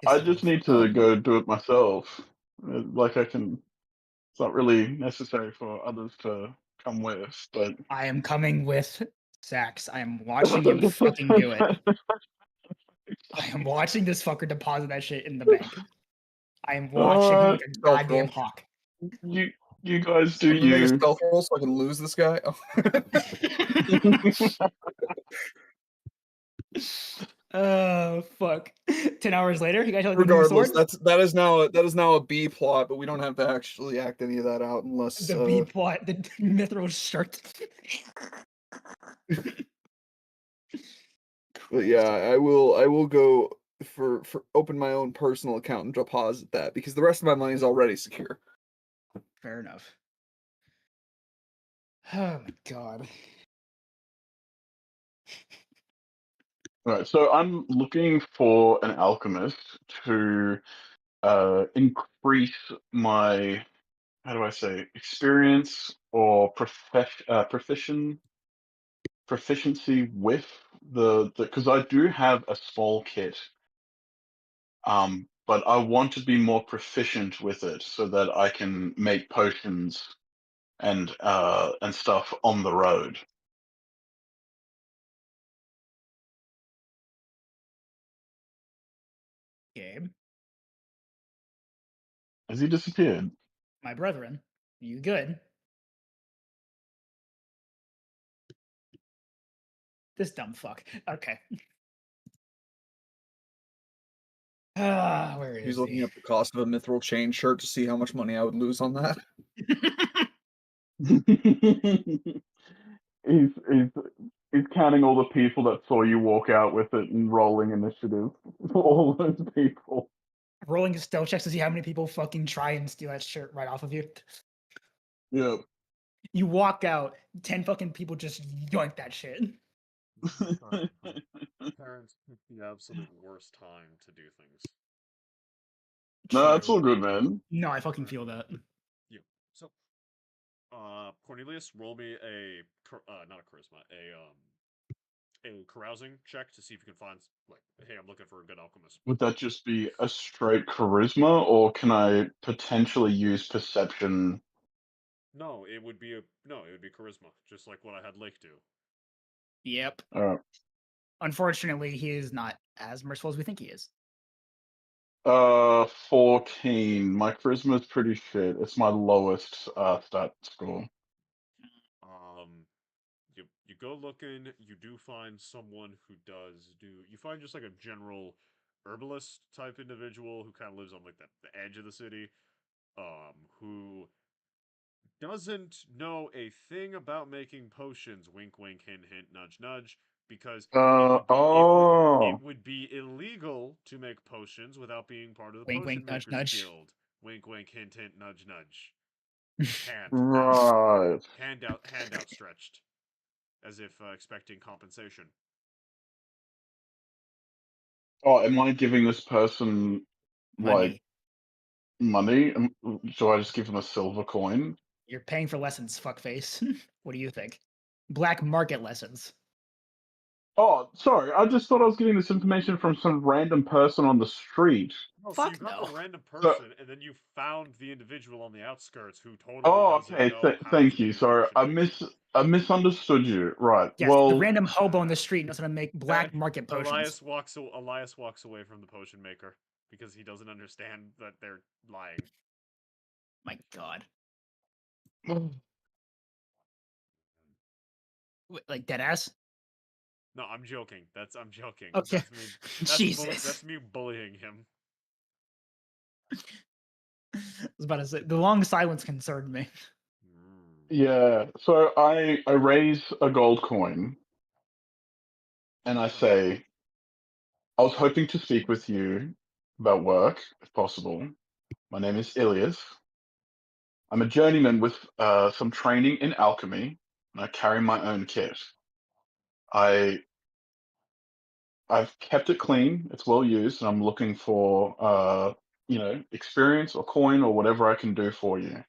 I just need to Um, go do it myself. Like, I can. It's not really necessary for others to come with, but. I am coming with Sax. I am watching him fucking do it. I am watching this fucker deposit that shit in the bank. I am watching him like a Stealth goddamn roll. hawk. You guys do Let me make a you. stealth roll so I can lose this guy. Oh fuck! 10 hours later, you guys are like the new Regardless, sword. that is now a B plot, but we don't have to actually act any of that out unless The B plot, the mithril shirt. But yeah, I will go for open my own personal account and deposit that because the rest of my money is already secure. Fair enough. Oh my god. Right, so I'm looking for an alchemist to increase my, how do I say, experience or proficiency proficiency with the because I do have a small kit, but I want to be more proficient with it so that I can make potions and stuff on the road. Gabe, Has he disappeared? my brethren, you good? This dumb fuck. Okay. Where He's is looking he? up the cost of a mithril chain shirt to see how much money I would lose on that. he's he's counting all the people that saw you walk out with it and rolling initiative for all those people. Rolling stealth checks to see how many people fucking try and steal that shirt right off of you. Yeah. You walk out, 10 fucking people just yoink that shit. Parents pick the absolute worst time to do things. No, it's True. all good, man. No, I fucking feel that. Yeah. So, Cornelius, roll me a not a charisma, a carousing check to see if you can find like, hey, I'm looking for a good alchemist. Would that just be a straight charisma, or can I potentially use perception? No, it would be charisma, just like what I had Lake do. Yep. Uh, Unfortunately, he is not as merciful as we think he is. 14. My charisma is pretty shit. It's my lowest stat score. You go looking, you do find someone who does do. You find just like a general herbalist type individual who kind of lives on like the edge of the city, who doesn't know a thing about making potions. Wink, wink, hint, hint, nudge, nudge. Because it Oh. would be illegal to make potions without being part of the Wink, Potion wink, nudge, Makers nudge. Guild. Wink, wink, hint, hint, nudge, nudge. Hand Right. hand outstretched, as if expecting compensation. Oh, am I giving this person like Money. money? So I just give them a silver coin? You're paying for lessons, fuckface. What do you think? Black market lessons. Oh, sorry. I just thought I was getting this information from some random person on the street. Oh, so you Fuck got no. the random So, person, and then you found the individual on the outskirts who totally oh, doesn't okay. know how to Thank you. do Sorry, potion making. I misunderstood you. Right. Yes, the Well, random hobo on the street knows how to make black market potions. Elias walks away from the potion maker because he doesn't understand that they're lying. My god. Like dead ass? No, I'm joking. I'm joking. Okay. That's me. Jesus. That's me bullying him. I was about to say the long silence concerned me. yeah. So I raise a gold coin and I say, I was hoping to speak with you about work, if possible. My name is Ilias. I'm a journeyman with some training in alchemy, and I carry my own kit. I I've kept it clean. It's well used, and I'm looking for experience or coin or whatever I can do for you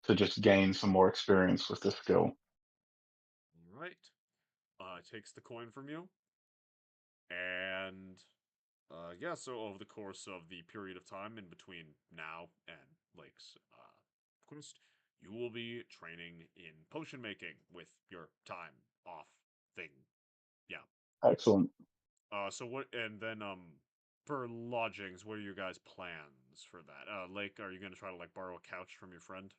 to just gain some more experience with this skill. All right. Takes the coin from you, and yeah. So over the course of the period of time in between now and Lake's quest, you will be training in potion making with your time off thing. Yeah. Excellent. So what? And then for lodgings, what are your guys' plans for that? Lake, are you gonna try to like borrow a couch from your friend?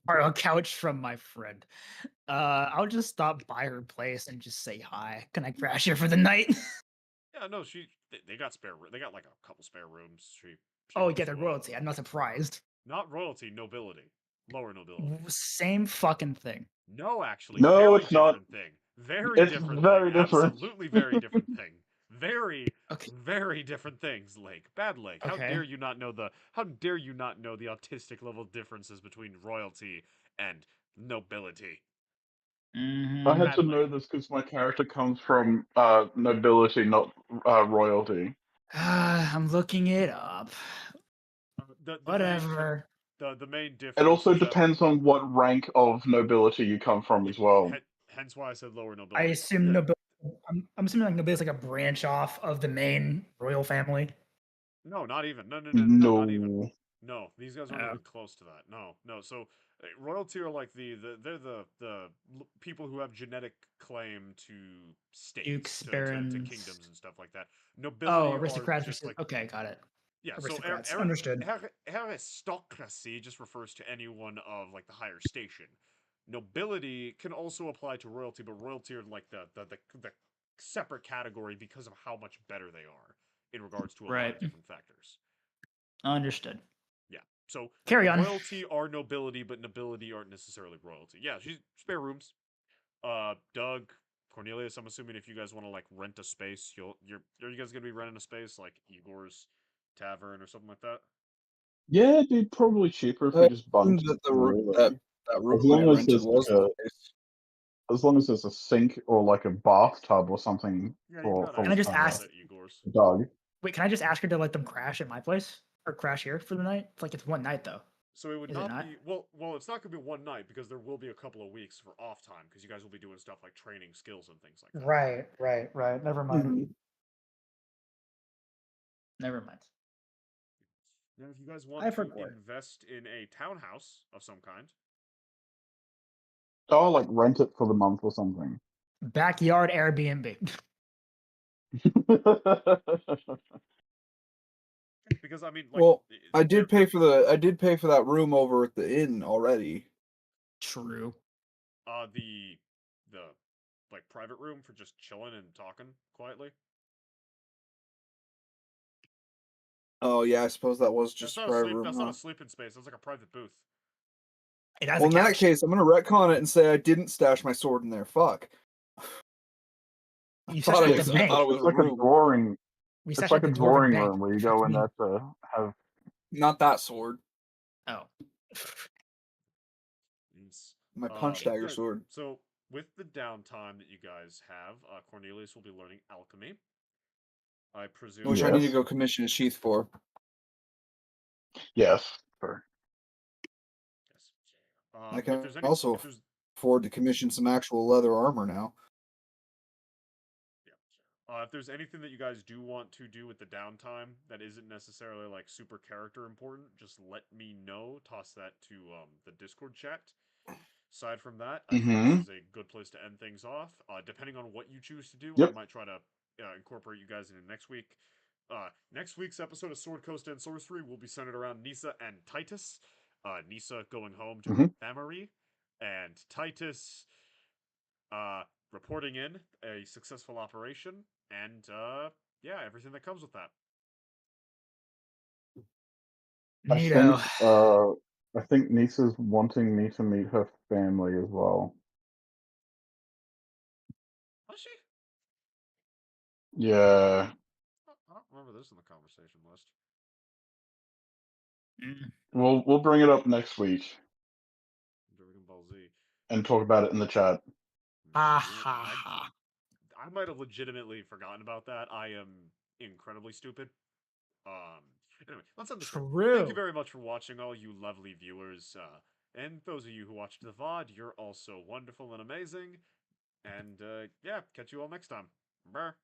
Borrow a couch from my friend. I'll just stop by her place and just say hi. Can I crash here for the night? Yeah, no, they got they got like a couple spare rooms. She Oh wants yeah, the to royalty. I'm not surprised. not royalty, nobility, lower nobility. Same fucking thing. No, actually, No, very it's not. different thing. Very It's different thing. very different. Absolutely very different thing. Very, Okay. very different things, Lake. Bad Lake. How Okay. dare you not know the autistic level differences between royalty and nobility? I had Mhm. Bad to know Lake. this because my character comes from nobility, not royalty. I'm looking it up. The main Whatever. the main It difference also is that depends on what rank of nobility you come from as well. hence why I said lower I nobility. assume The- nobility. I'm assuming like nobility is like a branch off of the main royal family. No, not even. No, not even. No. No, these guys aren't Oh. even close to that. No. So royalty are like they're people who have genetic claim to states, Dukes, to barons. kingdoms and stuff like that. Oh, Nobility are aristocrats. just like Okay, got it. yeah. Aristocrats. Understood. Aristocracy just refers to anyone of like the higher station. Nobility can also apply to royalty, but royalty are like the separate category because of how much better they are in regards to a lot Right. of different factors. Understood. Yeah. So Carry on. royalty are nobility, but nobility aren't necessarily royalty. Yeah, she's spare rooms. Doug, Cornelius, I'm assuming if you guys want to like rent a space, are you guys gonna be renting a space like Igor's Tavern or something like that? Yeah, it'd be probably cheaper if I we just bumped assumed that it, really. that room As I long as rented there's was like the a place. as long as there's a sink or like a bathtub or something Yeah, you've for got for Can I just access ask- at Igor's. Doug. Wait, can I just ask her to let them crash at my place or crash here for the night? It's like it's one night though. So it would Is it not not? be well. It's not gonna be one night because there will be a couple of weeks for off time because you guys will be doing stuff like training skills and things like that. Right. Never mind. Mhm. Never mind. Now, if you guys I want to forgot. invest in a townhouse of some kind, Oh, like rent it for the month or something. Backyard Airbnb. because I mean, like, Well, I they're- did pay for that room over at the inn already. True. the like private room for just chilling and talking quietly. Oh yeah, I suppose that was That's just not a private sleep. room. That's Huh? not a sleeping space. That's like a private booth. It has Well, a in that couch. case, I'm gonna retcon it and say I didn't stash my sword in there. Fuck. You thought said it it was- the I bank. thought it was It's a like a room. drawing. We It's sat like at a the dwarven drawing bank. room where you go in there to have. Not that sword. Oh. It's, My punch dagger yeah, sword. So with the downtime that you guys have, Cornelius will be learning alchemy. I presume. Which I need to Yes. go commission a sheath for. Yes. Sure. Yes. I If can there's any, also if there's afford to commission some actual leather armor now. If there's anything that you guys do want to do with the downtime that isn't necessarily like super character important, just let me know. Toss that to the Discord chat. Aside from that, I think this is a good place to end things off. Depending on what you choose to do, I Yep. might try to incorporate you guys into next week. Next week's episode of Sword Coast and Sorcery will be centered around Nisa and Titus. Nisa going home to her family, and Titus reporting in a successful operation, and yeah, everything that comes with that. Neato. I think Nisa's wanting me to meet her family as well. Was she? Yeah. I don't remember this in the conversation list. Mm. We'll bring it up next week Dragon Ball Z. and talk about it in the chat. I might have legitimately forgotten about that. I am incredibly stupid. Anyway, let's end the stream. Thank you True. very much for watching, all you lovely viewers. And those of you who watched the VOD, you're also wonderful and amazing. And yeah, catch you all next time. Brr.